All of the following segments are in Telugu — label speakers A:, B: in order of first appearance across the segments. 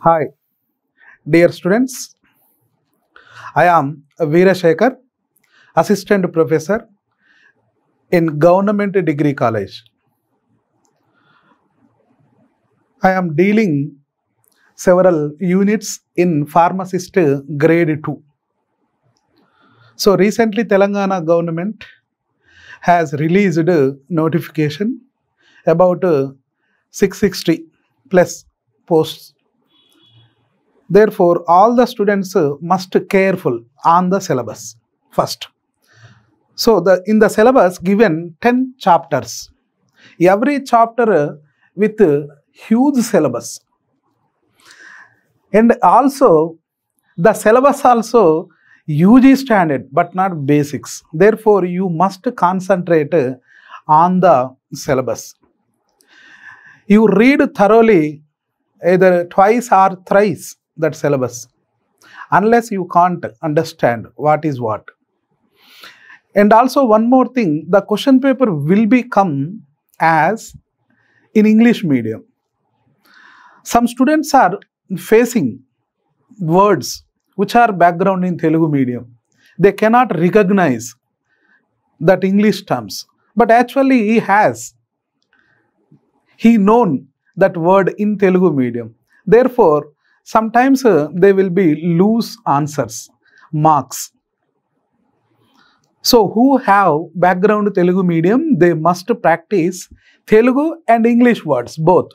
A: Hi, dear students. I am Veerashekar, Assistant Professor in Government Degree College. I am dealing several units in Pharmacist Grade 2. So recently Telangana government has released a notification about 660 plus posts. Therefore, all the students must careful on the syllabus first. So, in the syllabus given 10 chapters. Every chapter with huge syllabus. And also, the syllabus also UG standard but not basics. Therefore, you must concentrate on the syllabus. You read thoroughly either twice or thrice that syllabus, unless you can't understand what is what. And also one more thing, the question paper will become as in English medium. Some students are facing words which are background in Telugu medium. They cannot recognize that English terms, but actually he known that word in Telugu medium. Therefore, sometimes they will be loose answers, marks. So who have background Telugu medium, they must practice Telugu and English words both.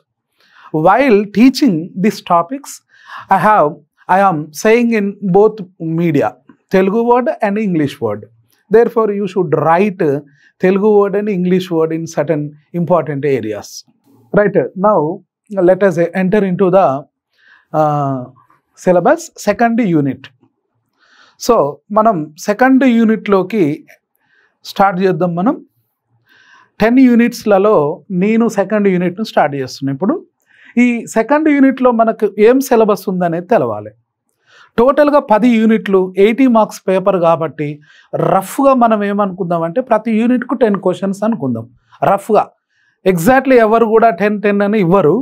A: While teaching these topics, I am saying in both media, Telugu word and English word. Therefore, you should write Telugu word and English word in certain important areas. Right, now let us enter into the syllabus second unit. So మనం సెకండ్ యూనిట్లోకి స్టార్ట్ చేద్దాం. మనం 10 యూనిట్స్లలో నేను సెకండ్ యూనిట్ను స్టార్ట్ చేస్తున్నాను. ఇప్పుడు ఈ సెకండ్ యూనిట్లో మనకు ఏం సిలబస్ ఉందనేది తెలవాలి. టోటల్గా 10 యూనిట్లు 80 మార్క్స్ పేపర్ కాబట్టి రఫ్గా మనం ఏమనుకుందామంటే ప్రతి యూనిట్కు 10 క్వశ్చన్స్ అనుకుందాం. రఫ్గా ఎగ్జాక్ట్లీ ఎవరు కూడా 10 అని ఇవ్వరు,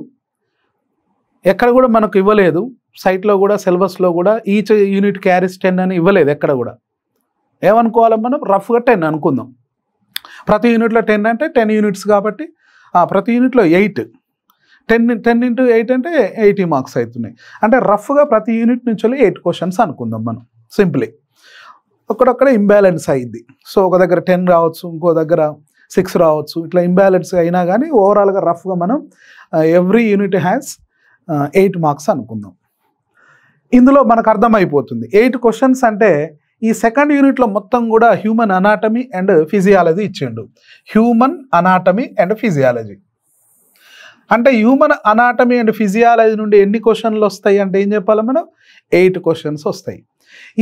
A: ఎక్కడ కూడా మనకు ఇవ్వలేదు. సైట్లో కూడా సిలబస్లో కూడా ఈచ్ యూనిట్ క్యారీస్ 10 అని ఇవ్వలేదు ఎక్కడ కూడా. ఏమనుకోవాలి మనం, రఫ్గా 10 అనుకుందాం. ప్రతి యూనిట్లో 10 అంటే 10 యూనిట్స్ కాబట్టి ప్రతి యూనిట్లో 8, 10 into 8 అంటే 80 మార్క్స్ అవుతున్నాయి. అంటే రఫ్గా ప్రతి యూనిట్ నుంచి 8 క్వశ్చన్స్ అనుకుందాం మనం. సింప్లీ అక్కడక్కడ ఇంబ్యాలెన్స్ అయింది. సో ఒక దగ్గర 10 రావచ్చు, ఇంకో దగ్గర 6 రావచ్చు. ఇట్లా ఇంబ్యాలెన్స్ అయినా కానీ ఓవరాల్గా రఫ్గా మనం ఎవ్రీ యూనిట్ హ్యాస్ 8 మార్క్స్ అనుకుందాం. ఇందులో మనకు అర్థమైపోతుంది 8 క్వశ్చన్స్ అంటే ఈ సెకండ్ యూనిట్లో మొత్తం కూడా హ్యూమన్ అనాటమీ అండ్ ఫిజియాలజీ ఇచ్చిండు. హ్యూమన్ అనాటమీ అండ్ ఫిజియాలజీ అంటే హ్యూమన్ అనాటమీ అండ్ ఫిజియాలజీ నుండి ఎన్ని క్వశ్చన్లు వస్తాయి అంటే ఏం చెప్పాలి మనం, 8 క్వశ్చన్స్ వస్తాయి.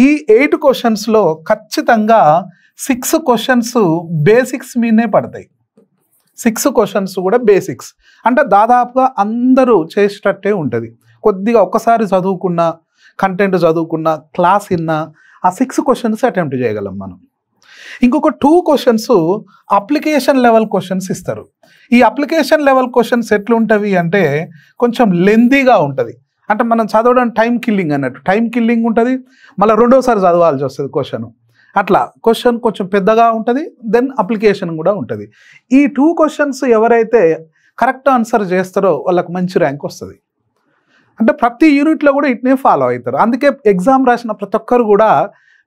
A: ఈ 8 క్వశ్చన్స్లో ఖచ్చితంగా 6 క్వశ్చన్స్ బేసిక్స్ మీదనే పడతాయి. 6 క్వశ్చన్స్ కూడా బేసిక్స్ అంటే దాదాపుగా అందరూ చేసేటట్టే ఉంటుంది. కొద్దిగా ఒక్కసారి చదువుకున్న కంటెంట్ చదువుకున్న క్లాస్ విన్నా ఆ 6 క్వశ్చన్స్ అటెంప్ట్ చేయగలం మనం. ఇంకొక 2 క్వశ్చన్స్ అప్లికేషన్ లెవెల్ క్వశ్చన్స్ ఇస్తారు. ఈ అప్లికేషన్ లెవెల్ క్వశ్చన్స్ ఎట్లుంటవి అంటే కొంచెం లెందీగా ఉంటుంది. అంటే మనం చదవడం టైం కిల్లింగ్ అన్నట్టు, టైం కిల్లింగ్ ఉంటుంది. మళ్ళీ రెండోసారి చదవాల్సి వస్తుంది క్వశ్చన్. అట్లా క్వశ్చన్ కొంచెం పెద్దగా ఉంటుంది, దెన్ అప్లికేషన్ కూడా ఉంటుంది. ఈ 2 క్వశ్చన్స్ ఎవరైతే కరెక్ట్ ఆన్సర్ చేస్తారో వాళ్ళకి మంచి ర్యాంక్ వస్తుంది. అంటే ప్రతి యూనిట్లో కూడా ఇట్నే ఫాలో అవుతారు. అందుకే ఎగ్జామ్ రాసిన ప్రతి ఒక్కరు కూడా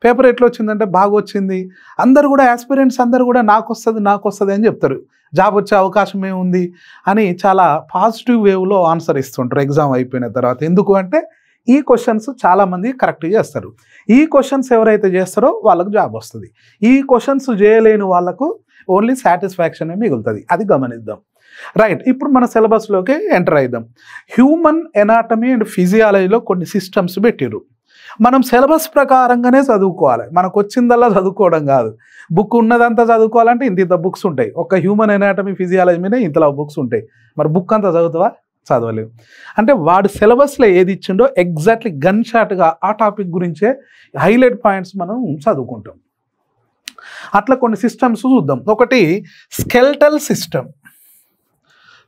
A: పేపర్ ఎట్లా వచ్చిందంటే బాగా వచ్చింది, అందరు కూడా ఆస్పిరెంట్స్ అందరు కూడా నాకు వస్తుంది అని చెప్తారు. జాబ్ వచ్చే అవకాశం ఏముంది అని చాలా పాజిటివ్ వేవ్లో ఆన్సర్ ఇస్తుంటారు ఎగ్జామ్ అయిపోయిన తర్వాత. ఎందుకు అంటే ఈ క్వశ్చన్స్ చాలామంది కరెక్ట్ చేస్తారు. ఈ క్వశ్చన్స్ ఎవరైతే చేస్తారో వాళ్ళకు జాబ్ వస్తుంది. ఈ క్వశ్చన్స్ చేయలేని వాళ్ళకు ఓన్లీ సాటిస్ఫాక్షనే మిగులుతుంది. అది గమనిద్దాం. రైట్, ఇప్పుడు మన సిలబస్లోకి ఎంటర్ అయిద్దాం. హ్యూమన్ ఎనాటమీ అండ్ ఫిజియాలజీలో కొన్ని సిస్టమ్స్ పెట్టిరు. మనం సిలబస్ ప్రకారంగానే చదువుకోవాలి. మనకు వచ్చిందల్లా చదువుకోవడం కాదు. బుక్ ఉన్నదంతా చదువుకోవాలంటే ఇంత బుక్స్ ఉంటాయి. ఒక హ్యూమన్ ఎనాటమీ ఫిజియాలజీ మీద ఇంతలా బుక్స్ ఉంటాయి. మరి బుక్ అంతా చదువుతావా? చదవలేవు. అంటే వాడు సిలబస్లో ఏది ఇచ్చిండో ఎగ్జాక్ట్లీ గన్ షాట్గా ఆ టాపిక్ గురించే హైలైట్ పాయింట్స్ మనం చదువుకుంటాం. అట్లా కొన్ని సిస్టమ్స్ చూద్దాం. ఒకటి skeletal system.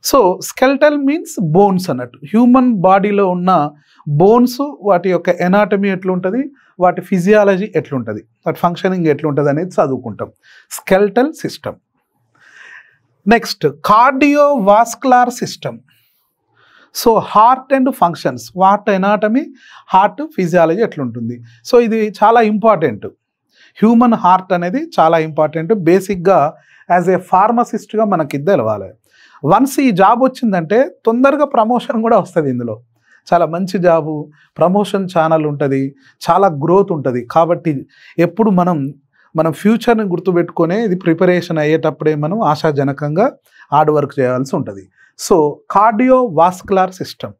A: So skeletal means bones అన్నట్టు. హ్యూమన్ బాడీలో ఉన్న బోన్స్ వాటి యొక్క ఎనాటమీ ఎట్లుంటుంది, వాటి ఫిజియాలజీ ఎట్లుంటుంది, వాటి ఫంక్షనింగ్ ఎట్లుంటుంది అనేది చదువుకుంటాం. Skeletal system. Next cardiovascular system. So heart and functions, heart anatomy, heart physiology ఎట్లుంటుంది. సో ఇది చాలా ఇంపార్టెంట్. హ్యూమన్ హార్ట్ అనేది చాలా ఇంపార్టెంట్. బేసిక్గా యాజ్ ఏ ఫార్మసిస్ట్గా మనకి తెలవాలి. వన్స్ ఈ జాబ్ వచ్చిందంటే తొందరగా ప్రమోషన్ కూడా వస్తుంది. ఇందులో చాలా మంచి జాబు, ప్రమోషన్ ఛానల్ ఉంటుంది, చాలా గ్రోత్ ఉంటుంది. కాబట్టి ఎప్పుడు మనం ఫ్యూచర్ని గుర్తుపెట్టుకునే ఇది ప్రిపరేషన్ అయ్యేటప్పుడే మనం ఆశాజనకంగా హార్డ్ వర్క్ చేయాల్సి ఉంటుంది. సో కార్డియోవాస్కులర్ సిస్టమ్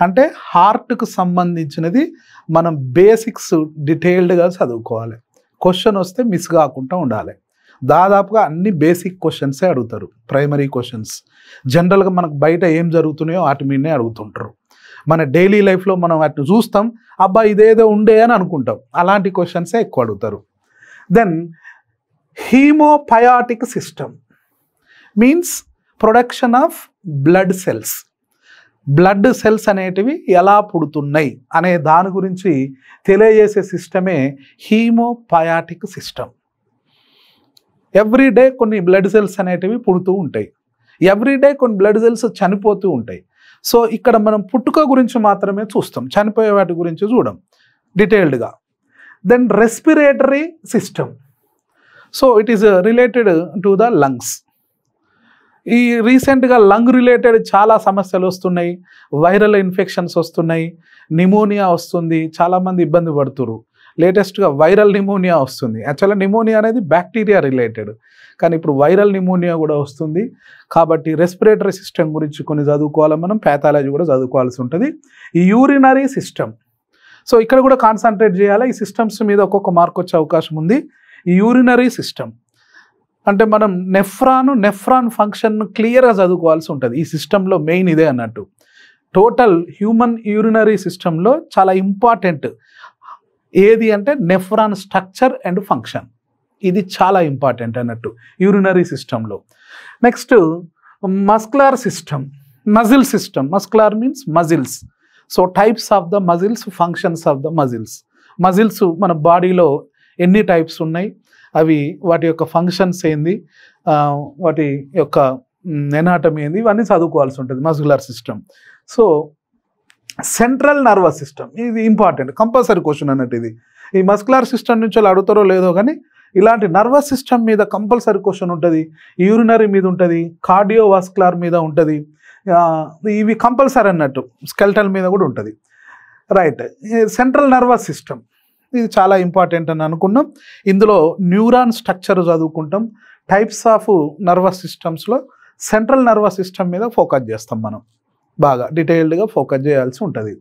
A: అంటే హార్ట్కు సంబంధించినది మనం బేసిక్స్ డీటెయిల్డ్గా చదువుకోవాలి. క్వశ్చన్ వస్తే మిస్ కాకుండా ఉండాలి. దాదాపుగా అన్ని బేసిక్ క్వశ్చన్సే అడుగుతారు, ప్రైమరీ క్వశ్చన్స్. జనరల్గా మనకు బయట ఏం జరుగుతున్నాయో వాటి మీదనే అడుగుతుంటారు. మన డైలీ లైఫ్లో మనం వాటిని చూస్తాం, అబ్బా ఇదేదో ఉండే అని అనుకుంటాం. అలాంటి క్వశ్చన్సే ఎక్కువ అడుగుతారు. Then haemopoietic system means production of blood cells. Blood cells అనేటివి ఎలా పుడుతున్నాయి అనే దాని గురించి తెలియజేసే సిస్టమే హీమోపయాటిక్ సిస్టమ్. ఎవ్రీడే కొన్ని బ్లడ్ సెల్స్ అనేటివి పుడుతూ ఉంటాయి, ఎవ్రీడే కొన్ని బ్లడ్ సెల్స్ చనిపోతూ ఉంటాయి. సో ఇక్కడ మనం పుట్టుక గురించి మాత్రమే చూస్తాం, చనిపోయే వాటి గురించి చూడం డీటెయిల్డ్గా. Then respiratory system. So it is related to the lungs. ఈ రీసెంట్గా లంగ్ రిలేటెడ్ చాలా సమస్యలు వస్తున్నాయి, వైరల్ ఇన్ఫెక్షన్స్ వస్తున్నాయి, నిమోనియా వస్తుంది, చాలామంది ఇబ్బంది పడుతున్నారు. లేటెస్ట్గా వైరల్ నిమోనియా వస్తుంది. యాక్చువల్గా నిమోనియా అనేది బ్యాక్టీరియా రిలేటెడ్, కానీ ఇప్పుడు వైరల్ నిమోనియా కూడా వస్తుంది. కాబట్టి రెస్పిరేటరీ సిస్టమ్ గురించి కొన్ని చదువుకోవాలి మనం, ప్యాథాలజీ కూడా చదువుకోవాల్సి ఉంటుంది. ఈ యూరినరీ సిస్టమ్. సో ఇక్కడ కూడా కాన్సన్ట్రేట్ చేయాలి. ఈ సిస్టమ్స్ మీద ఒక్కొక్క మార్క్ వచ్చే అవకాశం ఉంది. ఈ యూరినరీ సిస్టమ్ అంటే మనం నెఫ్రాన్ ఫంక్షన్ క్లియర్గా చదువుకోవాల్సి ఉంటుంది. ఈ సిస్టంలో మెయిన్ ఇదే అన్నట్టు. టోటల్ హ్యూమన్ యూరినరీ సిస్టంలో చాలా ఇంపార్టెంట్ ఏది అంటే నెఫ్రాన్ స్ట్రక్చర్ అండ్ ఫంక్షన్. ఇది చాలా ఇంపార్టెంట్ అన్నట్టు యూరినరీ సిస్టంలో. Next muscular system, muscle system. Muscular means muscles. So types of the muscles, functions of the muscles. Muscles మన బాడీలో ఎన్ని టైప్స్ ఉన్నాయి, అవి వాటి యొక్క ఫంక్షన్స్ ఏంది, వాటి యొక్క ఎనాటమీ ఏంది, ఇవన్నీ చదువుకోవాల్సి ఉంటుంది muscular system. So central nervous system, ఇది ఇంపార్టెంట్, కంపల్సరీ క్వశ్చన్ అన్నట్టు. ఇది ఈ మస్కులర్ సిస్టమ్ నుంచి వాళ్ళు అడుగుతారో లేదో కానీ ఇలాంటి నర్వస్ సిస్టమ్ మీద కంపల్సరీ క్వశ్చన్ ఉంటుంది. యూరినరీ మీద ఉంటుంది, కార్డియోవాస్కులర్ మీద ఉంటుంది, ఇవి కంపల్సరీ అన్నట్టు. స్కెల్టల్ మీద కూడా ఉంటుంది. రైట్. సెంట్రల్ నర్వస్ సిస్టమ్ ఇది చాలా ఇంపార్టెంట్ అని అనుకున్నాం. ఇందులో న్యూరాన్ స్ట్రక్చర్ చదువుకుంటాం. టైప్స్ ఆఫ్ నర్వస్ సిస్టమ్స్లో సెంట్రల్ నర్వస్ సిస్టమ్ మీద ఫోకస్ చేస్తాం మనం, బాగా డీటెయిల్డ్గా ఫోకస్ చేయాల్సి ఉంటుంది.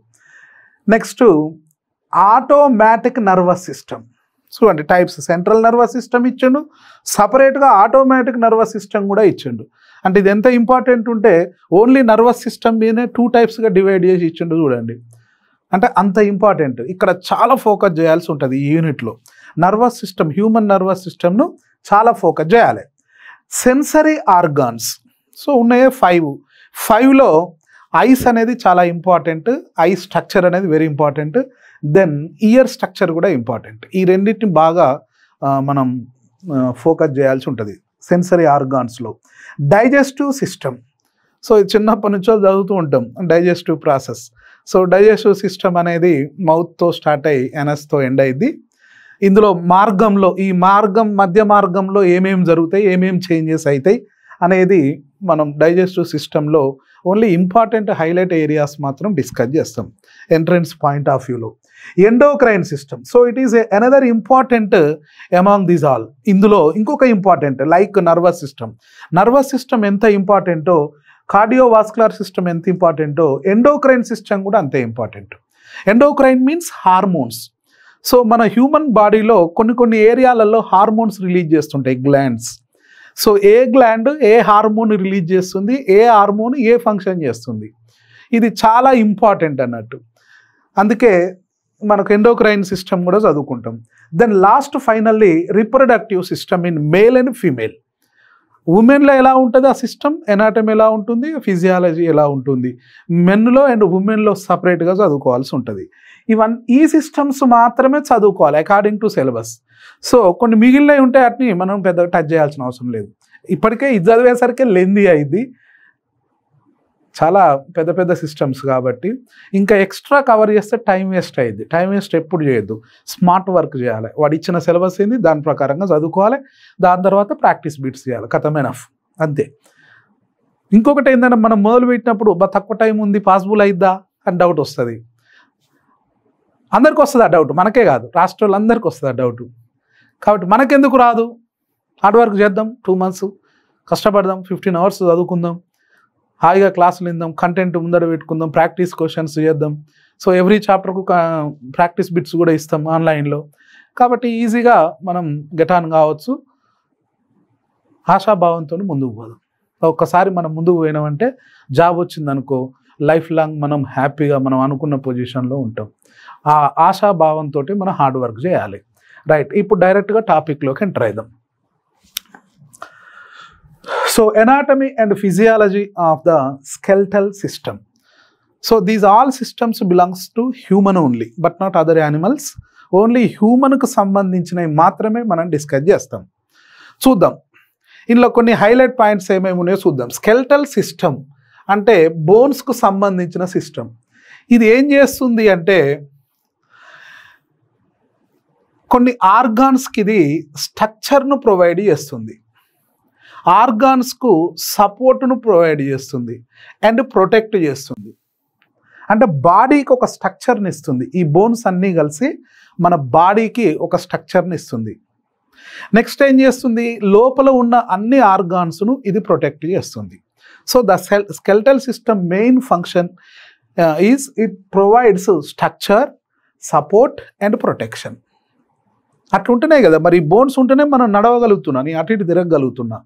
A: Next automatic nervous system. చూడండి టైప్స్, సెంట్రల్ నర్వస్ సిస్టమ్ ఇచ్చిండు, సపరేట్గా ఆటోమేటిక్ నర్వస్ సిస్టమ్ కూడా ఇచ్చిండు. అంటే ఇది ఎంత ఇంపార్టెంట్ ఉంటే ఓన్లీ నర్వస్ సిస్టమ్ మీదనే 2 టైప్స్గా డివైడ్ చేసి ఇచ్చిండు చూడండి. అంటే అంత ఇంపార్టెంట్. ఇక్కడ చాలా ఫోకస్ చేయాల్సి ఉంటుంది ఈ యూనిట్లో. నర్వస్ సిస్టమ్, హ్యూమన్ నర్వస్ సిస్టమ్ను చాలా ఫోకస్ చేయాలి. Sensory organs. సో ఉన్నాయే 5. 5లో ఐస్ అనేది చాలా ఇంపార్టెంట్, ఐ స్ట్రక్చర్ అనేది very important. Then ear structure కూడా ఇంపార్టెంట్. ఈ రెండింటిని బాగా మనం ఫోకస్ చేయాల్సి ఉంటుంది సెన్సరీ ఆర్గాన్స్లో. Digestive system. సో ఇది చిన్నప్పటి నుంచో చదువుతూ ఉంటాం, digestive process. So digestive system అనేది మౌత్తో స్టార్ట్ అయ్యి ఎనస్తో ఎండ్ అయ్యింది. ఇందులో మార్గంలో, ఈ మధ్య మార్గంలో ఏమేమి జరుగుతాయి, ఏమేమి చేంజెస్ అవుతాయి అనేది మనం డైజెస్టివ్ సిస్టంలో ఓన్లీ ఇంపార్టెంట్ హైలైట్ ఏరియాస్ మాత్రం డిస్కస్ చేస్తాం ఎంట్రన్స్ పాయింట్ ఆఫ్ వ్యూలో. Endocrine system. So it is another important among these all. ఇందులో ఇంకొక important like nervous system. Nervous system ఎంత ఇంపార్టెంటో, కార్డియోవాస్కులర్ సిస్టమ్ ఎంత ఇంపార్టెంటో, ఎండోక్రైన్ సిస్టమ్ కూడా అంతే important. Endocrine means hormones. So మన హ్యూమన్ బాడీలో కొన్ని ఏరియాలలో హార్మోన్స్ రిలీజ్ చేస్తుంటాయి, గ్లాండ్స్. సో ఏ గ్లాండ్ ఏ హార్మోన్ రిలీజ్ చేస్తుంది, ఏ హార్మోన్ ఏ ఫంక్షన్ చేస్తుంది, ఇది చాలా ఇంపార్టెంట్ అన్నట్టు. అందుకే మనకు ఎండోక్రైన్ సిస్టమ్ కూడా చదువుకుంటాం. Then last finally reproductive system in male and female. ఉమెన్లో ఎలా ఉంటుంది ఆ సిస్టమ్, ఎనాటమీ ఎలా ఉంటుంది, ఫిజియాలజీ ఎలా ఉంటుంది, మెన్లో అండ్ ఉమెన్లో సపరేట్గా చదువుకోవాల్సి ఉంటుంది. ఈ సిస్టమ్స్ మాత్రమే చదువుకోవాలి అకార్డింగ్ టు సిలబస్. సో కొన్ని మిగిలినవి ఉంటే వాటిని మనం పెద్దగా టచ్ చేయాల్సిన అవసరం లేదు. ఇప్పటికే ఇది చదివేసరికి లెందీ అయింది, చాలా పెద్ద పెద్ద సిస్టమ్స్ కాబట్టి ఇంకా ఎక్స్ట్రా కవర్ చేస్తే టైం వేస్ట్ అయ్యింది. టైం వేస్ట్ ఎప్పుడు చేయొద్దు, స్మార్ట్ వర్క్ చేయాలి. వాడు ఇచ్చిన సిలబస్ ఏంది దాని ప్రకారంగా చదువుకోవాలి, దాని తర్వాత ప్రాక్టీస్ బిట్స్ చేయాలి, కథమెనఫ్ అంతే. ఇంకొకటి ఏంటంటే మనం మొదలు పెట్టినప్పుడు తక్కువ టైం ఉంది పాసిబుల్ అయిద్దా అని డౌట్ వస్తుంది. అందరికి వస్తుంది ఆ డౌట్, మనకే కాదు రాష్ట్రాలందరికీ వస్తుంది ఆ డౌట్. కాబట్టి మనకెందుకు రాదు, హార్డ్ వర్క్ చేద్దాం, 2 months కష్టపడదాం, 15 hours చదువుకుందాం, హాయిగా క్లాసులు విందాం, కంటెంట్ ముందర పెట్టుకుందాం, ప్రాక్టీస్ క్వశ్చన్స్ చేద్దాం. సో ఎవ్రీ చాప్టర్కు ప్రాక్టీస్ బిట్స్ కూడా ఇస్తాం ఆన్లైన్లో. కాబట్టి ఈజీగా మనం గెట్ ఆన్ కావచ్చు, ఆశాభావంతో ముందుకు పోదాం. ఒక్కసారి మనం ముందుకు పోయినామంటే జాబ్ వచ్చిందనుకో లైఫ్ లాంగ్ మనం హ్యాపీగా మనం అనుకున్న పొజిషన్లో ఉంటాం. ఆ ఆశాభావంతో మనం హార్డ్ వర్క్ చేయాలి. రైట్, ఇప్పుడు డైరెక్ట్గా టాపిక్లోకి ఎంటర్ అవుదాం. So anatomy and physiology of the skeletal system. So these all systems belongs to human only, but not other animals. Only human కు సంబంధించినవి మాత్రమే మనం డిస్కస్ చేస్తాం. చూద్దాం ఇందులో కొన్ని హైలైట్ పాయింట్స్ ఏమేమి ఉన్నాయో చూద్దాం. స్కెల్టల్ సిస్టమ్ అంటే బోన్స్కు సంబంధించిన సిస్టమ్. ఇది ఏం చేస్తుంది అంటే కొన్ని ఆర్గాన్స్కి ఇది స్ట్రక్చర్ను ప్రొవైడ్ చేస్తుంది, ఆర్గాన్స్కు సపోర్ట్ను ప్రొవైడ్ చేస్తుంది అండ్ ప్రొటెక్ట్ చేస్తుంది. అంటే బాడీకి ఒక స్ట్రక్చర్ని ఇస్తుంది. ఈ బోన్స్ అన్నీ కలిసి మన బాడీకి ఒక స్ట్రక్చర్ని ఇస్తుంది. నెక్స్ట్ ఏం చేస్తుంది, లోపల ఉన్న అన్ని ఆర్గాన్స్ను ఇది ప్రొటెక్ట్ చేస్తుంది. So the skeletal system main function is it provides structure, support and protection. అట్లా ఉంటేనే కదా మరి బోన్స్ ఉంటేనే మనం నడవగలుగుతున్నా, నేను అటు ఇటు తిరగగలుగుతున్నా.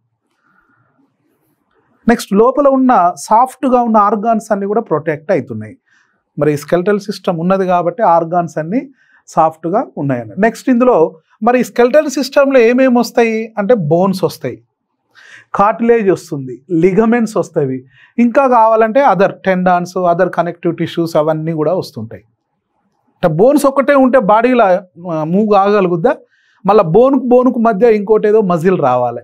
A: నెక్స్ట్ లోపల ఉన్న సాఫ్ట్గా ఉన్న ఆర్గాన్స్ అన్నీ కూడా ప్రొటెక్ట్ అవుతున్నాయి. మరి స్కెల్టల్ సిస్టమ్ ఉన్నది కాబట్టి ఆర్గాన్స్ అన్నీ సాఫ్ట్గా ఉన్నాయని. నెక్స్ట్ ఇందులో మరి స్కెల్టల్ సిస్టంలో ఏమేమి వస్తాయి అంటే బోన్స్ వస్తాయి, కార్టిలేజ్ వస్తుంది, లిగమెంట్స్ వస్తాయి, ఇంకా కావాలంటే other tendons, other connective tissues అవన్నీ కూడా వస్తుంటాయి. అంటే బోన్స్ ఒక్కటే ఉంటే బాడీలో మూవ్ కాగలుగుద్దా, మళ్ళీ బోనుకు మధ్య ఇంకోటి ఏదో మజిల్ రావాలి,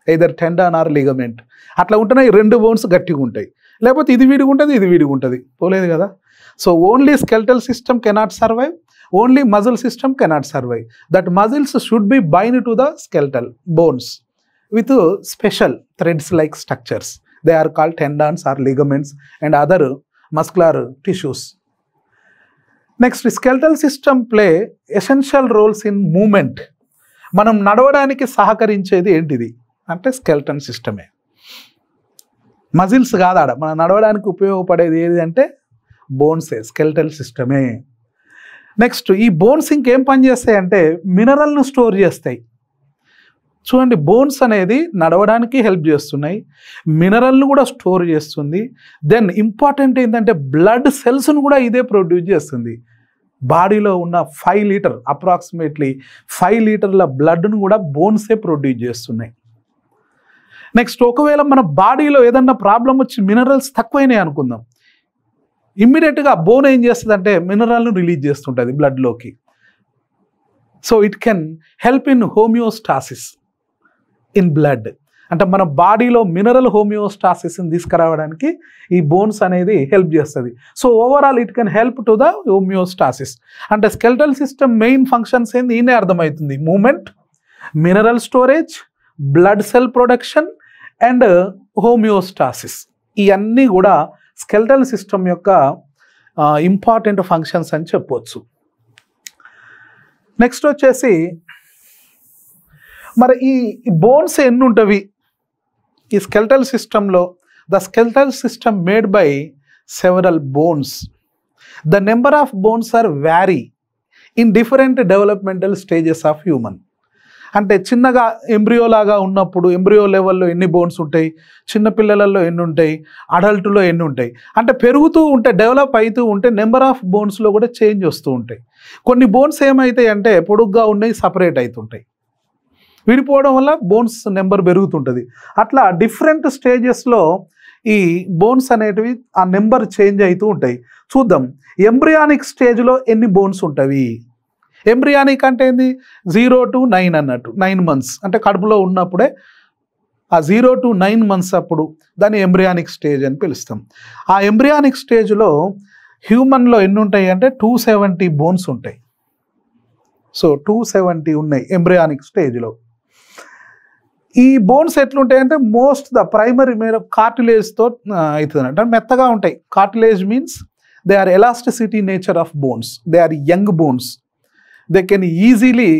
A: ఐదర్ టెండాన్ ఆర్ లిగమెంట్. అట్లా ఉంటేనే 2 బోన్స్ గట్టిగా ఉంటాయి, లేకపోతే ఇది విడిగా ఉంటుంది ఇది విడిగా ఉంటుంది, పోలేదు కదా. So only skeletal system cannot survive, only muscle system cannot survive. That muscles should be bind to the skeletal bones with special threads like structures. They are called tendons or ligaments and other muscular tissues. Next skeletal system play essential roles in movement. మనం నడవడానికి సహకరించేది ఏంటిది అంటే స్కెల్టన్ సిస్టమే, మజిల్స్ కాదాడ. మనం నడవడానికి ఉపయోగపడేది ఏది అంటే బోన్సే, స్కెల్టల్ సిస్టమే. నెక్స్ట్ ఈ బోన్స్ ఇంకేం పని చేస్తాయి అంటే మినరల్ను స్టోర్ చేస్తాయి. చూడండి బోన్స్ అనేది నడవడానికి హెల్ప్ చేస్తున్నాయి, మినరల్ను కూడా స్టోర్ చేస్తుంది. దెన్ ఇంపార్టెంట్ ఏంటంటే బ్లడ్ సెల్స్ను కూడా ఇదే ప్రొడ్యూస్ చేస్తుంది. బాడీలో ఉన్న 5 లీటర్ అప్రాక్సిమేట్లీ 5 లీటర్ల బ్లడ్ను కూడా బోన్సే ప్రొడ్యూస్ చేస్తున్నాయి. నెక్స్ట్ ఒకవేళ మన బాడీలో ఏదన్నా ప్రాబ్లం వచ్చి మినరల్స్ తక్కువైనాయి అనుకుందాం, ఇమ్మీడియట్గా బోన్ ఏం చేస్తుంది అంటే మినరల్ను రిలీజ్ చేస్తుంటుంది బ్లడ్లోకి. So it can help in homeostasis in blood. అంటే మన బాడీలో మినరల్ హోమియోస్టాసిస్ని తీసుకురావడానికి ఈ బోన్స్ అనేది హెల్ప్ చేస్తుంది. So overall it can help to the homeostasis. అంటే స్కెల్టల్ సిస్టమ్ మెయిన్ ఫంక్షన్స్ ఏంది ఈయనే అర్థమవుతుంది, movement, mineral storage, blood cell production and homeostasis. ఇవన్నీ కూడా స్కెల్టల్ సిస్టమ్ యొక్క ఇంపార్టెంట్ ఫంక్షన్స్ అని చెప్పవచ్చు. నెక్స్ట్ వచ్చేసి మరి ఈ బోన్స్ ఎన్ని ఉంటవి ఈ స్కెల్టల్ సిస్టంలో? The skeletal system made by several bones. The number of bones are vary in different developmental stages of human. అంటే చిన్నగా ఎంబ్రియో లాగా ఉన్నప్పుడు ఎంబ్రియో లెవెల్లో ఎన్ని బోన్స్ ఉంటాయి, చిన్నపిల్లలలో ఎన్ని ఉంటాయి, అడల్ట్లో ఎన్ని ఉంటాయి. అంటే పెరుగుతూ ఉంటే డెవలప్ అవుతూ ఉంటే నెంబర్ ఆఫ్ బోన్స్లో కూడా చేంజ్ వస్తూ ఉంటాయి. కొన్ని బోన్స్ ఏమవుతాయి అంటే పొడుగ్గా ఉన్నాయి, సపరేట్ అవుతుంటాయి. విడిపోవడం వల్ల బోన్స్ నెంబర్ పెరుగుతుంటుంది. అట్లా డిఫరెంట్ స్టేజెస్లో ఈ బోన్స్ అనేటివి ఆ నెంబర్ చేంజ్ అవుతూ ఉంటాయి. చూద్దాం, ఎంబ్రియానిక్ స్టేజ్లో ఎన్ని బోన్స్ ఉంటాయి. ఎంబ్రియానిక్ అంటే ఏంది, 0 to 9 అన్నట్టు, 9 months అంటే కడుపులో ఉన్నప్పుడే ఆ 0 to 9 months అప్పుడు దాన్ని ఎంబ్రియానిక్ స్టేజ్ అని పిలుస్తాం. ఆ ఎంబ్రియానిక్ స్టేజ్లో హ్యూమన్లో ఎన్ని ఉంటాయి అంటే 270 బోన్స్ ఉంటాయి. సో 270 ఉన్నాయి ఎంబ్రియానిక్ స్టేజ్లో. ఈ బోన్స్ ఎట్లుంటాయంటే మోస్ట్ ద ప్రైమరీ మీద కార్టిలేజ్తో అవుతుంది అంటే మెత్తగా ఉంటాయి. Cartilage means they are elasticity nature of bones, they are young bones, they can easily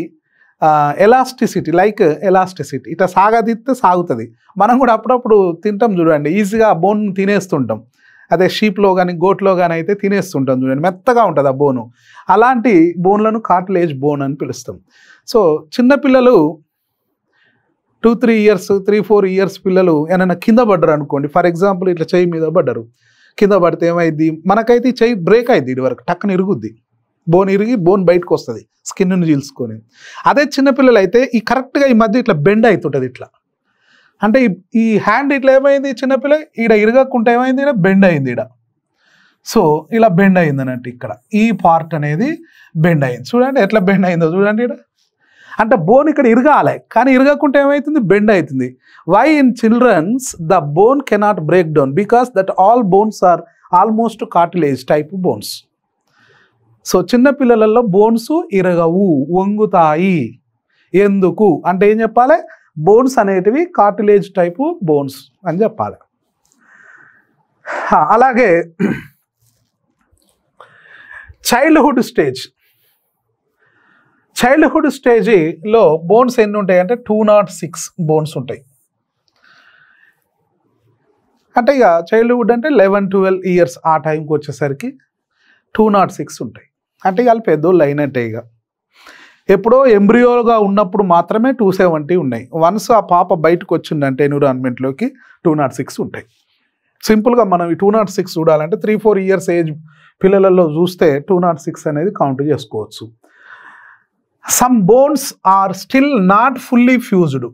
A: elasticity like elasticity ఇట్లా సాగదీస్తే సాగుతుంది. మనం కూడా అప్పుడప్పుడు తింటాం చూడండి, ఈజీగా ఆ బోన్ తినేస్తుంటాం. అదే షీప్లో కానీ గోట్లో కానీ అయితే తినేస్తుంటాం చూడండి, మెత్తగా ఉంటుంది ఆ బోను. అలాంటి బోన్లను కార్టిలేజ్ బోన్ అని పిలుస్తాం. సో చిన్నపిల్లలు 2-3 years 3-4 years పిల్లలు ఏమైనా కింద పడ్డరు అనుకోండి, ఫర్ ఎగ్జాంపుల్ ఇట్లా చెయ్యి మీద పడ్డరు, కింద పడితే ఏమైంది, మనకైతే చెయ్యి బ్రేక్ అయింది, ఇది వరకు టక్కున ఇరుగుద్ది, బోన్ ఇరిగి బోన్ బయటకు వస్తుంది స్కిన్ను చీల్చుకొని. అదే చిన్నపిల్లలు అయితే ఈ కరెక్ట్గా ఈ మధ్య ఇట్లా బెండ్ అవుతుంటుంది ఇట్లా, అంటే ఈ హ్యాండ్ ఇట్లా ఏమైంది చిన్నపిల్ల ఈడ ఇరగకుండా ఏమైంది, ఈడ బెండ్ అయింది ఈడ. సో ఇలా బెండ్ అయింది అన్నట్టు, ఇక్కడ ఈ పార్ట్ అనేది బెండ్ అయింది. చూడండి ఎట్లా బెండ్ అయిందో చూడండి ఇక్కడ, అంటే బోన్ ఇక్కడ ఇరగాలి కానీ ఇరగకుండా ఏమవుతుంది, బెండ్ అవుతుంది. Why in childrens the bone cannot break down because that all bones are almost cartilage type bones. So చిన్నపిల్లలలో బోన్స్ ఇరగవు, వంగుతాయి. ఎందుకు అంటే ఏం చెప్పాలి, బోన్స్ అనేటివి కార్టిలేజ్ టైపు బోన్స్ అని చెప్పాలి. అలాగే చైల్డ్హుడ్ స్టేజ్, చైల్డ్హుడ్ స్టేజ్లో బోన్స్ ఎన్ని ఉంటాయి అంటే 206 బోన్స్ ఉంటాయి. అంటే ఇక చైల్డ్హుడ్ అంటే 11-12 years ఆ టైంకి వచ్చేసరికి 206 ఉంటాయి. అంటే ఇక వాళ్ళు పెద్దోళ్ళు అయినట్టే. ఇక ఎప్పుడో ఎంబ్రియోగా ఉన్నప్పుడు మాత్రమే 270 ఉన్నాయి. వన్స్ ఆ పాప బయటకు వచ్చిందంటే ఎన్విరాన్మెంట్లోకి 206 ఉంటాయి. సింపుల్గా మనం ఈ 206 చూడాలంటే 3-4 years ఏజ్ పిల్లలలో చూస్తే 206 అనేది కౌంట్ చేసుకోవచ్చు. Some bones are still not fully fused,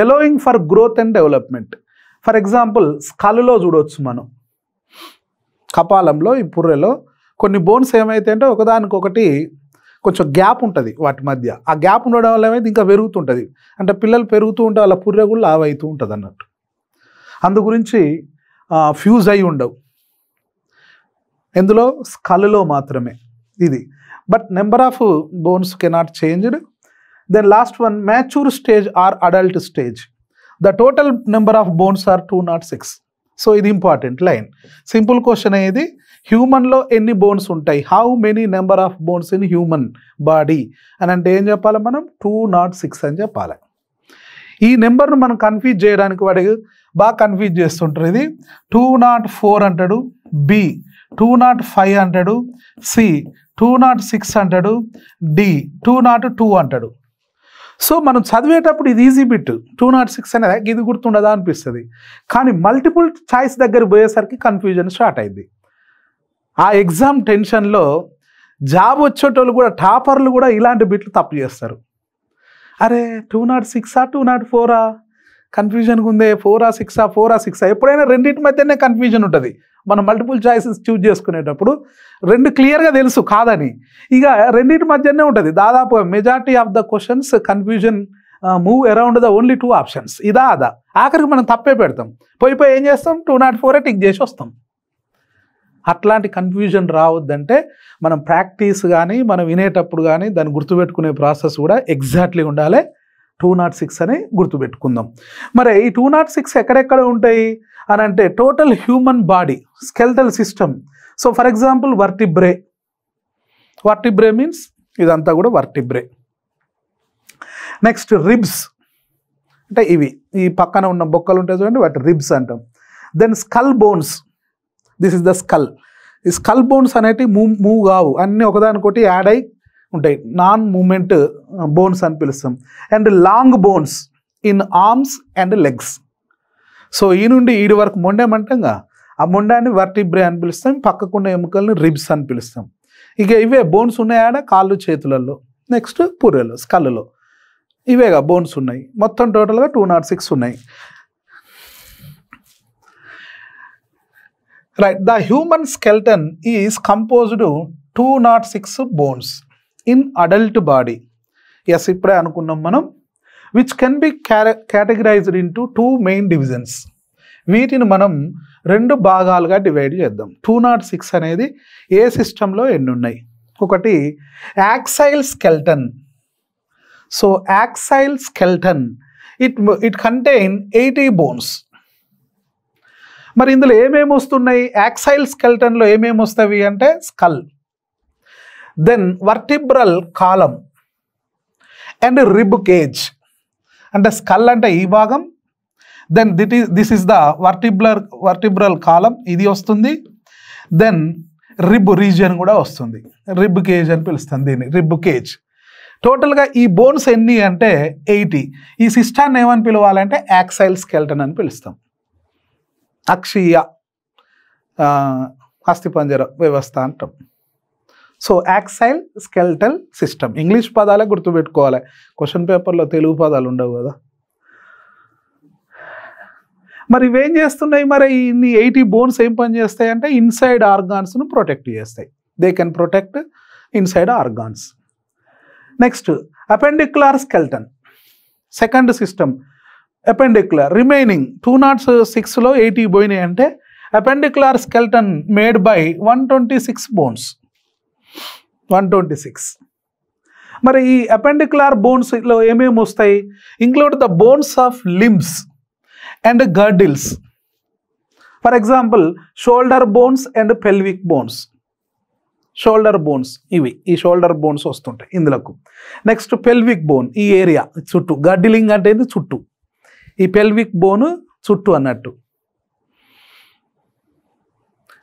A: allowing for growth and development. For example, స్కల్లో చూడవచ్చు మనం, కపాలంలో ఈ పుర్రెలో కొన్ని బోన్స్ ఏమైతే అంటే ఒకదానికొకటి కొంచెం గ్యాప్ ఉంటుంది వాటి మధ్య. ఆ గ్యాప్ ఉండడం వల్ల ఏమైతే ఇంకా పెరుగుతుంటుంది, అంటే పిల్లలు పెరుగుతూ ఉంటే వాళ్ళ పుర్రె కూడా లావ్ అవుతూ ఉంటుంది అన్నట్టు. అందు గురించి ఫ్యూజ్ అయి ఉండవు, ఎందులో స్కల్లో మాత్రమే ఇది. But number of bones cannot change. Then last one, mature stage or adult stage. The total number of bones are 206. So ఇది ఇంపార్టెంట్ లైన్. సింపుల్ క్వశ్చన్ అయ్యేది, హ్యూమన్లో ఎన్ని బోన్స్ ఉంటాయి, how many number of bones in human body అని అంటే ఏం చెప్పాలి మనం, 206 అని చెప్పాలి. ఈ నెంబర్ను మనం కన్ఫ్యూజ్ చేయడానికి వాడికి బాగా కన్ఫ్యూజ్ చేస్తుంటారు. ఇది 204 అంటాడు, బి 205 అంటాడు, సి 206 అంటాడు, డి 202 అంటాడు. సో మనం చదివేటప్పుడు ఇది ఈజీ బిట్, 206 అనేది ఇది గుర్తుండదా అనిపిస్తుంది. కానీ మల్టిపుల్ చాయిస్ దగ్గర పోయేసరికి కన్ఫ్యూజన్ స్టార్ట్ అయింది. ఆ ఎగ్జామ్ టెన్షన్లో జాబ్ వచ్చేటోళ్ళు కూడా, టాపర్లు కూడా ఇలాంటి బిట్లు తప్పు చేస్తారు. అరే 206 204 కన్ఫ్యూజన్గా ఉందే, 4 6 ఎప్పుడైనా రెండింటి మధ్యనే కన్ఫ్యూజన్ ఉంటుంది. మనం మల్టిపుల్ చాయిసెస్ చూజ్ చేసుకునేటప్పుడు రెండు క్లియర్గా తెలుసు కాదని, ఇక రెండింటి మధ్యనే ఉంటుంది. దాదాపు majority of the questions confusion move around the only 2 options, ఇదా అదా. ఆఖరికి మనం తప్పే పెడతాం, పోయి ఏం చేస్తాం, 204 టిక్ చేసి వస్తాం. అట్లాంటి కన్ఫ్యూజన్ రావద్దంటే మనం ప్రాక్టీస్ కానీ మనం వినేటప్పుడు కానీ దాన్ని గుర్తుపెట్టుకునే ప్రాసెస్ కూడా ఎగ్జాక్ట్లీ ఉండాలి. 206 అని గుర్తుపెట్టుకుందాం. మరి ఈ 206 ఎక్కడెక్కడ ఉంటాయి అని అంటే total human body skeletal system. So for example vertebrae means ఇదంతా కూడా వర్టిబ్రే. నెక్స్ట్ రిబ్స్ అంటే ఇవి ఈ పక్కన ఉన్న బొక్కలు ఉంటాయి చూడండి, వాటి రిబ్స్ అంటాం. Then skull bones, this is the skull. ఈ స్కల్ బోన్స్ అనేటివి మూవ్ కావు, అన్నీ ఒకదానికొకటి యాడ్ అయి ఉంటాయి, నాన్ మూమెంట్ బోన్స్ అని పిలుస్తాం. And long bones in arms and legs. So ఈ నుండి ఈడి వరకు మొండేమంటాంగా, ఆ మొండాన్ని వర్టిబ్రే అని పిలుస్తాం, పక్కకున్న ఎముకల్ని రిబ్స్ అని పిలుస్తాం. ఇక ఇవే బోన్స్ ఉన్నాయాడ కాళ్ళు చేతులలో, నెక్స్ట్ పుర్రెలో స్కల్లో. ఇవేగా బోన్స్ ఉన్నాయి, మొత్తం టోటల్గా 206 ఉన్నాయి. Right, the human skeleton is composed 206 bones in adult body. Yes, ఇప్పుడే అనుకున్నాం మనం. Which can be categorized into 2 main divisions. వీటిని మనం 2 భాగాలుగా డివైడ్ చేద్దాం. 206 అనేది ఏ సిస్టంలో ఎన్ని ఉన్నాయి? ఒకటి axial skeleton. So axial skeleton it contain 80 bones. మరి ఇందులో ఏమేమి వస్తున్నాయి? యాక్సైల్ స్కెల్టన్లో ఏమేమి వస్తాయి అంటే skull, then vertebral column and rib cage. అంటే స్కల్ అంటే ఈ భాగం, then this is the vertebral column, ఇది వస్తుంది. దెన్ రిబ్ రీజియన్ కూడా వస్తుంది, రిబ్ కేజ్ అని పిలుస్తుంది దీన్ని, రిబ్ కేజ్. టోటల్గా ఈ బోన్స్ ఎన్ని అంటే 80. ఈ సిస్టాన్ని ఏమని పిలవాలంటే యాక్సైల్ స్కెల్టన్ అని పిలుస్తాం. అక్షీయ అస్థిపంజర వ్యవస్థ అంటాం. So axial skeletal system. English పదాలే గుర్తుపెట్టుకోవాలి, క్వశ్చన్ పేపర్లో తెలుగు పదాలు ఉండవు కదా. మరి ఇవేం చేస్తున్నాయి? మరి ఇన్ని 80 బోన్స్ ఏం పని చేస్తాయి అంటే ఇన్సైడ్ ఆర్గాన్స్ను ప్రొటెక్ట్ చేస్తాయి. They can protect inside organs. Next appendicular skeleton, second system. Appendicular remaining 206లో 80 పోయినాయి అంటే అపెండిక్యులర్ స్కెల్టన్ మేడ్ బై 126 బోన్స్. 126. మరి ఈ అపెండిక్యులర్ బోన్స్లో ఏమేమి వస్తాయి? Include the bones of limbs and girdles. For example shoulder bones and pelvic bones. Shoulder bones ఇవి, ఈ షోల్డర్ బోన్స్ వస్తుంటాయి ఇందులోకు. నెక్స్ట్ పెల్విక్ బోన్, ఈ ఏరియా చుట్టూ, గర్డిలింగ్ అంటే చుట్టూ, ఈ పెల్విక్ బోన్ చుట్టూ అన్నట్టు.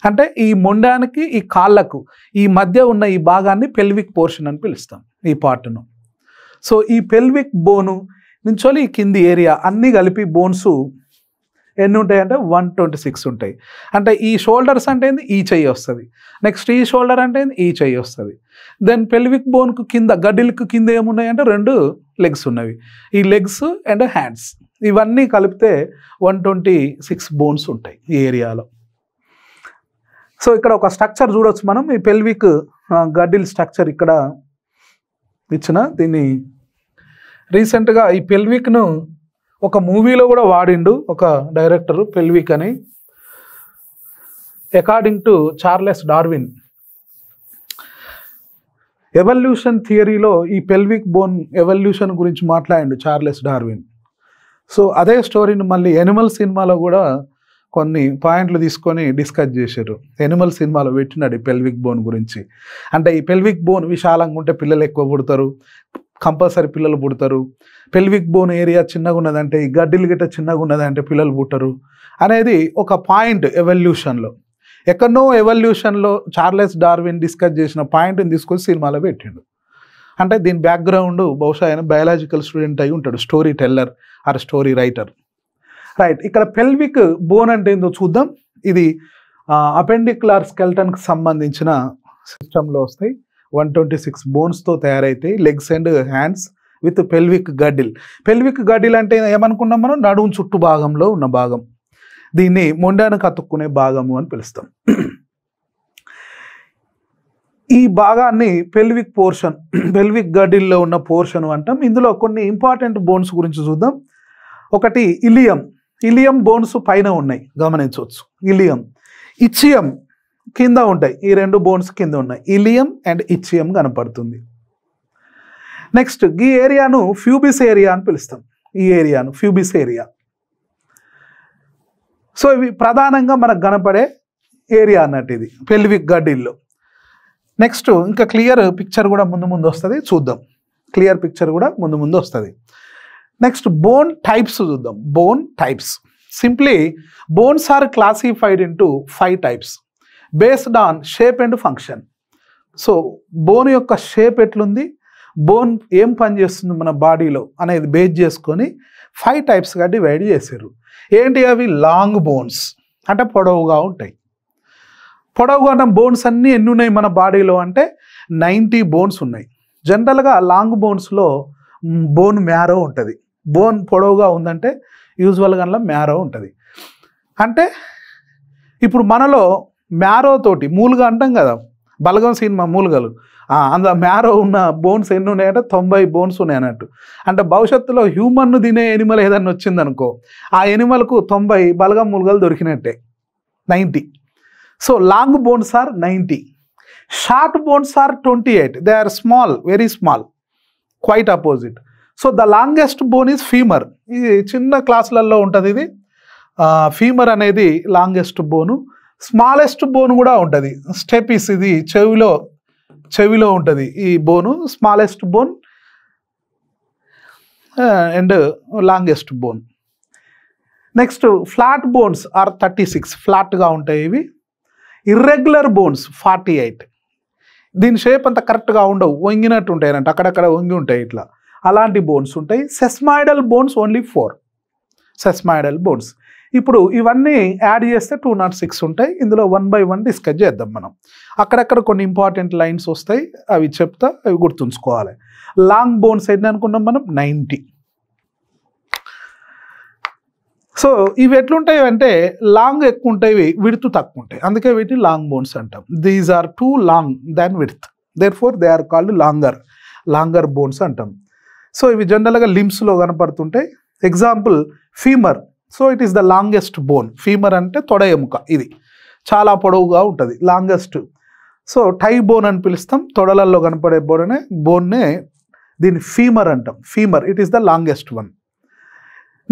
A: అంటే ఈ మొండానికి ఈ కాళ్ళకు ఈ మధ్య ఉన్న ఈ భాగాన్ని పెల్విక్ పోర్షన్ అని పిలుస్తాం, ఈ పార్ట్ను. సో ఈ పెల్విక్ బోను నుంచి ఈ కింది ఏరియా అన్నీ కలిపి బోన్స్ ఎన్ని ఉంటాయి అంటే 126 ఉంటాయి. అంటే ఈ షోల్డర్స్ అంటే ఈ చెయ్యి వస్తుంది, నెక్స్ట్ ఈ షోల్డర్ అంటే ఈ చెయ్యి వస్తుంది. దెన్ పెల్విక్ బోన్కు కింద, గడ్డిలకు కింద ఏమున్నాయి అంటే 2 లెగ్స్ ఉన్నవి, ఈ లెగ్స్ అండ్ హ్యాండ్స్. ఇవన్నీ కలిపితే 126 బోన్స్ ఉంటాయి ఈ ఏరియాలో. సో ఇక్కడ ఒక స్ట్రక్చర్ చూడవచ్చు మనం, ఈ పెల్విక్ గడ్డిల్ స్ట్రక్చర్ ఇక్కడ ఇచ్చిన. దీన్ని రీసెంట్గా ఈ పెల్విక్ను ఒక మూవీలో కూడా వాడిండు ఒక డైరెక్టరు, పెల్విక్ అని. According to Charles Darwin, evolution థియరీలో ఈ పెల్విక్ బోన్ ఎవల్యూషన్ గురించి మాట్లాడిండు చార్లెస్ డార్విన్. సో అదే స్టోరీని మళ్ళీ ఎనిమల్ సినిమాలో కూడా కొన్ని పాయింట్లు తీసుకొని డిస్కస్ చేశారు. ఎనిమల్ సినిమాలో పెట్టినాడు ఈ పెల్విక్ బోన్ గురించి. అంటే ఈ పెల్విక్ బోన్ విశాలంగా ఉంటే పిల్లలు ఎక్కువ పుడతారు, కంపల్సరీ పిల్లలు పుడతారు. పెల్విక్ బోన్ ఏరియా చిన్నగా ఉన్నదంటే, ఈ గడ్డిలు గిట్ట చిన్నగా ఉన్నదంటే పిల్లలు పుట్టరు అనేది ఒక పాయింట్ ఎవల్యూషన్లో. ఎక్కడనో ఎవల్యూషన్లో చార్లెస్ డార్విన్ డిస్కస్ చేసిన పాయింట్ని తీసుకొని సినిమాలో పెట్టిండు. అంటే దీని బ్యాక్గ్రౌండ్ బహుశా ఆయన బయాలజికల్ స్టూడెంట్ అయి ఉంటాడు, story teller or story writer. Right, ఇక్కడ పెల్విక్ బోన్ అంటే ఏందో చూద్దాం. ఇది అపెండిక్యులర్ స్కెల్టన్కి సంబంధించిన సిస్టంలో వస్తాయి. 126 బోన్స్తో తయారైతాయి, legs and hands with pelvic girdle. Pelvic girdle అంటే ఏమనుకున్నాం మనం? నడుము చుట్టూ భాగంలో ఉన్న భాగం. దీన్ని మొండానికి అతుక్కునే భాగము అని పిలుస్తాం. ఈ భాగాన్ని పెల్విక్ పోర్షన్, పెల్విక్ గడ్డిల్లో ఉన్న పోర్షన్ అంటాం. ఇందులో కొన్ని ఇంపార్టెంట్ బోన్స్ గురించి చూద్దాం. ఒకటి ఇలియం. ఇలియం బోన్స్ పైన ఉన్నాయి, గమనించవచ్చు. ఇలియం, ఇచ్చియం కింద ఉంటాయి. ఈ 2 బోన్స్ కింద ఉన్నాయి, ఇలియం అండ్ ఇచ్చియం కనపడుతుంది. నెక్స్ట్ ఈ ఏరియాను ఫ్యూబిస్ ఏరియా అని పిలుస్తాం. ఈ ఏరియాను ఫ్యూబిస్ ఏరియా. సో ఇవి ప్రధానంగా మనకు కనపడే ఏరియా అన్నట్టు ఇది పెల్విక్ గడ్డిల్లో. నెక్స్ట్ ఇంకా క్లియర్ పిక్చర్ కూడా ముందు వస్తుంది, చూద్దాం. క్లియర్ పిక్చర్ కూడా ముందు వస్తుంది. నెక్స్ట్ బోన్ టైప్స్ చూద్దాం. Bone types, simply bones are classified into 5 types based on shape and function. So bone యొక్క షేప్ ఎట్లుంది, బోన్ ఏం పని చేస్తుంది మన బాడీలో అనేది బేస్ చేసుకొని 5 టైప్స్గా డివైడ్ చేశారు. ఏంటి అవి? లాంగ్ బోన్స్ అంటే పొడవుగా ఉంటాయి. పొడవుగా ఉన్న బోన్స్ అన్నీ ఎన్ని ఉన్నాయి మన బాడీలో అంటే 90 బోన్స్ ఉన్నాయి. జనరల్గా లాంగ్ బోన్స్లో బోన్ మ్యారో ఉంటుంది. బోన్ పొడవుగా ఉందంటే యూజువల్గా అందులో మ్యారో ఉంటుంది. అంటే ఇప్పుడు మనలో మ్యారో తోటి మూలుగా అంటాం కదా, బలగం సినిమా మూలుగలు, అందులో మ్యారో ఉన్న బోన్స్ ఎన్ని ఉన్నాయంటే 90 బోన్స్ ఉన్నాయి అన్నట్టు. అంటే భవిష్యత్తులో హ్యూమన్ను తినే ఎనిమల్ ఏదన్నా వచ్చిందనుకో, ఆ ఎనిమల్కు 90 బలగం మూలుగలు దొరికినట్టే, 90. So long bones are 90. Short bones are 28. They are small, very small, quite opposite. So the longest bone is femur. ఇది చిన్న క్లాసులలో ఉంటుంది. ఇది ఫీమర్ అనేది లాంగెస్ట్ బోను. స్మాలెస్ట్ బోన్ కూడా ఉంటుంది, స్టెపిస్. ఇది చెవిలో ఉంటుంది ఈ bone, smallest bone and longest bone. Next flat bones are 36, ఫ్లాట్గా ఉంటాయి ఇవి. Irregular bones 48. దీని షేప్ అంత కరెక్ట్గా ఉండవు, వంగినట్టు ఉంటాయి అంటే అక్కడక్కడ వంగి ఉంటాయి ఇట్లా, అలాంటి బోన్స్ ఉంటాయి. సెస్మాయిడల్ బోన్స్ ఓన్లీ 4 సెస్మాయిడల్ బోన్స్. ఇప్పుడు ఇవన్నీ యాడ్ చేస్తే 206 ఉంటాయి. ఇందులో 1 by 1 డిస్కస్ చేద్దాం మనం. అక్కడక్కడ కొన్ని ఇంపార్టెంట్ లైన్స్ వస్తాయి, అవి చెప్తా, అవి గుర్తుంచుకోవాలి. లాంగ్ బోన్స్ ఎన్ని అనుకున్నాం మనం? 90. సో ఇవి ఎట్లుంటాయి అంటే లాంగ్ ఎక్కువ ఉంటాయి, విడ్త్ తక్కువ ఉంటాయి, అందుకే వీటిని లాంగ్ బోన్స్ అంటాం. These are too long than width, therefore they are called longer bones అంటాం. సో ఇవి జనరల్గా లిమ్స్లో కనపడుతుంటాయి. Example femur. So it is the longest bone. Femur అంటే తొడ ఎముక, ఇది చాలా పొడవుగా ఉంటుంది, లాంగెస్ట్. సో టై బోన్ అని పిలుస్తాం, తొడలలో కనపడే బోన్నే దీన్ని ఫీమర్ అంటాం. Femur, it is the longest one.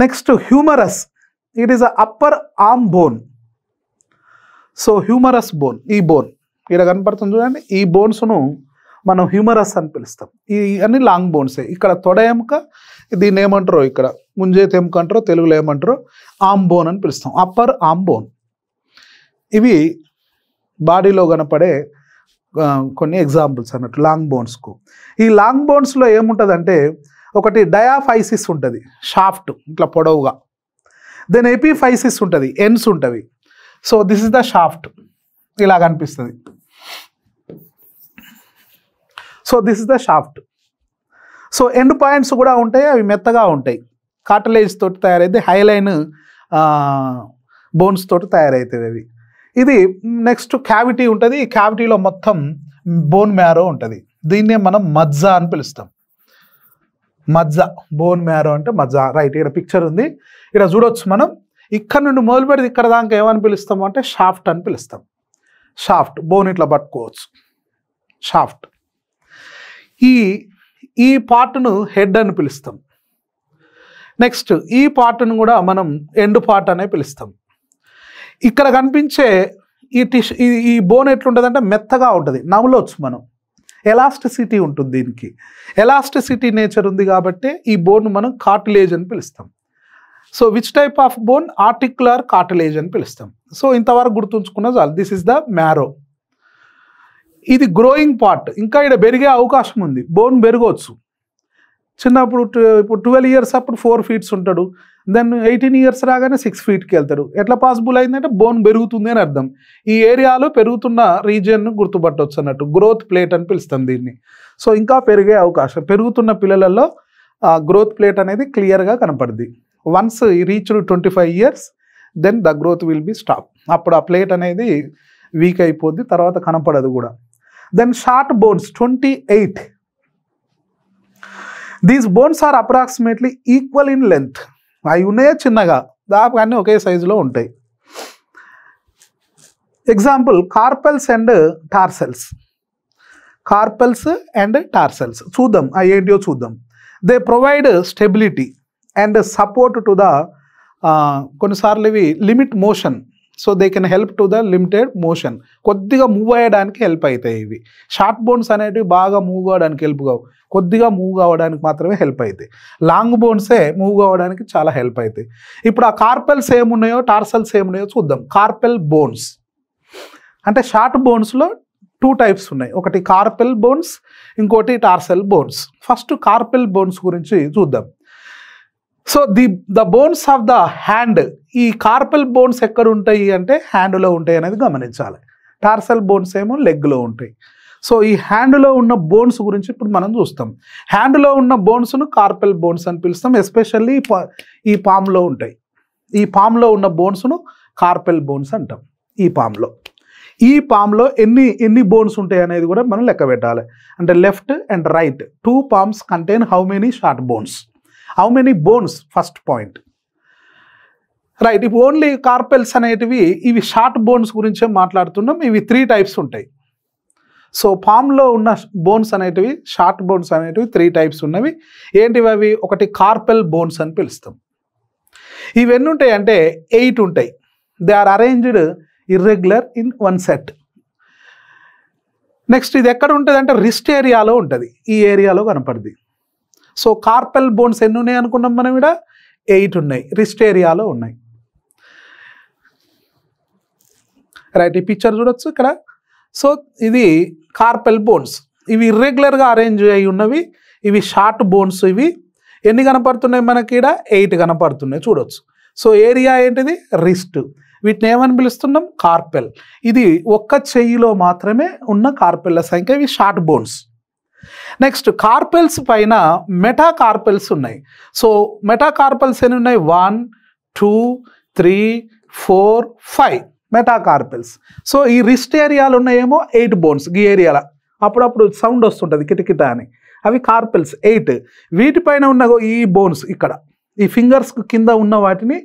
A: Next humorous. It is a upper arm bone. So humorous bone, ఈ బోన్ ఇక్కడ కనపడుతుంది చూడండి, ఈ బోన్స్ను మనం హ్యూమరస్ అని పిలుస్తాం. ఈ అన్ని లాంగ్ బోన్సే. ఇక్కడ తొడ ఎముక, దీన్ని ఏమంటారో ఇక్కడ ముంజేతి ఎముక అంటారో, తెలుగులో ఏమంటారో ఆర్మ్ బోన్ అని పిలుస్తాం, అప్పర్ ఆర్మ్ బోన్. ఇవి బాడీలో కనపడే కొన్ని ఎగ్జాంపుల్స్ అన్నట్టు లాంగ్ బోన్స్కు. ఈ లాంగ్ బోన్స్లో ఏముంటుందంటే ఒకటి డయాఫైసిస్ ఉంటుంది, షాఫ్ట్ ఇట్లా పొడవుగా. దెన్ ఎపిఫైసిస్ ఉంటుంది, ఎండ్స్ ఉంటుంది. So this is the shaft, ఇలా కనిపిస్తుంది. So this is the shaft. So end points కూడా ఉంటాయి, అవి మెత్తగా ఉంటాయి, కార్టిలేజ్ తోటి తయారైతే, హైలైన్ బోన్స్ తోటి తయారవుతాయి అవి. ఇది నెక్స్ట్ క్యావిటీ ఉంటుంది. ఈ క్యావిటీలో మొత్తం బోన్ మ్యారో ఉంటుంది. దీన్నే మనం మజ్జా అని పిలుస్తాం. మజ్జా, బోన్ మ్యారో అంటే మజ్జా. రైట్, ఇక్కడ పిక్చర్ ఉంది, ఇక్కడ చూడొచ్చు మనం. ఇక్కడ నుండి మొదలు పెడితే ఇక్కడ దాకా ఏమని పిలుస్తాము అంటే షాఫ్ట్ అని పిలుస్తాం. షాఫ్ట్, బోన్ ఇట్లా పట్టుకోవచ్చు, షాఫ్ట్. ఈ పార్ట్ను హెడ్ అని పిలుస్తాం. నెక్స్ట్ ఈ పార్ట్ను కూడా మనం ఎండ్ పార్ట్ అనే పిలుస్తాం. ఇక్కడ కనిపించే ఈ బోన్ ఎట్లుంటుంది అంటే మెత్తగా ఉంటుంది, నవ్వులవచ్చు మనం. ఎలాస్టిసిటీ ఉంటుంది దీనికి, ఎలాస్టిసిటీ నేచర్ ఉంది కాబట్టి ఈ బోన్ మనం కార్టిలేజ్ అని పిలుస్తాం. So which type of bone? Articular cartilage అని పిలుస్తాం. సో ఇంతవరకు గుర్తుంచుకున్న చాలు. This is the marrow. ఇది గ్రోయింగ్ పార్ట్, ఇంకా ఇక్కడ పెరిగే అవకాశం ఉంది, బోన్ పెరగవచ్చు. చిన్నప్పుడు ఇప్పుడు 12 years అప్పుడు 4 feet ఉంటాడు, దెన్ 18 years రాగానే 6 feetకి వెళ్తాడు. ఎట్లా పాసిబుల్ అయిందంటే బోన్ పెరుగుతుంది అని అర్థం. ఈ ఏరియాలో పెరుగుతున్న రీజియన్ను గుర్తుపట్టవచ్చు అన్నట్టు, గ్రోత్ ప్లేట్ అని పిలుస్తాం దీన్ని. సో ఇంకా పెరిగే అవకాశం, పెరుగుతున్న పిల్లలలో గ్రోత్ ప్లేట్ అనేది క్లియర్గా కనపడుద్ది. Once reach 25 years then the growth will be stop. అప్పుడు ఆ ప్లేట్ అనేది వీక్ అయిపోద్ది, తర్వాత కనపడదు కూడా. Then short bones 28. These bones are approximately equal in length. అవి ఉన్నాయే చిన్నగా, దాదాపు అన్నీ ఒకే సైజులో ఉంటాయి. Example carpals and tarsals. Carpals and tarsals చూద్దాం, అవి ఏంటియో చూద్దాం. They provide stability and support to the కొన్నిసార్లు ఇవి limit motion. So they can help to the limited motion. కొద్దిగా మూవ్ అయ్యడానికి హెల్ప్ అవుతాయి ఇవి. షార్ట్ బోన్స్ అనేటివి బాగా మూవ్ కావడానికి హెల్ప్ కావు, కొద్దిగా మూవ్ కావడానికి మాత్రమే హెల్ప్ అవుతాయి. లాంగ్ బోన్సే మూవ్ కావడానికి చాలా హెల్ప్ అవుతాయి. ఇప్పుడు ఆ కార్పెల్స్ ఏమున్నాయో టార్సల్స్ ఏమున్నాయో చూద్దాం. కార్పెల్ బోన్స్ అంటే షార్ట్ బోన్స్లో 2 types ఉన్నాయి. ఒకటి కార్పెల్ బోన్స్, ఇంకోటి టార్సెల్ బోన్స్. ఫస్ట్ కార్పెల్ బోన్స్ గురించి చూద్దాం. So the bones of the hand. ఈ కార్పెల్ బోన్స్ ఎక్కడ ఉంటాయి అంటే హ్యాండ్లో ఉంటాయి అనేది గమనించాలి. టార్సెల్ బోన్స్ ఏమో లెగ్లో ఉంటాయి. సో ఈ హ్యాండ్లో ఉన్న బోన్స్ గురించి ఇప్పుడు మనం చూస్తాం. హ్యాండ్లో ఉన్న బోన్స్ను కార్పెల్ బోన్స్ అని పిలుస్తాం. ఎస్పెషల్లీ ఈ పామ్లో ఉంటాయి. ఈ పామ్లో ఉన్న బోన్స్ను కార్పెల్ బోన్స్ అంటాం. ఈ పామ్లో ఎన్ని బోన్స్ ఉంటాయి అనేది కూడా మనం లెక్క పెట్టాలి. అంటే left and right 2 palms contain how many short bones, how many bones, first point. Right, ఇప్పుడు ఓన్లీ కార్పెల్స్ అనేటివి ఇవి షార్ట్ బోన్స్ గురించే మాట్లాడుతున్నాం. ఇవి 3 types ఉంటాయి. సో పామ్లో ఉన్న బోన్స్ అనేటివి, షార్ట్ బోన్స్ అనేటివి 3 types ఉన్నవి. ఏంటివి అవి? ఒకటి కార్పెల్ బోన్స్ అని పిలుస్తాం. ఇవి ఎన్ని ఉంటాయి అంటే 8 ఉంటాయి. They are arranged irregular in 1 set. Next ఇది ఎక్కడ ఉంటుంది అంటే రిస్ట్ ఏరియాలో ఉంటుంది. ఈ ఏరియాలో కనపడుతుంది. సో కార్పెల్ బోన్స్ ఎన్ని ఉన్నాయి అనుకున్నాం మనం? ఇక్కడ 8 ఉన్నాయి, రిస్ట్ ఏరియాలో ఉన్నాయి. రైట్, ఈ పిక్చర్ చూడొచ్చు ఇక్కడ. సో ఇది కార్పెల్ బోన్స్. ఇవి ఇర్రెగ్యులర్గా అరేంజ్ అయి ఉన్నవి. ఇవి షార్ట్ బోన్స్. ఇవి ఎన్ని కనపడుతున్నాయి మనకి? ఇక్కడ 8 కనపడుతున్నాయి, చూడొచ్చు. సో ఏరియా ఏంటిది? రిస్ట్. వీటిని ఏమని పిలుస్తున్నాం? కార్పెల్. ఇది ఒక్క చెయ్యిలో మాత్రమే ఉన్న కార్పెల్ల సంఖ్య. ఇవి షార్ట్ బోన్స్. నెక్స్ట్ కార్పెల్స్ పైన మెటాకార్పెల్స్ ఉన్నాయి. సో మెటాకార్పెల్స్ ఎన్ని ఉన్నాయి? 1, 2, 3, 4, 5 మెటాకార్పెల్స్. సో ఈ రిస్ట్ ఏరియాలో ఉన్నాయేమో 8 బోన్స్. ఈ ఏరియాలో అప్పుడప్పుడు సౌండ్ వస్తుంటుంది కిటకిట అని. అవి కార్పెల్స్ 8. వీటిపైన ఉన్న ఈ బోన్స్ ఇక్కడ, ఈ ఫింగర్స్ కింద ఉన్న వాటిని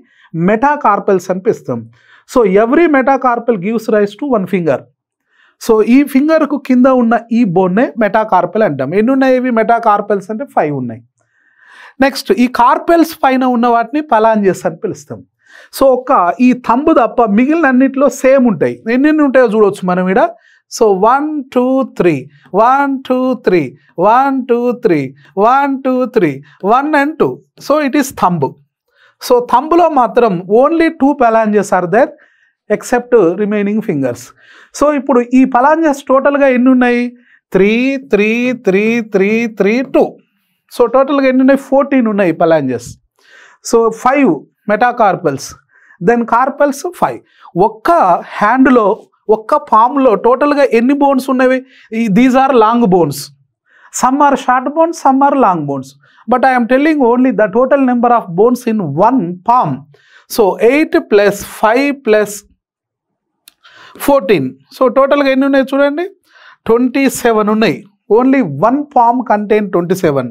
A: మెటాకార్పెల్స్ అని పిలుస్తాం. So every metacarpal gives rise to 1 finger. So ఈ ఫింగర్కు కింద ఉన్న ఈ బోన్నే మెటాకార్పెల్ అంటాం. ఎన్ని ఉన్నాయి ఇవి మెటాకార్పెల్స్ అంటే? 5 ఉన్నాయి. నెక్స్ట్ ఈ కార్పెల్స్ పైన ఉన్న వాటిని ఫలాంజెస్ అని పిలుస్తాం. సో ఈ థంబ్ తప్ప మిగిలిన అన్నింటిలో సేమ్ ఉంటాయి. ఎన్ని ఉంటాయో చూడవచ్చు మనం ఇక్కడ. So 1, 2, 3, 1, 2, 3, 1, 2, 3, 1, 2, 3, 1 and 2. So it is thumb. So థంబ్లో మాత్రం only 2 phalanges are there except remaining fingers. So ఇప్పుడు ఈ phalanges టోటల్గా ఎన్ని ఉన్నాయి? 3, 3, 3, 3, 3, 2. సో టోటల్గా ఎన్ని ఉన్నాయి? 14 ఉన్నాయి phalanges. So 5 metacarpals, then carpals 5. ఒక్క హ్యాండ్లో, ఒక్క పామ్లో టోటల్గా ఎన్ని బోన్స్ ఉన్నవి? These are long bones. Some are short bones, some are long bones. But I am telling only the total number of bones in 1 palm. So 8 plus 5 plus 14. So total ga enni unnai chudandi? 27 unnai. Only 1 palm contain 27.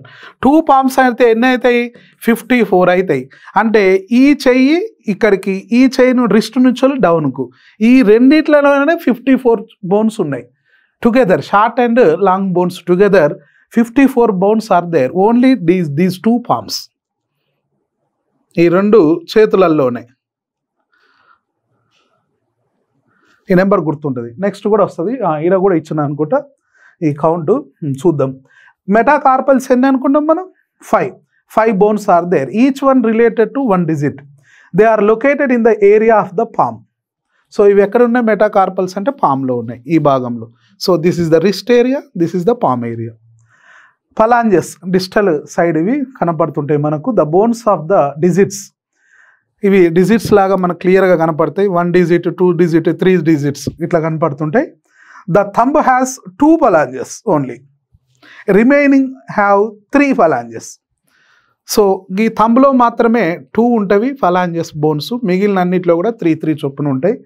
A: 2 palms aithe enni aitayi? 54 aitayi. Ante ee cheyi ikkadiki, ee cheyi nu wrist nunchi down ku, ee renditlone 54 bones unnai together. Short and long bones together 54 bones are there. Only these 2 palms. ఈ 2 చేతులల్లోనే. ఈ నెంబర్ గుర్తుంటుంది. నెక్స్ట్ కూడా వస్తుంది. ఈడ కూడా ఇచ్చిన అనుకుంటా ఈ కౌంట్ చూద్దాం. మెటాకార్పల్స్ ఎన్ని అనుకుంటాం మనం? 5 bones are there. Each one related to 1 digit. They are located in the area of the palm. So ఇవి ఎక్కడ ఉన్నాయి? మెటాకార్పల్స్ అంటే పామ్లో ఉన్నాయి, ఈ భాగంలో. So this is the wrist area, this is the palm area. Phalanges distal side ఇవి కనపడుతుంటాయి మనకు. The bones of the digits, ఇవి డిజిట్స్ లాగా మనకు క్లియర్గా కనపడతాయి. 1 digit, 2 digit, 3 digits ఇట్లా కనపడుతుంటాయి. The thumb has 2 phalanges only. Remaining have 3 phalanges. So ఈ థంబ్లో మాత్రమే 2 ఉంటవి ఫలాంజెస్ బోన్స్. మిగిలిన అన్నిట్లో కూడా 3 చొప్పున ఉంటాయి.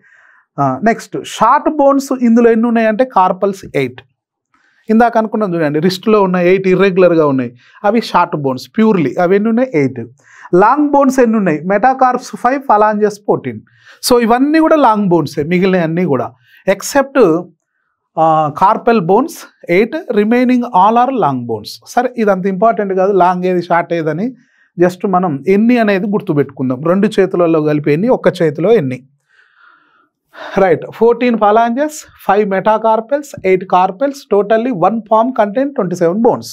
A: నెక్స్ట్ షార్ట్ బోన్స్ ఇందులో ఎన్ని ఉన్నాయంటే కార్పల్స్ 8. ఇందాక అనుకున్నాం చూడండి, రిస్ట్లో ఉన్న 8 ఇర్రెగ్యులర్గా ఉన్నాయి, అవి షార్ట్ బోన్స్ ప్యూర్లీ. అవి ఎన్ని ఉన్నాయి? 8. లాంగ్ బోన్స్ ఎన్ని ఉన్నాయి? మెటాకార్ప్స్ 5, ఫలాంజెస్ 14. సో ఇవన్నీ కూడా లాంగ్ బోన్సే, మిగిలిన అన్నీ కూడా except carpal bones 8. Remaining all are long bones. సరే, ఇదంత ఇంపార్టెంట్ కాదు, లాంగ్ ఏది షార్ట్ ఏదని. జస్ట్ మనం ఎన్ని అనేది గుర్తుపెట్టుకుందాం. 2 చేతులలో కలిపి ఎన్ని, ఒక్క చేతిలో ఎన్ని. Right, 14 phalanges, 5 metacarpals, 8 carpals, totally 1 palm contains 27 bones.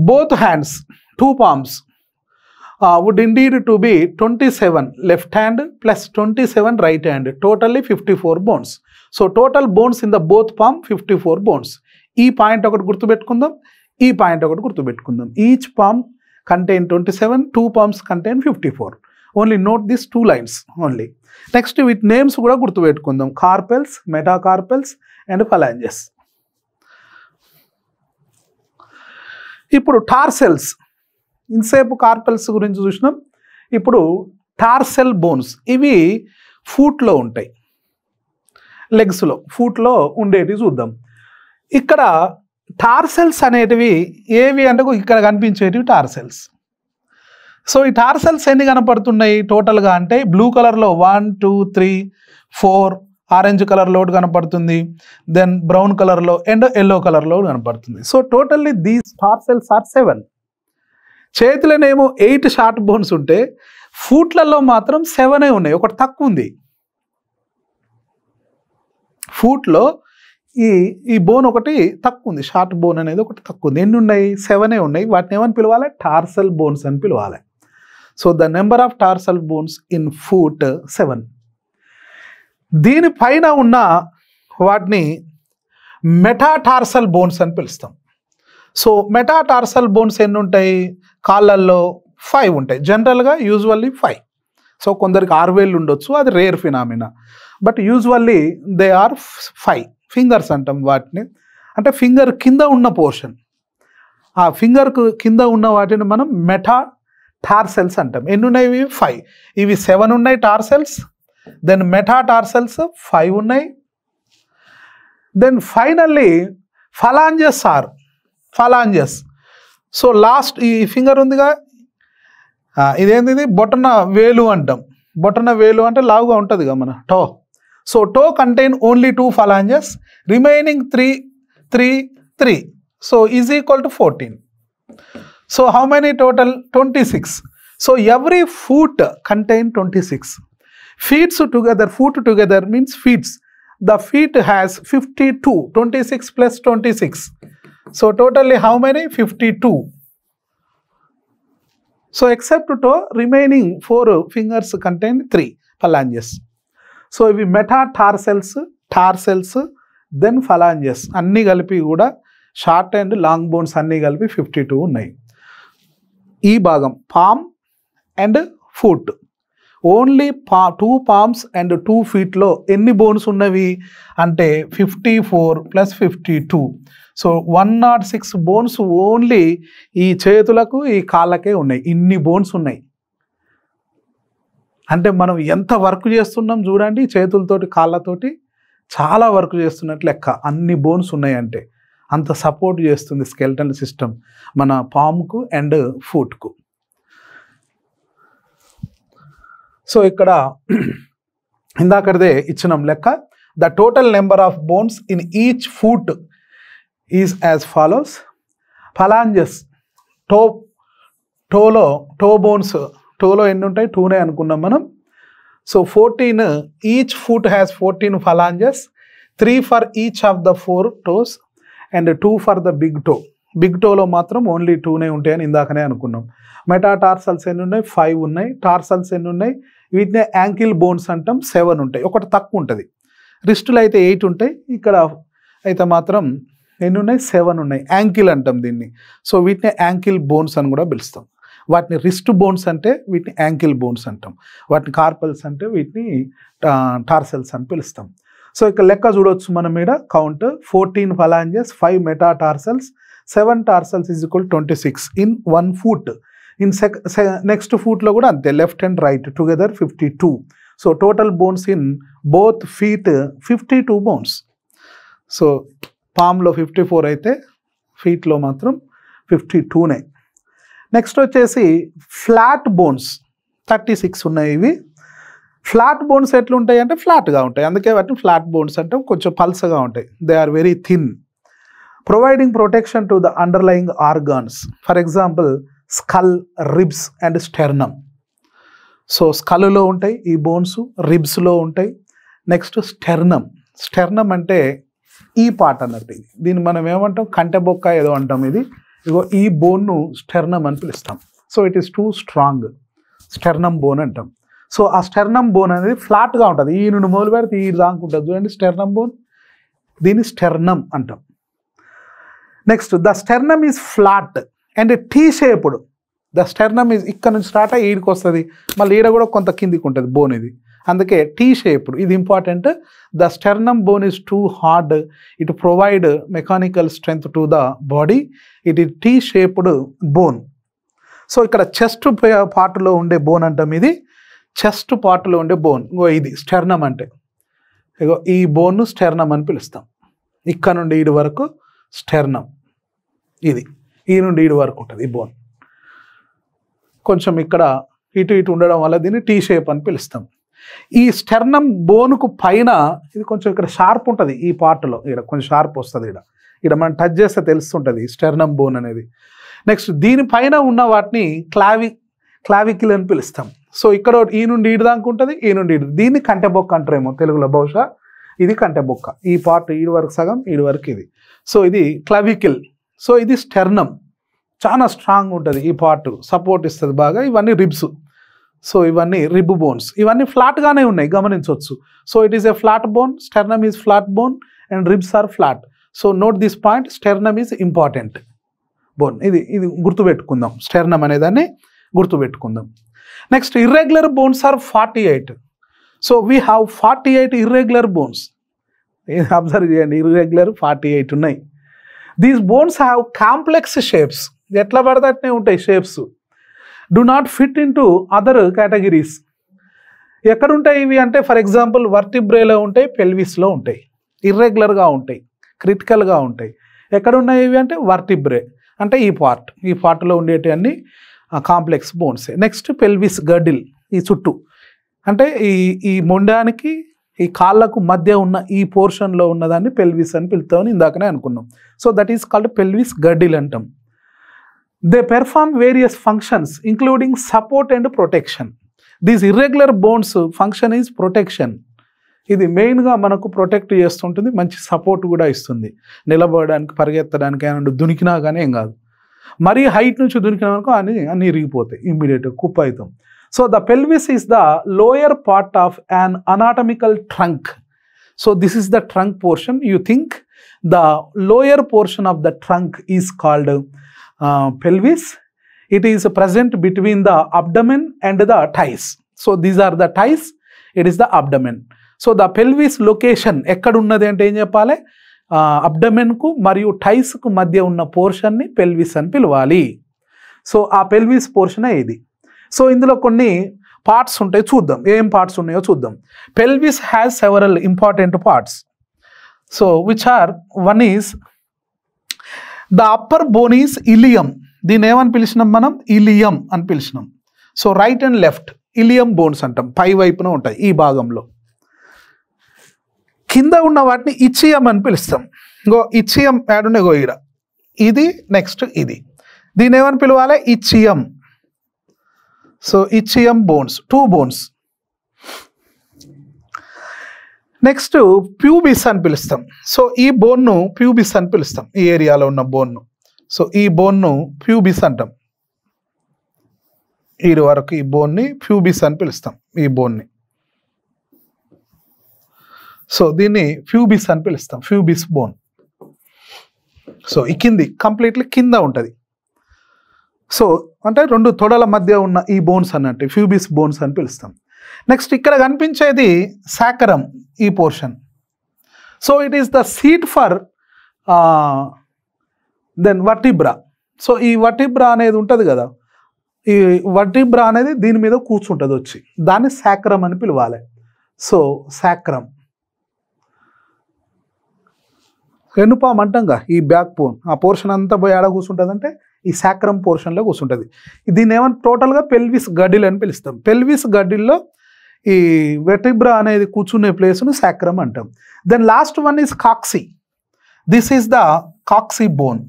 A: Both hands, 2 palms, would indeed to be 27 left hand plus 27 right hand, totally 54 bones. So total bones in the both palm 54 bones. ఈ పాయింట్ ఒకటి గుర్తుపెట్టుకుందాం, ఈ పాయింట్ ఒకటి గుర్తుపెట్టుకుందాం. Each palm contain 27, 2 palms contain 54. Only note these 2 lines only. Next with names కూడా గుర్తుపెట్టుకుందాం. Carpels, మెటాకార్పెల్స్ and ఫలాంజెస్. ఇప్పుడు టార్సెల్స్, ఇంతసేపు కార్పెల్స్ గురించి చూసినాం. ఇప్పుడు టార్సెల్ బోన్స్, ఇవి ఫూట్లో ఉంటాయి, లెగ్స్లో ఫూట్లో ఉండేటివి చూద్దాం. ఇక్కడ టార్సెల్స్ అనేటివి ఏవి అంటే ఇక్కడ కనిపించేటివి టార్సెల్స్. సో ఈ టార్సెల్స్ ఎన్ని కనపడుతున్నాయి టోటల్గా అంటే బ్లూ కలర్లో 1 2 3 4, ఆరెంజ్ కలర్లో ఒకటి కనపడుతుంది, దెన్ బ్రౌన్ కలర్లో అండ్ ఎల్లో కలర్లో కనపడుతుంది. So totally these tarsals are 7. చేతులనేమో 8 షార్ట్ బోన్స్ ఉంటే ఫూట్లలో మాత్రం 7 ఉన్నాయి, ఒకటి తక్కువ ఉంది. ఫూట్లో ఈ బోన్ ఒకటి తక్కువ ఉంది, షార్ట్ బోన్ అనేది ఒకటి తక్కువ ఉంది. ఎన్ని ఉన్నాయి? 7 ఉన్నాయి. వాటిని ఏమని పిలవాలి? టార్సల్ బోన్స్ అని పిలవాలి. So the number of tarsal bones in foot 7. దీనిపైన ఉన్న వాటిని మెటాటార్సల్ బోన్స్ అని పిలుస్తాం. సో మెటాటార్సల్ బోన్స్ ఎన్ని ఉంటాయి? కాళ్ళల్లో 5 ఉంటాయి, జనరల్గా యూజువల్లీ 5. సో కొందరికి 6 వేళ్ళు ఉండొచ్చు, అది rare phenomena. But usually they are 5 fingers అంటాం వాటిని. అంటే ఫింగర్ కింద ఉన్న పోర్షన్, ఆ ఫింగర్కు కింద ఉన్న వాటిని మనం మెటాటార్సెల్స్ అంటాం. ఎన్ని ఉన్నాయి? ఇవి 5. ఇవి 7 ఉన్నాయి టార్సెల్స్, దెన్ మెటాటార్సెల్స్ 5 ఉన్నాయి. Then finally phalanges are phalanges. So last ఈ ఫింగర్ ఉందిగా, ఇదేంది? ఇది బొటన వేలు అంటాం. బొటన వేలు అంటే లావుగా ఉంటుందిగా మన toe. So toe contain only 2 phalanges, remaining 3. So is equal to 14. So how many total? 26. So every foot contain 26. Feet together means feet. The feet has 52. 26 plus 26. So totally how many? 52. So except toe, remaining 4 fingers contain 3 phalanges. So ఇవి మెటాటార్సెల్స్, టార్సెల్స్, దెన్ ఫలాంజెస్ అన్నీ కలిపి కూడా షార్ట్ అండ్ లాంగ్ బోన్స్ అన్నీ కలిపి 52 ఉన్నాయి. ఈ భాగం palm and foot, only 2 palms and 2 feetలో ఎన్ని బోన్స్ ఉన్నవి అంటే 54 + 52. సో 106 బోన్స్ ఓన్లీ ఈ చేతులకు, ఈ కాళ్ళకే ఉన్నాయి. ఇన్ని బోన్స్ ఉన్నాయి అంటే మనం ఎంత వర్క్ చేస్తున్నాం చూడండి. చేతులతోటి కాళ్ళతోటి చాలా వర్క్ చేస్తున్నట్లు లెక్క. అన్ని బోన్స్ ఉన్నాయంటే అంత సపోర్ట్ చేస్తుంది స్కెల్టల్ సిస్టమ్ మన పామ్కు అండ్ ఫుట్కు. సో ఇక్కడ ఇందాకదే ఇచ్చినాం లెక్క. The total number of bones in each foot is as follows. Phalanges, toe bones, టోలో ఎన్ని ఉంటాయి? 2నే అనుకున్నాం మనం. So 14, each foot has 14 phalanges, 3 for each of the 4 toes and 2 for the big toe. Big టోలో మాత్రం ఓన్లీ 2నే ఉంటాయని ఇందాకనే అనుకున్నాం. మెటాటార్సల్స్ ఎన్ని ఉన్నాయి? 5 ఉన్నాయి. టార్సల్స్ ఎన్ని ఉన్నాయి? వీటినే యాంకిల్ బోన్స్ అంటాం, 7 ఉంటాయి, ఒకటి తక్కువ ఉంటుంది. రిస్టులు అయితే 8 ఉంటాయి, ఇక్కడ అయితే మాత్రం ఎన్ని ఉన్నాయి? 7 ఉన్నాయి. యాంకిల్ అంటాం దీన్ని. సో వీటిని యాంకిల్ బోన్స్ అని కూడా పిలుస్తాం. వాటిని రిస్ట్ బోన్స్ అంటే వీటిని యాంకిల్ బోన్స్ అంటాం. వాటిని కార్పల్స్ అంటే వీటిని టార్సెల్స్ అని పిలుస్తాం. సో ఇక్కడ లెక్క చూడవచ్చు మనం మీద count. 14 phalanges, 5 metatarsals, 7 tarsals is equal to 26 in 1 foot. In next ఫూట్లో కూడా అంతే, left and right together 52. So total bones in both feet 52 bones. So పామ్లో 54 అయితే ఫీట్లో మాత్రం 52నే. నెక్స్ట్ వచ్చేసి ఫ్లాట్ బోన్స్ 36 ఉన్నాయి. ఇవి ఫ్లాట్ బోన్స్ ఎట్లుంటాయి అంటే ఫ్లాట్గా ఉంటాయి, అందుకే వాటిని ఫ్లాట్ బోన్స్ అంటే కొంచెం పల్సగా ఉంటాయి. They are very thin, providing protection to the underlying organs. For example skull, ribs and sternum. So స్కల్లో ఉంటాయి ఈ బోన్స్, రిబ్స్లో ఉంటాయి. నెక్స్ట్ స్టెర్నమ్ అంటే ఈ పార్ట్ అన్నట్టు. దీన్ని మనం ఏమంటాం? కంటెబొక్క ఏదో అంటాం. ఇగో ఈ బోన్ను స్టెర్నమ్ అని పిలుస్తాం. So it is two strong, sternum bone అంటాం. సో ఆ స్టెర్నమ్ బోన్ అనేది ఫ్లాట్గా ఉంటుంది. ఈ నుండి మొదలు పెడితే ఈ దాకా ఉంటుంది చూడండి స్టెర్నమ్ బోన్, దీన్ని స్టెర్నమ్ అంటాం. Next the sternum is flat and T shaped. The sternum is ఇక్కడ నుంచి స్టార్ట్ అయ్యి ఈడికి వస్తుంది, మళ్ళీ ఈడ కూడా కొంత కిందికి ఉంటుంది బోన్. ఇది అందుకే టీ షేప్డ్. ఇది important. The sternum bone is too hard, it provide mechanical strength to the body. It is T shaped bone. So ఇక్కడ చెస్ట్ పార్ట్లో ఉండే బోన్ అంటాం. ఇది చెస్ట్ పార్ట్లో ఉండే బోన్. ఇది స్టెర్నమ్ అంటే ఈ బోన్ను స్టెర్నమ్ అని పిలుస్తాం. ఇక్కడ నుండి ఈడు వరకు స్టెర్నమ్. ఇది ఈ నుండి ఈడు వరకు ఉంటుంది ఈ బోన్. కొంచెం ఇక్కడ ఇటు ఇటు ఉండడం వల్ల దీన్ని టీ షేప్ అని పిలుస్తాం. ఈ స్టెర్నమ్ బోన్కు పైన ఇది కొంచెం ఇక్కడ షార్ప్ ఉంటుంది. ఈ పార్ట్లో ఇక్కడ కొంచెం షార్ప్ వస్తుంది. ఇక్కడ మనం టచ్ చేస్తే తెలుస్తుంటుంది స్టెర్నమ్ బోన్ అనేది. నెక్స్ట్ దీనిపైన ఉన్న వాటిని క్లావికిల్ అని పిలుస్తాం. సో ఇక్కడ ఈ నుండి ఈడు దాకా ఉంటుంది, ఈ నుండి ఈడు. దీన్ని కంటెబొక్క అంటారేమో తెలుగులో బహుశా. ఇది కంటెబొక్క. ఈ పార్ట్ ఈడు వరకు సగం, ఈడు వరకు ఇది. సో ఇది క్లావికిల్. సో ఇది స్టెర్నమ్. చాలా స్ట్రాంగ్ ఉంటుంది. ఈ పార్ట్ సపోర్ట్ ఇస్తుంది బాగా. ఇవన్నీ రిబ్స్. సో ఇవన్నీ రిబ్ బోన్స్. ఇవన్నీ ఫ్లాట్గానే ఉన్నాయి, గమనించవచ్చు. So it is a flat bone. Sternum is flat bone and ribs are flat. So note this point, sternum is important bone. ఇది గుర్తుపెట్టుకుందాం. స్టెర్నమ్ అనేదాన్ని గుర్తుపెట్టుకుందాం. Next irregular bones are 48. So we have 48 irregular bones. Observe చేయండి, ఇర్రెగ్యులర్ 48 ఉన్నాయి. These bones have complex shapes. ఎట్లా పడతనే ఉంటాయి shapes. Do not fit into other categories. ఎక్కడుంటాయి ఇవి అంటే, ఫర్ ఎగ్జాంపుల్ వర్టిబ్రేలో ఉంటాయి, పెల్విస్లో ఉంటాయి. ఇర్రెగ్యులర్గా ఉంటాయి, క్రిటికల్గా ఉంటాయి. ఎక్కడున్నాయి ఇవి అంటే వర్టిబ్రే అంటే ఈ పార్ట్లో ఉండేటి అన్ని కాంప్లెక్స్ బోన్సే. నెక్స్ట్ పెల్విస్ గడిల్, ఈ చుట్టూ అంటే ఈ మొండానికి ఈ కాళ్ళకు మధ్య ఉన్న ఈ పోర్షన్లో ఉన్నదాన్ని పెల్విస్ అని పిలుస్తామని ఇందాకనే అనుకున్నాం. So that is called pelvis girdle అంటాం. They perform various functions including support and protection. These irregular bones function is protection. ఇది మెయిన్గా మనకు ప్రొటెక్ట్ చేస్తుంటుంది, మంచి సపోర్ట్ కూడా ఇస్తుంది. నిలబడడానికి, పరిగెత్తడానికి, ఏమన్నా దునికినా కానీ ఏం కాదు. మరీ హైట్ నుంచి దునికినా అనుకో అన్నీ ఇరిగిపోతాయి, ఇమ్మీడియట్గా కుప్ప అవుతాం. So the pelvis is the lower part of an anatomical trunk. So this is the trunk portion. You think the lower portion of the trunk is called pelvis. It is present between the abdomen and the thighs. So these are the thighs. It is the abdomen. So the pelvis location ఎక్కడ ఉన్నది అంటే ఏం చెప్పాలి, అబ్డమెన్కు మరియు థైస్కు మధ్య ఉన్న పోర్షన్ని పెల్విస్ అని పిలవాలి. సో ఆ పెల్విస్ పోర్షనే ఇది. సో ఇందులో కొన్ని పార్ట్స్ ఉంటాయి, చూద్దాం ఏం పార్ట్స్ ఉన్నాయో చూద్దాం. Pelvis has several important parts. So which are, one is the upper bone is ilium. దీన్ని ఏమని పిలిచినాం మనం, ఇలియం అని పిలిచినాం. So right and left ilium bones అంటాం, పై వైపున ఉంటాయి ఈ భాగంలో. కింద ఉన్న వాటిని ఇచ్చియం అని పిలుస్తాం. ఇచ్చియం యాడుండే ఈడ, ఇది నెక్స్ట్ ఇది. దీన్ని ఏమని పిలవాలి, ischium. So ischium bones, 2 bones. Next pubis అని పిలుస్తాం. సో ఈ బోన్ను ప్యూబిస్ అని పిలుస్తాం, ఈ ఏరియాలో ఉన్న బోన్ను. సో ఈ బోన్ను ప్యూబిస్ అంటాం. ఈ వరకు ఈ బోన్ని ప్యూబిస్ అని పిలుస్తాం, ఈ బోన్ని. సో దీన్ని ప్యూబిస్ అని పిలుస్తాం, ప్యూబిస్ బోన్. సో ఈ కింది కంప్లీట్లీ కింద ఉంటుంది. సో అంటే 2 తొడల మధ్య ఉన్న ఈ బోన్స్ అన్నట్టు ప్యూబిస్ బోన్స్ అని పిలుస్తాం. నెక్స్ట్ ఇక్కడ కనిపించేది సాకరం, ఈ portion. So it is the seat for then vertebra. So ఈ వర్టిబ్రా అనేది ఉంటుంది కదా, ఈ వర్టిబ్రా అనేది దీని మీద కూర్చుంటుంది వచ్చి, దాన్ని సాకరం అని పిలవాలి. సో సాక్రం వెన్నుపాము అంటాంగా, ఈ బ్యాక్ బోన్ ఆ పోర్షన్ అంతా పోయి ఆడ కూర్చుంటుంది అంటే ఈ సాక్రం పోర్షన్లో కూర్చుంటుంది. దీన్ని ఏమన్నా టోటల్గా పెల్విస్ గడిల్ అని పిలుస్తాం. పెల్విస్ గడిల్లో ఈ వెర్టిబ్రా అనేది కూర్చునే ప్లేస్ను సాక్రం అంటాం. Then last one is coccyx. This is the coccyx bone.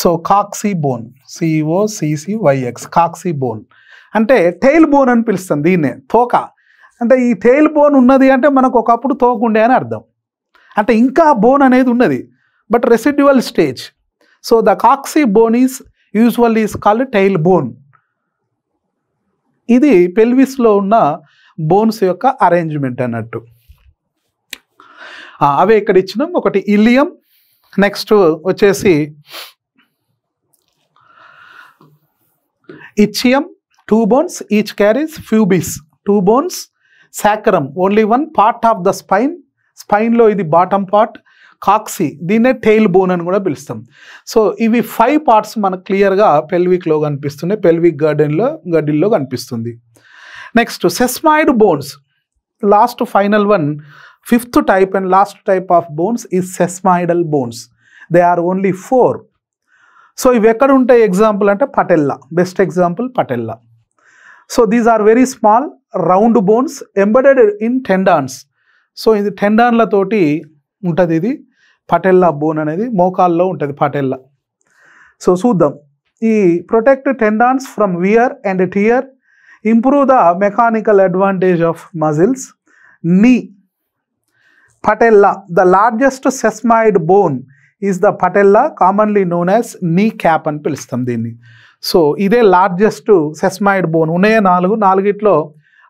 A: So coccyx bone, COCCYX, coccyx bone అంటే టెయిల్ బోన్ అని పిలుస్తాం దీన్నే. తోక అంటే ఈ టెయిల్ బోన్ ఉన్నది అంటే మనకు ఒకప్పుడు తోక ఉండే అని అర్థం. అంటే ఇంకా బోన్ అనేది ఉన్నది, but residual stage. So the coccyx bone is usually is called tail bone. ఇది పెల్విస్లో ఉన్న బోన్స్ యొక్క అరేంజ్మెంట్ అన్నట్టు. అవే ఇక్కడ ఇచ్చినాం. ఒకటి ఇలియం, నెక్స్ట్ వచ్చేసి ఇచ్చియం, 2 bones, each carries pubis, 2 bones, sacrum only one, part of the spine, స్పైన్లో ఇది బాటమ్ పార్ట్, కాక్సీ దీన్నే టెయిల్ బోన్ అని కూడా పిలుస్తాం. సో ఇవి 5 పార్ట్స్ మనకు క్లియర్గా పెల్విక్లో కనిపిస్తున్నాయి, పెల్విక్ గడ్డిల్లో కనిపిస్తుంది. Next sesamoid bones, last final one, 5th type and last type of bones is sesmoidal bones. They are only 4. So ఇవి ఎక్కడ ఉంటాయి ఎగ్జాంపుల్ అంటే patella, best example patella. So these are very small round bones embedded in tendons. So ఇది టెండాన్లతోటి ఉంటుంది, ఇది పటెల్లా బోన్ అనేది మోకాల్లో ఉంటుంది పటెల్లా. సో చూద్దాం, ఈ protect tendons from wear and tear, improve the mechanical advantage of muscles. Knee patella, the largest sesamoid bone is the patella, commonly known as knee cap అని పిలుస్తాం దీన్ని. సో ఇదే లార్జెస్ట్ సెస్మాయిడ్ బోన్, ఉన్నాయే 4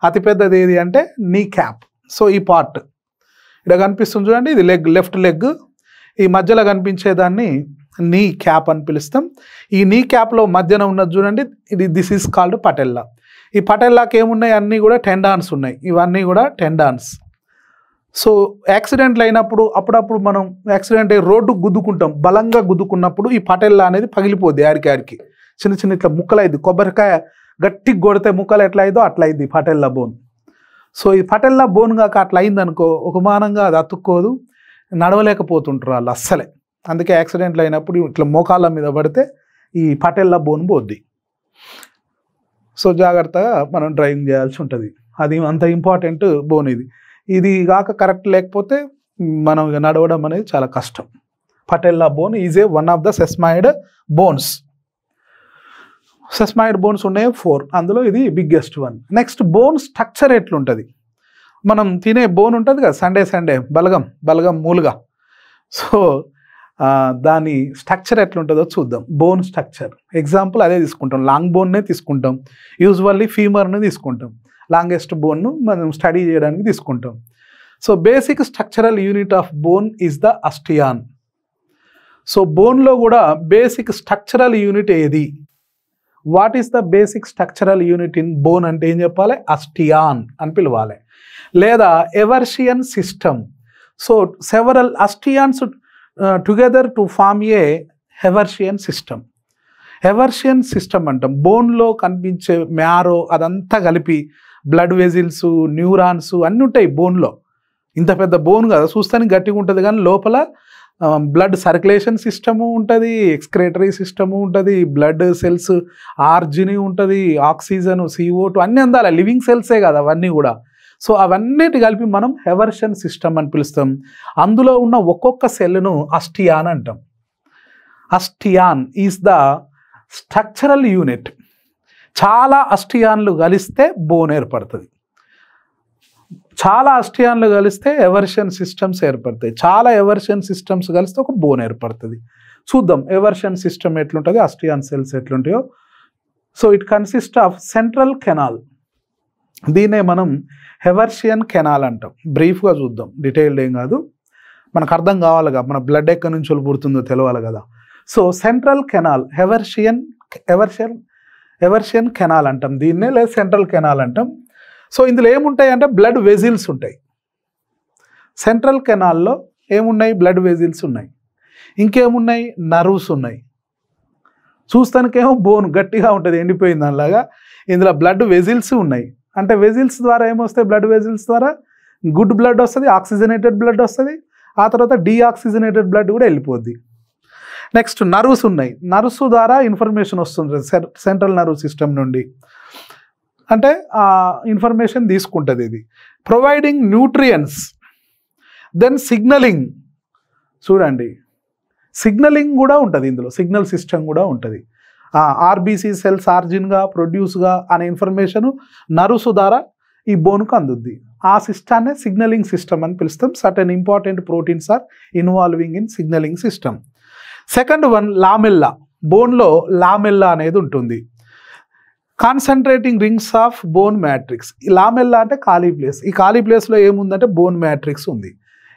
A: అతిపెద్దది ఏది అంటే నీ క్యాప్. సో ఈ పార్ట్ ఇక్కడ కనిపిస్తుంది చూడండి, ఇది లెగ్, లెఫ్ట్ లెగ్, ఈ మధ్యలో కనిపించేదాన్ని నీ క్యాప్ అని పిలుస్తాం. ఈ నీ క్యాప్లో మధ్యన ఉన్నది చూడండి, ఇది దిస్ ఈజ్ కాల్డ్ పటెల్లా. ఈ పటెల్లాకి ఏమున్నాయి, అన్నీ కూడా టెండాన్స్ ఉన్నాయి, ఇవన్నీ కూడా టెండాన్స్. సో యాక్సిడెంట్లు అయినప్పుడు అప్పుడప్పుడు మనం యాక్సిడెంట్ అయ్యి రోడ్డు గుద్దుకుంటాం, బలంగా గుద్దుకున్నప్పుడు ఈ పటెల్లా అనేది పగిలిపోద్ది, ఆడికి చిన్న చిన్న ఇట్లా ముక్కలైద్ది. కొబ్బరికాయ గట్టిగా కొడితే ముక్కలు ఎట్లా అయిందో అట్లా అయింది పటెల్లా బోన్. సో ఈ పటెల్లా బోన్ కాక అట్లా అయిందనుకో, ఒకమానంగా అది అతుక్కోదు, నడవలేకపోతుంటారు వాళ్ళు అస్సలే. అందుకే యాక్సిడెంట్లు అయినప్పుడు ఇట్లా మోకాళ్ళ మీద పడితే ఈ పటెల్లా బోన్ పోద్ది. సో జాగ్రత్తగా మనం డ్రైవింగ్ చేయాల్సి ఉంటుంది, అది అంత ఇంపార్టెంట్ బోన్ ఇది. ఇది కాక కరెక్ట్ లేకపోతే మనం నడవడం అనేది చాలా కష్టం. Patella bone is one of the sesamoid bones. Sesamoid bones ఉన్నాయి 4, అందులో ఇది biggest one. Next bone structure ఎట్లుంటుంది, మనం తినే బోన్ ఉంటుంది కదా సండే బలగం మూలుగా. సో దాని స్ట్రక్చర్ ఎట్లుంటుందో చూద్దాం. బోన్ స్ట్రక్చర్ ఎగ్జాంపుల్ అదే తీసుకుంటాం, లాంగ్ బోన్నే తీసుకుంటాం, యూజువల్లీ ఫీమర్ని తీసుకుంటాం, లాంగెస్ట్ బోన్ను మనం స్టడీ చేయడానికి తీసుకుంటాం. So basic structural unit of bone is the osteon. So బోన్లో కూడా బేసిక్ స్ట్రక్చరల్ యూనిట్ ఏది, what is the basic structural unit in bone అంటే ఏం చెప్పాలి, అస్టియాన్ అని పిలవాలి, లేదా Haversian system. So several osteons together to form a Haversian system. Haversian system అంటాం, బోన్లో కనిపించే మ్యారో అదంతా కలిపి బ్లడ్ వెజిల్స్, న్యూరాన్స్ అన్నీ ఉంటాయి బోన్లో. ఇంత పెద్ద బోన్ కదా, చూస్తానికి గట్టిగా ఉంటుంది కానీ లోపల బ్లడ్ సర్క్యులేషన్ సిస్టము ఉంటుంది, ఎక్స్క్రేటరీ సిస్టము ఉంటుంది, బ్లడ్ సెల్స్ ఆర్జిని ఉంటుంది, ఆక్సిజన్, CO2 అన్నీ అందాలి, లివింగ్ సెల్సే కదా అవన్నీ కూడా. సో అవన్నిటి కలిపి మనం హెవర్షియన్ సిస్టమ్ అని పిలుస్తాం. అందులో ఉన్న ఒక్కొక్క సెల్ను అస్టియాన్ అంటాం. అస్టియాన్ ఈజ్ ద స్ట్రక్చరల్ యూనిట్. చాలా అస్టియాన్లు కలిస్తే బోన్ ఏర్పడుతుంది, చాలా అస్టియాన్లు కలిస్తే ఎవర్షియన్ సిస్టమ్స్ ఏర్పడతాయి, చాలా ఎవర్షియన్ సిస్టమ్స్ కలిస్తే ఒక బోన్ ఏర్పడుతుంది. చూద్దాం ఎవర్షియన్ సిస్టమ్ ఎట్లుంటుంది, అస్టియాన్ సెల్స్ ఎట్లుంటాయో. So it consist of central canal, దీన్నే మనం హెవర్షియన్ కెనాల్ అంటాం. బ్రీఫ్గా చూద్దాం, డీటెయిల్డ్ ఏం కాదు, మనకు అర్థం కావాలిగా, మన బ్లడ్ ఎక్కడి నుంచి పుడుతుందో తెలియాలి కదా. సో సెంట్రల్ కెనాల్ ఎవర్షియన్ కెనాల్ అంటాం దీన్నే, లేదా సెంట్రల్ కెనాల్ అంటాం. సో ఇందులో ఏముంటాయి అంటే బ్లడ్ వెజిల్స్ ఉంటాయి. సెంట్రల్ కెనాల్లో ఏమున్నాయి, బ్లడ్ వెజిల్స్ ఉన్నాయి, ఇంకేమున్నాయి, నర్వ్స్ ఉన్నాయి. చూస్తానికేమో బోన్ గట్టిగా ఉంటుంది, ఎండిపోయింది దానిలాగా. ఇందులో బ్లడ్ వెజిల్స్ ఉన్నాయి, అంటే వెజిల్స్ ద్వారా ఏమొస్తాయి, బ్లడ్ వెజిల్స్ ద్వారా గుడ్ బ్లడ్ వస్తుంది, ఆక్సిజనేటెడ్ బ్లడ్ వస్తుంది, ఆ తర్వాత డీఆక్సిజనేటెడ్ బ్లడ్ కూడా వెళ్ళిపోద్ది. నెక్స్ట్ నర్వ్స్ ఉన్నాయి, నర్వ్స్ ద్వారా ఇన్ఫర్మేషన్ వస్తుంది సెంట్రల్ నర్వ్ సిస్టమ్ నుండి, అంటే ఆ ఇన్ఫర్మేషన్ తీసుకుంటుంది ఇది. Providing nutrients, then signaling. చూడండి సిగ్నలింగ్ కూడా ఉంటుంది ఇందులో, సిగ్నల్ సిస్టమ్ కూడా ఉంటుంది. ఆర్బీసీ సెల్స్ ఆర్జిన్గా, ప్రొడ్యూస్గా అనే ఇన్ఫర్మేషను నర్వ్స్ ద్వారా ఈ బోన్కు అందుద్ది. ఆ సిస్టాన్ని సిగ్నలింగ్ సిస్టమ్ అని పిలుస్తాం. Certain important proteins are involving in signaling system. Second one lamella, బోన్లో లామెల్లా అనేది ఉంటుంది. Concentrating rings of bone matrix. ఈ లామెల్లా అంటే ఖాళీ ప్లేస్, ఈ ఖాళీ ప్లేస్లో ఏముందంటే బోన్ మ్యాట్రిక్స్ ఉంది.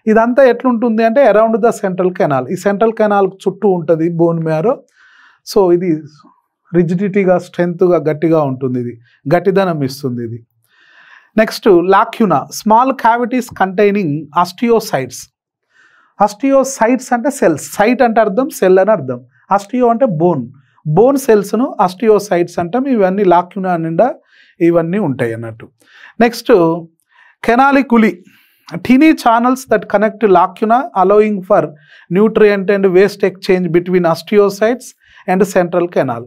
A: ఇదంతా ఎట్లుంటుంది అంటే అరౌండ్ ద సెంట్రల్ కెనాల్, ఈ సెంట్రల్ కెనాల్ చుట్టూ ఉంటుంది బోన్ మ్యారో. సో ఇది రిజిడిటీగా, స్ట్రెంత్గా, గట్టిగా ఉంటుంది, ఇది గట్టిదనం ఇస్తుంది ఇది. Next lacuna, small cavities containing osteocytes. Osteocytes అంటే సెల్స్, సైట్ అంటే అర్థం సెల్ అని అర్థం, ఆస్టియో అంటే బోన్ సెల్స్ను ఆస్టియోసైట్స్ అంటాం. ఇవన్నీ లాక్యునా నిండా ఇవన్నీ ఉంటాయి అన్నట్టు. Next canaliculi, tiny channels that connect lacuna allowing for nutrient and waste exchange between osteocytes and central canal.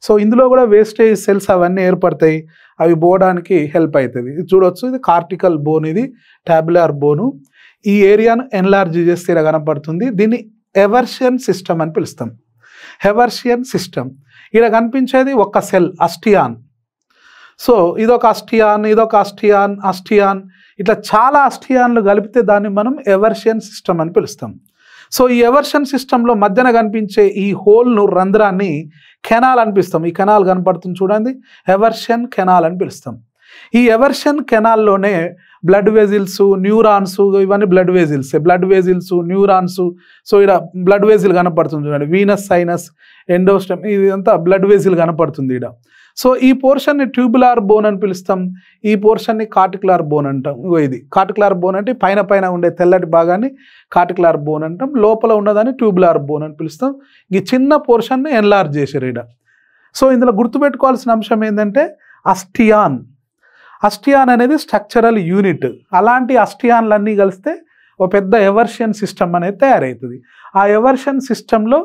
A: So ఇందులో కూడా వేస్టేజ్ సెల్స్ అవన్నీ ఏర్పడతాయి, అవి పోవడానికి హెల్ప్ అవుతుంది. ఇది చూడవచ్చు, ఇది కార్టికల్ బోన్, ఇది టాబ్యులర్ బోను. ఈ ఏరియాను ఎన్లార్జ్ చేస్తే ఇలా కనపడుతుంది. దీన్ని ఎవర్షియన్ సిస్టమ్ అని పిలుస్తాం. హెవర్షియన్ సిస్టమ్. ఇలా కనిపించేది ఒక సెల్ అస్టియాన్. సో ఇదొక అస్టియాన్, ఇదొక అస్టియాన్, ఇట్లా చాలా అస్టియాన్లు కలిపితే దాన్ని మనం ఎవర్షియన్ సిస్టమ్ అని పిలుస్తాం. సో ఈ ఎవర్షన్ సిస్టంలో మధ్యన కనిపించే ఈ హోల్ను, రంధ్రాన్ని కెనాల్ అని పిలుస్తాం. ఈ కెనాల్ కనపడుతుంది చూడండి, ఎవర్షన్ కెనాల్ అని పిలుస్తాం. ఈ ఎవర్షన్ కెనాల్లోనే బ్లడ్ వెజిల్స్, న్యూరాన్స్, ఇవన్నీ బ్లడ్ వెజిల్స్, న్యూరాన్స్. సో ఇక్కడ బ్లడ్ వెజిల్ కనపడుతుంది చూడండి, వీనస్, సైనస్, ఎండోస్టమ్, ఇదంతా బ్లడ్ వెజిల్ కనపడుతుంది ఇక్కడ. సో ఈ పోర్షన్ని ట్యూబులార్ బోన్ అని పిలుస్తాం, ఈ పోర్షన్ని కార్టికులర్ బోన్ అంటాం. ఇది కార్టికులర్ బోన్ అంటే పైన ఉండే తెల్లటి భాగాన్ని కార్టికులర్ బోన్ అంటాం, లోపల ఉన్నదాన్ని ట్యూబులార్ బోన్ అని పిలుస్తాం. ఈ చిన్న పోర్షన్ని ఎన్లార్జ్ చేశారు ఇక్కడ. సో ఇందులో గుర్తుపెట్టుకోవాల్సిన అంశం ఏంటంటే అస్టియాన్ అనేది స్ట్రక్చరల్ యూనిట్. అలాంటి అస్టియాన్లన్నీ కలిస్తే ఒక పెద్ద ఎవర్షియన్ సిస్టమ్ అనేది తయారవుతుంది. ఆ ఎవర్షన్ సిస్టంలో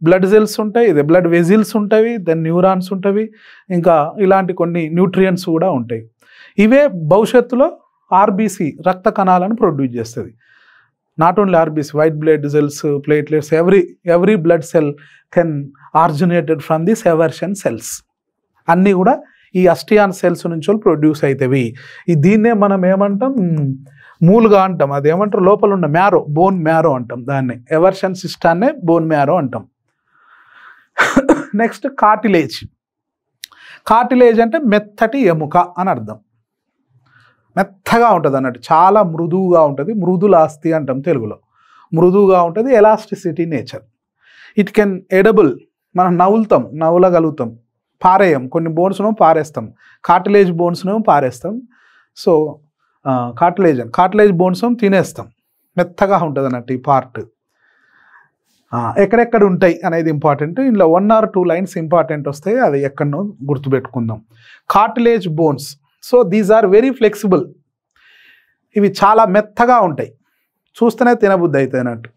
A: బ్లడ్ సెల్స్ ఉంటాయి, ఇదే బ్లడ్ వెజిల్స్ ఉంటాయి, దెన్ న్యూరాన్స్ ఉంటాయి, ఇంకా ఇలాంటి కొన్ని న్యూట్రియంట్స్ కూడా ఉంటాయి. ఇవే భవిష్యత్తులో ఆర్బీసీ రక్త కణాలను ప్రొడ్యూస్ చేస్తుంది. Not only RBC, white blood cells, platelets, every blood cell can originated from this aversion cells. అన్నీ కూడా ఈ అస్టియాన్ సెల్స్ నుంచి ప్రొడ్యూస్ అవుతాయి. దీన్నే మనం ఏమంటాం, మూలుగా అంటాం. అదేమంటారు, లోపల ఉన్న మ్యారో, బోన్ మ్యారో అంటాం. దాన్ని ఎవర్షన్ సిస్టాన్నే బోన్ మ్యారో అంటాం. నెక్స్ట్ కార్టిలేజ్ అంటే మెత్తటి ఎముక అని అర్థం. మెత్తగా ఉంటుంది అన్నట్టు, చాలా మృదువుగా ఉంటుంది. మృదులాస్తి అంటాం తెలుగులో. మృదువుగా ఉంటుంది, elasticity nature. It can edible, మనం నవ్వులగలుగుతాం, పారేయం. కొన్ని బోన్స్ను పారేస్తాం, కార్టిలేజ్ బోన్స్ను పారేస్తాం. సో కార్టిలేజ్ బోన్స్ తినేస్తాం. మెత్తగా ఉంటుంది అన్నట్టు ఈ పార్ట్. ఎక్కడెక్కడ ఉంటాయి అనేది ఇంపార్టెంట్. ఇందులో 1 or 2 లైన్స్ ఇంపార్టెంట్ వస్తాయి, అది ఎక్కడనో గుర్తుపెట్టుకుందాం. Cartilage bones, so these are very flexible. ఇవి చాలా మెత్తగా ఉంటాయి, చూస్తేనే తినబుద్ధి అవుతాయి అన్నట్టు.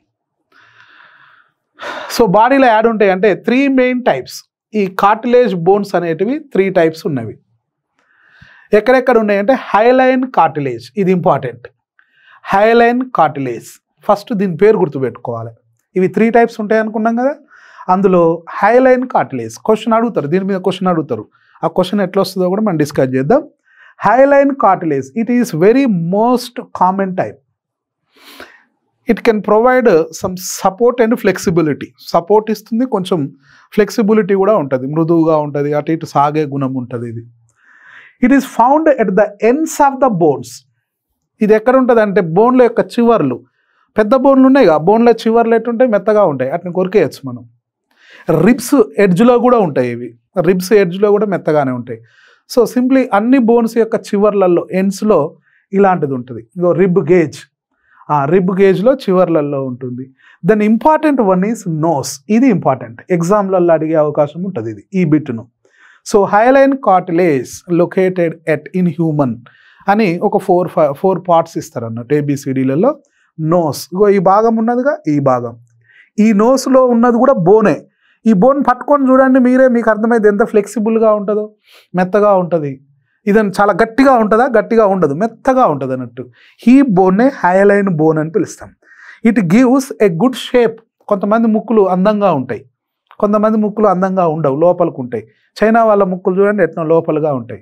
A: సో బాడీలో యాడ్ ఉంటాయి అంటే 3 మెయిన్ టైప్స్. ఈ కార్టిలేజ్ బోన్స్ అనేటివి 3 టైప్స్ ఉన్నవి. ఎక్కడెక్కడ ఉన్నాయంటే హైలైన్ కార్టిలేజ్, ఇది ఇంపార్టెంట్. హైలైన్ కార్టిలేజ్ ఫస్ట్ దీని పేరు గుర్తుపెట్టుకోవాలి. ఇవి 3 టైప్స్ ఉంటాయి అనుకున్నాం కదా, అందులో హైలైన్ కార్టిలేజ్ క్వశ్చన్ అడుగుతారు, దీని మీద క్వశ్చన్ అడుగుతారు. ఆ క్వశ్చన్ ఎట్లా వస్తుందో కూడా మనం డిస్కస్ చేద్దాం. Highline cartilage, it is very most common type. It can provide some support and flexibility. Support ఇస్తుంది, కొంచెం ఫ్లెక్సిబిలిటీ కూడా ఉంటుంది, మృదువుగా ఉంటుంది, అటు ఇటు సాగే గుణం ఉంటుంది. ఇది it is found at the ends of the bones. ఇది ఎక్కడ ఉంటుంది అంటే బోన్ల యొక్క చివర్లు, పెద్ద బోన్లు ఉన్నాయి కదా, బోన్ల చివర్లు ఎట్టుంటాయి, మెత్తగా ఉంటాయి, వాటిని కొరికేయచ్చు మనం. రిబ్స్ ఎడ్జ్లో కూడా ఉంటాయి, ఇవి రిబ్స్ ఎడ్జ్లో కూడా మెత్తగానే ఉంటాయి. సో సింప్లీ అన్ని బోన్స్ యొక్క చివర్లలో, ఎండ్స్లో ఇలాంటిది ఉంటుంది. ఇగో రిబ్ గేజ్, ఆ రిబ్ గేజ్లో చివర్లలో ఉంటుంది. Then important one is nose. ఇది ఇంపార్టెంట్, ఎగ్జామ్లలో అడిగే అవకాశం ఉంటుంది ఇది, ఈ బిట్ను. So hyaline cartilage located at in human అని ఒక 4 పార్ట్స్ ఇస్తారు అన్నట్టు ABCDలలో. నోస్, ఇగో ఈ భాగం ఉన్నదిగా, ఈ భాగం, ఈ నోస్లో ఉన్నది కూడా బోనే. ఈ బోన్ పట్టుకొని చూడండి మీరే, మీకు అర్థమైంది ఎంత ఫ్లెక్సిబుల్గా ఉంటుందో. మెత్తగా ఉంటుంది. ఇదని చాలా గట్టిగా ఉంటుందా, గట్టిగా ఉండదు, మెత్తగా ఉంటుంది అన్నట్టు. ఈ బోన్నే హైలైన్ బోన్ అని పిలుస్తాం. It gives a good shape. కొంతమంది ముక్కులు అందంగా ఉంటాయి, కొంతమంది ముక్కులు అందంగా ఉండవు, లోపలికి ఉంటాయి. చైనా వాళ్ళ ముక్కులు చూడండి ఎట్నో లోపలుగా ఉంటాయి,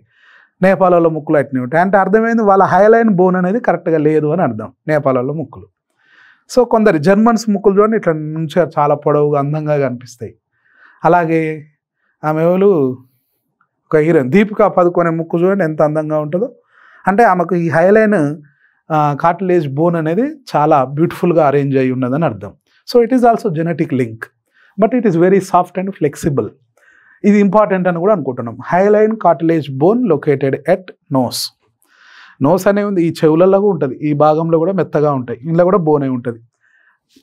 A: నేపాల్ వాళ్ళ ముక్కులు అట్నే ఉంటాయి. అంటే అర్థమైంది వాళ్ళ హైలైన్ బోన్ అనేది కరెక్ట్గా లేదు అని అర్థం, నేపాల్ వాళ్ళ ముక్కులు. సో కొందరు జర్మన్స్ ముక్కులు చూడండి ఇట్లా నుంచి చాలా పొడవుగా అందంగా కనిపిస్తాయి. అలాగే ఆమె ఎవరు, ఒక హీరోయిన్ దీపికా పదుకొనే ముక్కు చూడండి ఎంత అందంగా ఉంటుందో. అంటే ఆమెకు ఈ హైలైన్ కార్టిలేజ్ బోన్ అనేది చాలా బ్యూటిఫుల్గా అరేంజ్ అయి ఉన్నదని అర్థం. So it is also genetic link, but it is very soft and flexible. ఇది ఇంపార్టెంట్ అని కూడా అనుకుంటున్నాం. Hyaline cartilage bone located at nose. Nose అనే ఉంది, ఈ చెవులలో కూడా ఉంటుంది, ఈ భాగంలో కూడా మెత్తగా ఉంటాయి, ఇందులో కూడా బోనే ఉంటుంది.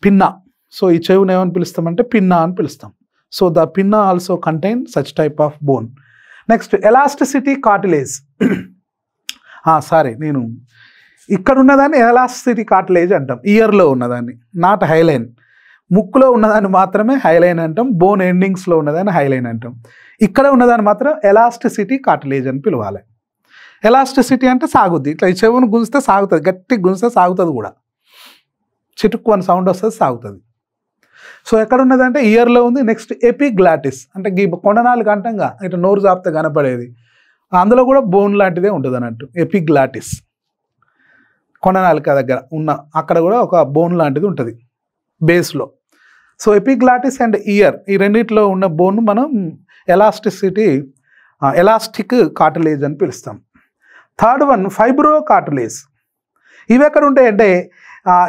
A: పిన్నా, సో ఈ చెవుని ఏమని పిలుస్తామంటే పిన్నా అని పిలుస్తాం. So the pinna also contain such type of bone. Next elasticity cartilage. Sorry, నేను ఇక్కడ ఉన్నదాన్ని ఎలాస్టిసిటీ కార్టిలేజ్ అంటాం, ఇయర్లో ఉన్నదాన్ని, నాట్ హైలైన్. ముక్కులో ఉన్నదాన్ని మాత్రమే హైలైన్ అంటాం, బోన్ ఎండింగ్స్లో ఉన్నదాన్ని హైలైన్ అంటాం. ఇక్కడ ఉన్నదాన్ని మాత్రం ఎలాస్టిసిటీ కార్టిలేజ్ అని పిలవాలి. ఎలాస్టిసిటీ అంటే సాగుద్ది, ఇట్లా ఈ చెవును గుంజితే సాగుతుంది, గట్టిగా గుంజితే సాగుతుంది కూడా, చిటుక్కు అని సౌండ్ వస్తుంది, సాగుతుంది. సో ఎక్కడ ఉన్నదంటే ఇయర్లో ఉంది. నెక్స్ట్ ఎపిగ్లాటిస్, అంటే ఈ కొండనాలుగు అంటంగా ఇట్లా నోరు జాప్తే కనపడేది, అందులో కూడా బోన్ లాంటిదే ఉంటుంది అన్నట్టు. ఎపిగ్లాటిస్ కొండనాలుక దగ్గర ఉన్న, అక్కడ కూడా ఒక బోన్ లాంటిది ఉంటుంది బేస్లో. సో ఎపిగ్లాటిస్ అండ్ ఇయర్, ఈ రెండిట్లో ఉన్న బోన్ మనం ఎలాస్టిక్ కార్టిలేజ్ అని పిలుస్తాం. Third one fibro cartilage. ఇవి ఎక్కడ ఉంటాయంటే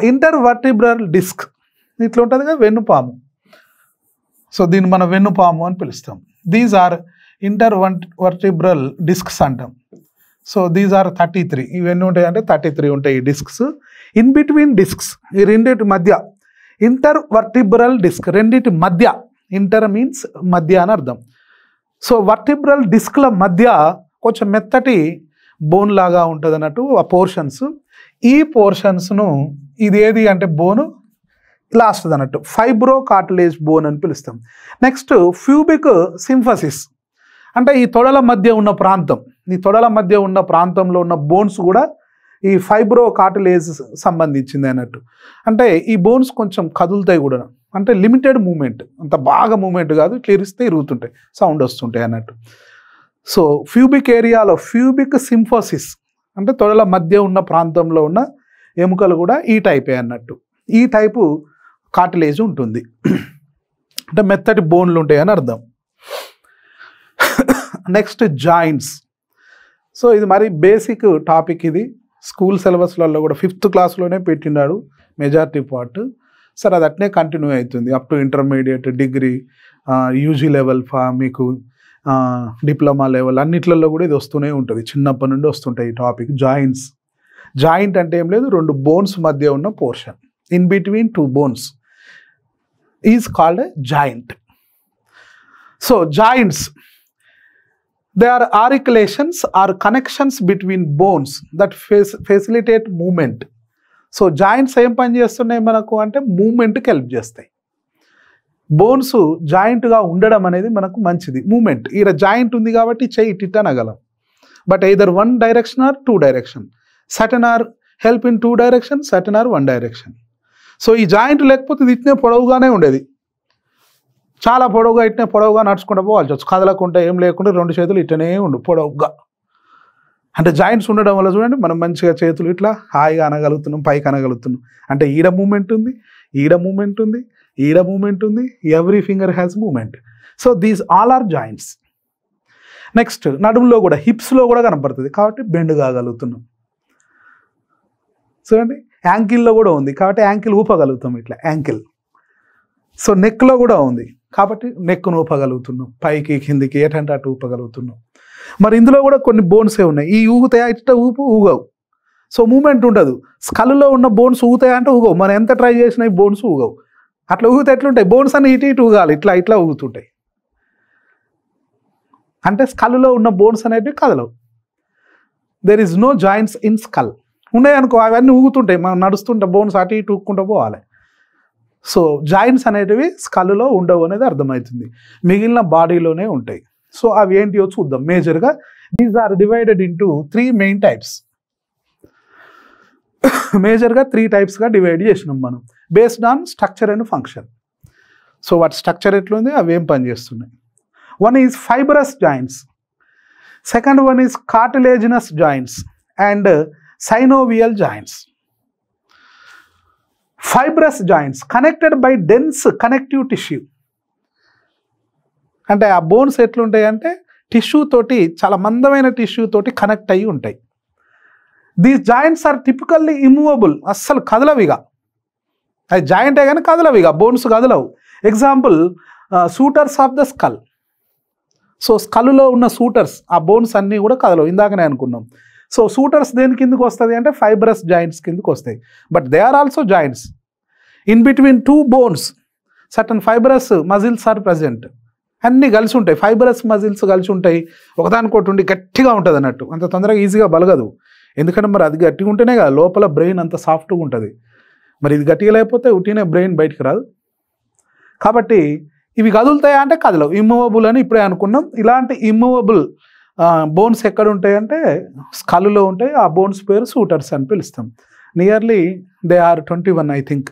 A: ఇంటర్వర్టిబ్రల్ డిస్క్, ఇట్లా ఉంటుంది కదా వెన్నుపాము, సో దీన్ని మనం వెన్నుపాము అని పిలుస్తాం. దీస్ ఆర్ ఇంటర్వర్టిబ్రల్ డిస్క్స్ అంటాం. So these are 33. ఇవన్నీ ఉంటాయంటే 33 ఉంటాయి ఈ డిస్క్స్. ఇన్ బిట్వీన్ డిస్క్స్, ఈ రెండింటి మధ్య ఇంటర్వర్టిబ్రల్ డిస్క్, రెండింటి మధ్య, ఇంటర్ మీన్స్ మధ్య అని అర్థం. సో వర్టిబ్రల్ డిస్క్ల మధ్య కొంచెం మెత్తటి బోన్ లాగా ఉంటుంది అన్నట్టు ఆ పోర్షన్స్. ఈ పోర్షన్స్ను ఇది ఏది అంటే బోను ఇలా వస్తుంది అన్నట్టు, ఫైబ్రో కార్టిలేజ్ బోన్ అని పిలుస్తాం. నెక్స్ట్ ఫ్యూబిక్ సింఫసిస్, అంటే ఈ తొడల మధ్య ఉన్న ప్రాంతం, ఈ తొడల మధ్య ఉన్న ప్రాంతంలో ఉన్న బోన్స్ కూడా ఈ ఫైబ్రో కార్టిలేజ్ సంబంధించింది అన్నట్టు. అంటే ఈ బోన్స్ కొంచెం కదులుతాయి కూడా, అంటే లిమిటెడ్ మూమెంట్, అంత బాగా మూమెంట్ కాదు, ఇట్లా ఇరిస్తే ఇరుగుతుంటాయి, సౌండ్ వస్తుంటాయి అన్నట్టు. సో ఫ్యూబిక్ ఏరియాలో ఫ్యూబిక్ సింఫోసిస్ అంటే తొడల మధ్య ఉన్న ప్రాంతంలో ఉన్న ఎముకలు కూడా ఈ టైపే అన్నట్టు. ఈ టైపు కార్టిలేజ్ ఉంటుంది, అంటే మెత్తటి బోన్లు ఉంటాయి అని అర్థం. Next joints. సో ఇది మరి బేసిక్ టాపిక్, ఇది స్కూల్ సిలబస్లలో కూడా 5th క్లాస్లోనే పెట్టినాడు మెజారిటీ పార్ట్. సార్ అది అట్నే కంటిన్యూ అవుతుంది up to intermediate, degree, UG level, మీకు డిప్లొమా లెవెల్ అన్నిట్లలో కూడా ఇది వస్తూనే ఉంటుంది, చిన్నప్పటి నుండి వస్తుంటాయి ఈ టాపిక్. జాయింట్స్. జాయింట్ అంటే ఏం లేదు, 2 బోన్స్ మధ్య ఉన్న portion, in between 2 bones is called a joint. So joints, they are articulations or connections between bones that facilitate movement. So joints ఏం పని చేస్తున్నాయి మనకు అంటే మూమెంట్కి హెల్ప్ చేస్తాయి. బోన్స్ జాయింట్గా ఉండడం అనేది మనకు మంచిది, మూమెంట్. ఈడ జాయింట్ ఉంది కాబట్టి చెయ్యి it అనగలం, but either 1 direction or 2 direction. certain are help in 2 direction, certain are 1 direction. So ఈ జాయింట్ లేకపోతే ఇది ఇట్నే పొడవుగానే ఉండేది, చాలా పొడవుగా ఇట్నే పొడవుగా నడుచుకుంటూ పోవాల్సి వచ్చు, కదలకుండా ఏం లేకుండా 2 చేతులు ఇట్లనే ఉండు పొడవుగా. అంటే జాయింట్స్ ఉండడం వల్ల చూడండి మనం మంచిగా చేతులు ఇట్లా హాయిగా అనగలుగుతున్నాం, పైకి అనగలుగుతున్నాం. అంటే ఈడ మూమెంట్ ఉంది, ఈడ మూమెంట్ ఉంది, ఈడ మూమెంట్ ఉంది, every finger has movement. So these all are joints. Next నడుములో కూడా, హిప్స్లో కూడా కనపడుతుంది కాబట్టి బెండ్ కాగలుగుతున్నాం. చూడండి యాంకిల్లో కూడా ఉంది కాబట్టి యాంకిల్ ఊపగలుగుతాం ఇట్లా, యాంకిల్. సో నెక్లో కూడా ఉంది కాబట్టి నెక్ను ఊపగలుగుతున్నాం, పైకి కిందికి ఏటంటే అటు ఊపగలుగుతున్నాం. మరి ఇందులో కూడా కొన్ని బోన్సే ఉన్నాయి, ఈ ఊగుతాయా ఇట్లా ఊగవు, సో మూమెంట్ ఉండదు. స్కల్లో ఉన్న బోన్స్ ఊగుతాయా అంటే ఊగవు, మనం ఎంత ట్రై చేసినా ఈ బోన్స్ ఊగవు. అట్లా ఊగితే ఎట్లుంటాయి, బోన్స్ అని ఇటు ఇటు ఊగాలి, ఇట్లా ఇట్లా ఊగుతుంటాయి. అంటే స్కల్లో ఉన్న బోన్స్ అనేటివి కదలవు. There is no joints in skull. ఉన్నాయనుకో అవన్నీ ఊగుతుంటాయి, మనం నడుస్తుంటే బోన్స్ అటు ఇటు ఊక్కుంటూ పోవాలి. సో జాయింట్స్ అనేటివి స్కల్లో ఉండవు అనేది అర్థమవుతుంది, మిగిలిన బాడీలోనే ఉంటాయి. సో అవి ఏంటియో చూద్దాం. మేజర్గా these are divided into 3 main types. మేజర్గా 3 టైప్స్గా డివైడ్ చేసినాం మనం, based on structure and function. So వాటి స్ట్రక్చర్ ఎట్లుంది, అవి ఏం పని చేస్తున్నాయి. 1 is fibrous joints, second 1 is cartilaginous joints and synovial joints. Fibrous joints connected by dense connective tissue. అంటే ఆ బోన్స్ ఎట్లుంటాయి అంటే టిష్యూ తోటి, చాలా మందమైన టిష్యూ తోటి కనెక్ట్ అయ్యి ఉంటాయి. These joints are typically immovable, అస్సలు కదలవిగా. అది జాయింటే కానీ కదలవిగా, బోన్స్ కదలవు. Example sutures of the skull. So స్కల్లో ఉన్న సూటర్స్, ఆ బోన్స్ అన్నీ కూడా కదలవు, ఇందాకనే అనుకున్నాం. సో సూటర్స్ దేని కిందకు వస్తుంది అంటే ఫైబ్రస్ జాయింట్స్ కిందకు వస్తాయి. But they are also joints. In between two bones certain fibrous muscles are present. అన్నీ కలిసి ఉంటాయి, ఫైబ్రస్ మజిల్స్ కలిసి ఉంటాయి, ఒకదానికొకటి ఉండి గట్టిగా ఉంటుంది అన్నట్టు. అంత తొందరగా ఈజీగా బలగదు, ఎందుకంటే మరి అది గట్టిగా ఉంటేనే కదా లోపల బ్రెయిన్ అంత సాఫ్ట్గా ఉంటుంది. మరి ఇది గట్టిగా లేకపోతే ఉట్టినే బ్రెయిన్ బయటికి రాదు. కాబట్టి ఇవి కదులుతాయా అంటే కదలవు, ఇమ్మూవబుల్ అని ఇప్పుడే అనుకున్నాం. ఇలాంటి ఇమ్మూవబుల్ బోన్స్ ఎక్కడ ఉంటాయంటే స్కల్లో ఉంటాయి. ఆ బోన్స్ పేరు సూటర్స్ అని పిలుస్తాం. Nearly they are 21 I think.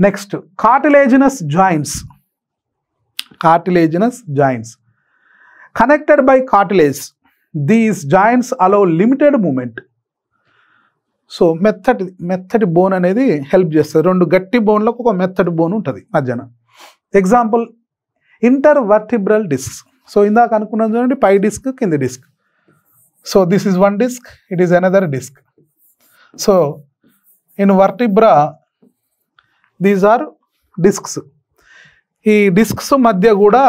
A: Next cartilaginous joints. Cartilaginous joints connected by cartilage. These joints allow limited movement. So మెత్తటి బోన్ అనేది హెల్ప్ చేస్తుంది. రెండు గట్టి బోన్లకు ఒక మెత్తటి బోన్ ఉంటుంది మధ్యన. Example intervertebral disc. సో ఇందాక అనుకున్నాం చూడండి, పై డిస్క్ కింది disc. So this is one disc, it is another disc. So in vertebra these are discs. ఈ డిస్క్స్ మధ్య కూడా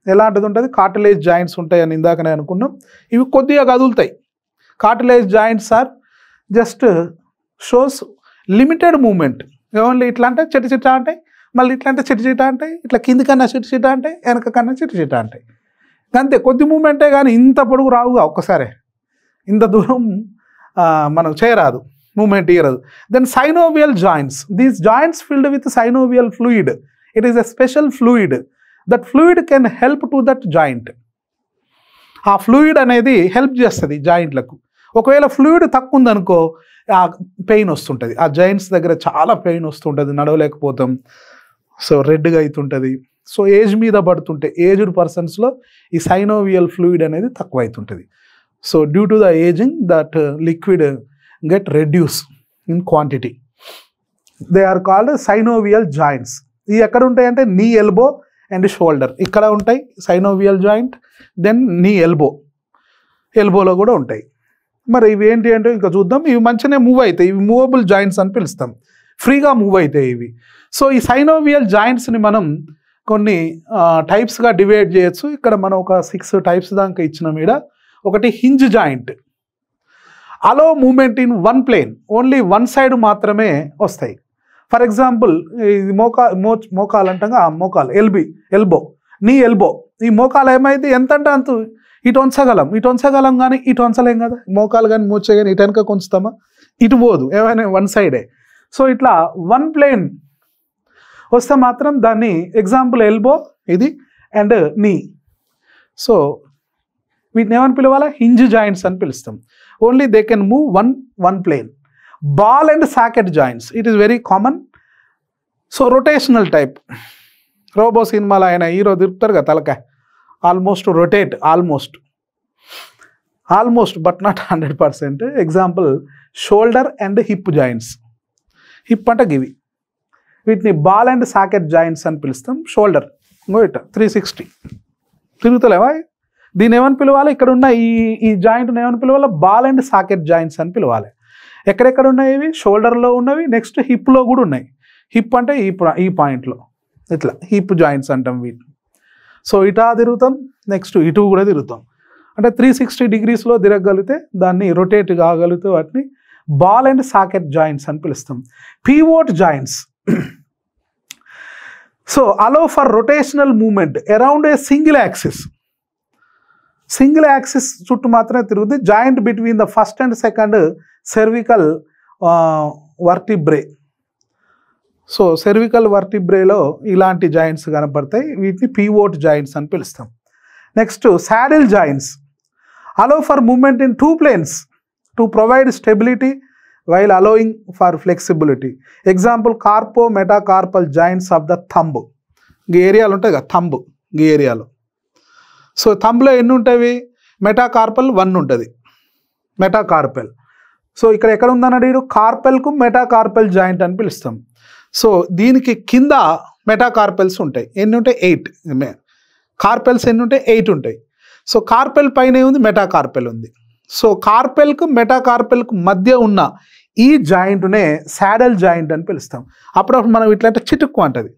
A: ఎలాంటిది ఉంటుంది, కార్టిలేజ్ జాయింట్స్ ఉంటాయని ఇందాకనే అనుకున్నాం. ఇవి కొద్దిగా కదులుతాయి. Cartilage joints are just shows limited movement. Only ఇట్లా అంటే చిట చిట అంటాయి, మళ్ళీ ఇట్లా అంటే చిట చిట అంటాయి, ఇట్లా కింది కన్నా చిట చిట అంటాయి, వెనక కన్నా చిట చిట అంటాయి. అంతే, కొద్ది మూమెంటే కానీ ఇంత పొడుగు రావుగా ఒక్కసారే, ఇంత దూరం మనం చేయరాదు, మూమెంట్ ఇయ్యరాదు. Then synovial joints. These joints filled with synovial fluid. It is a special fluid. That fluid can help to that joint. ఆ ఫ్లూయిడ్ అనేది హెల్ప్ చేస్తుంది జాయింట్లకు. ఒకవేళ ఫ్లూయిడ్ తక్కువ ఉందనుకో పెయిన్ వస్తుంటుంది, ఆ జాయింట్స్ దగ్గర చాలా పెయిన్ వస్తుంటుంది, నడవలేకపోతాం. సో రెడ్గా అవుతుంటుంది. సో ఏజ్ మీద పడుతుంటే ఏజ్డ్ పర్సన్స్లో ఈ సైనోవియల్ ఫ్లూయిడ్ అనేది తక్కువ అవుతుంటుంది. So due to the ageing that liquid get reduce in quantity. They are called synovial joints. ఇవి ఎక్కడ ఉంటాయంటే నీ ఎల్బో అండ్ షోల్డర్ ఇక్కడ ఉంటాయి సైనోవియల్ జాయింట్. దెన్ నీ ఎల్బోలో కూడా ఉంటాయి. మరి ఇవి ఏంటి అంటే ఇంకా చూద్దాం. ఇవి మంచిగానే మూవ్ అవుతాయి, ఇవి మూవబుల్ జాయింట్స్ అని పిలుస్తాం, ఫ్రీగా మూవ్ అవుతాయి ఇవి. సో ఈ సైనోవియల్ జాయింట్స్ని మనం కొన్ని టైప్స్గా డివైడ్ చేయొచ్చు. ఇక్కడ మనం ఒక 6 టైప్స్ దాకా ఇచ్చిన మీద. ఒకటి hinge joint. Allow movement in one plane, only one side మాత్రమే వస్తాయి. ఫర్ ఎగ్జాంపుల్ ఇది మోకాలు అంటాం, మోకాలు ఎల్బో, నీ ఎల్బో. ఈ మోకాలు ఏమైంది ఎంత అంటే అంత ఇటు వంచగలం కానీ ఇటు వంచలేం కదా. మోకాలు కానీ మోచే కానీ ఇటు వెనక కొంచుతామా, ఇటు పోదు, ఏమైనా వన్ సైడే. సో ఇట్లా వన్ ప్లేన్ వస్తే మాత్రం దాన్ని ఎగ్జాంపుల్ ఎల్బో ఇది అండ్ నీ. సో వీటిని ఏమని పిలవాలా, హింజ్ జాయింట్స్ అని పిలుస్తాం. Only they can move one plane. Ball and socket joints, it is very common. So rotational type. Robo సినిమాలో ఆయన హీరో తిరుగుతారు కదా తలకాయ, almost rotate, almost but not 100%. Example shoulder and hip joints. Hip అంటే గివి, వీటిని బాల్ అండ్ సాకెట్ జాయింట్స్ అని పిలుస్తాం. షోల్డర్ ఇట 360 తిరుగుతలేవా, దీన్ని ఏమని పిలవాలి, ఇక్కడ ఉన్న ఈ జాయింట్ని ఏమని పిలవాలి, బాల్ అండ్ సాకెట్ జాయింట్స్ అని పిలవాలి. ఎక్కడెక్కడ ఉన్నాయి ఇవి, షోల్డర్లో ఉన్నవి, నెక్స్ట్ హిప్లో కూడా ఉన్నాయి. హిప్ అంటే ఈ పాయింట్లో ఇట్లా హిప్ జాయింట్స్ అంటాం వీటిని. సో ఇటా తిరుగుతాం, నెక్స్ట్ ఇటు కూడా తిరుగుతాం. అంటే 360 డిగ్రీస్లో తిరగగలిగితే దాన్ని రొటేట్ కాగలిగితే వాటిని బాల్ అండ్ సాకెట్ జాయింట్స్ అని పిలుస్తాం. Pivot joints. So allow for rotational movement around a single axis. Single axis చుట్టూ మాత్రమే తిరుగుతుంది. Joint between the first and second cervical vertebrae. So cervical వర్టిబ్రేలో ఇలాంటి జాయింట్స్ కనపడతాయి, వీటిని పీవోట్ జాయింట్స్ అని పిలుస్తాం. Next saddle joints. Allow for movement in 2 planes to provide stability while allowing for flexibility. Example carpo metacarpal joints of the thumb. ఈ ఏరియాలు ఉంటాయి కదా థంబ్, ఈ ఏరియాలో. సో థంబ్లో ఎన్ని ఉంటాయి, మెటాకార్పల్ 1 ఉంటుంది, మెటాకార్పల్. సో ఇక్కడ ఎక్కడ ఉందన్నాడు, కార్పెల్కు మెటాకార్పల్ జాయింట్ అని పిలుస్తాం. సో దీనికి కింద మెటాకార్పెల్స్ ఉంటాయి, ఎన్ని ఉంటాయి 8. కార్పెల్స్ ఎన్ని ఉంటాయి 8 ఉంటాయి. సో కార్పెల్ పైన ఉంది, మెటాకార్పెల్ ఉంది. సో కార్పెల్కు మెటాకార్పెల్కు మధ్య ఉన్న ఈ జాయింట్నే సాడల్ జాయింట్ అని పిలుస్తాం. అప్పుడప్పుడు మనం ఇట్లా అంటే చిటుక్కు అంటది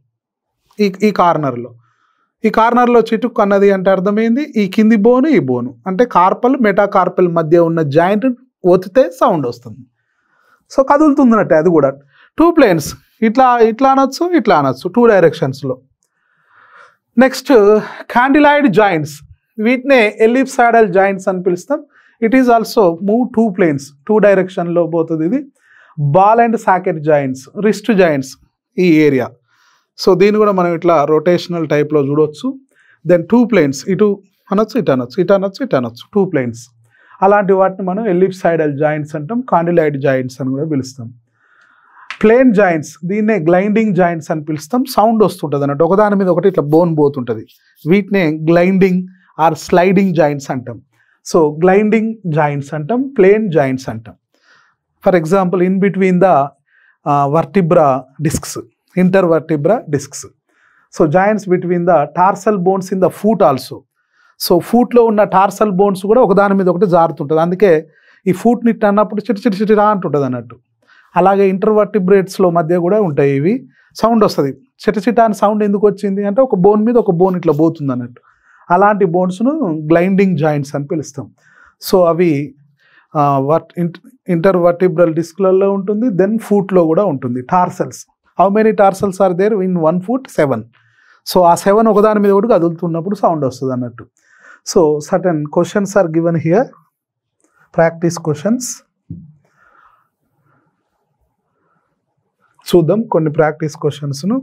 A: ఈ కార్నర్లో చిటుక్కు అన్నది అంటే అర్థమైంది ఈ కింది బోను ఈ బోను అంటే కార్పల్ మెటాకార్పెల్ మధ్య ఉన్న జాయింట్ ఒత్తితే సౌండ్ వస్తుంది. సో కదులుతుందన్నట్టే అది కూడా. 2 planes ఇట్లా అనొచ్చు, ఇట్లా అనొచ్చు 2 directionsలో. నెక్స్ట్ క్యాండిలాయిడ్ జాయింట్స్, వీటినే ఎలిప్సాయిడల్ జాయింట్స్ అని పిలుస్తాం. It is also move 2 planes 2 directionలో పోతుంది ఇది. Ball and socket joints, wrist joints ఈ ఏరియా. సో దీన్ని కూడా మనం ఇట్లా రొటేషనల్ టైప్లో చూడవచ్చు. దెన్ 2 planes ఇటు అనొచ్చు, ఇటు అనొచ్చు, ఇటు అనొచ్చు, ఇటు అనొచ్చు 2 planes. అలాంటి వాటిని మనం ఎలిప్సాయిడల్ జాయింట్స్ అంటాం, కాండిలాయిడ్ జాయింట్స్ అని కూడా పిలుస్తాం. ప్లేన్ జాయింట్స్, దీన్నే గ్లైండింగ్ జాయింట్స్ అని పిలుస్తాం. సౌండ్ వస్తుంటుంది అన్నట్టు, ఒకదాని మీద ఒకటి ఇట్లా బోన్ పోతుంటుంది. వీటినే గ్లైండింగ్ ఆర్ స్లైడింగ్ జాయింట్స్ అంటాం. సో గ్లైండింగ్ జాయింట్స్ అంటాం, ప్లేన్ జాయింట్స్ అంటాం. For example in between the vertebra discs, intervertebral discs. So joints between the tarsal bones in the foot also. So ఫూట్లో ఉన్న టార్సల్ బోన్స్ కూడా ఒకదాని మీద ఒకటి జారుతుంటుంది. అందుకే ఈ ఫూట్ని అన్నప్పుడు చిటిచిటిరా అంటుంటుంది అన్నట్టు. అలాగే ఇంటర్వర్టిబ్రేట్స్లో మధ్య కూడా ఉంటాయి ఇవి. సౌండ్ వస్తుంది, చిటచిట అని సౌండ్ ఎందుకు వచ్చింది అంటే ఒక బోన్ మీద ఒక బోన్ ఇట్లా పోతుంది అన్నట్టు. అలాంటి బోన్స్ను గ్లైండింగ్ జాయింట్స్ అని పిలుస్తాం. సో అవి ఇంటర్వర్టిబ్రల్ డిస్క్లలో ఉంటుంది, దెన్ ఫూట్లో కూడా ఉంటుంది. Tarsals, how many tarsals are there in 1 foot? 7. So ఆ 7 ఒకదాని మీద ఒకటి కదులుతున్నప్పుడు సౌండ్ వస్తుంది అన్నట్టు. So certain questions are given here, practice questions. చూద్దాం కొన్ని ప్రాక్టీస్ క్వశ్చన్స్ను.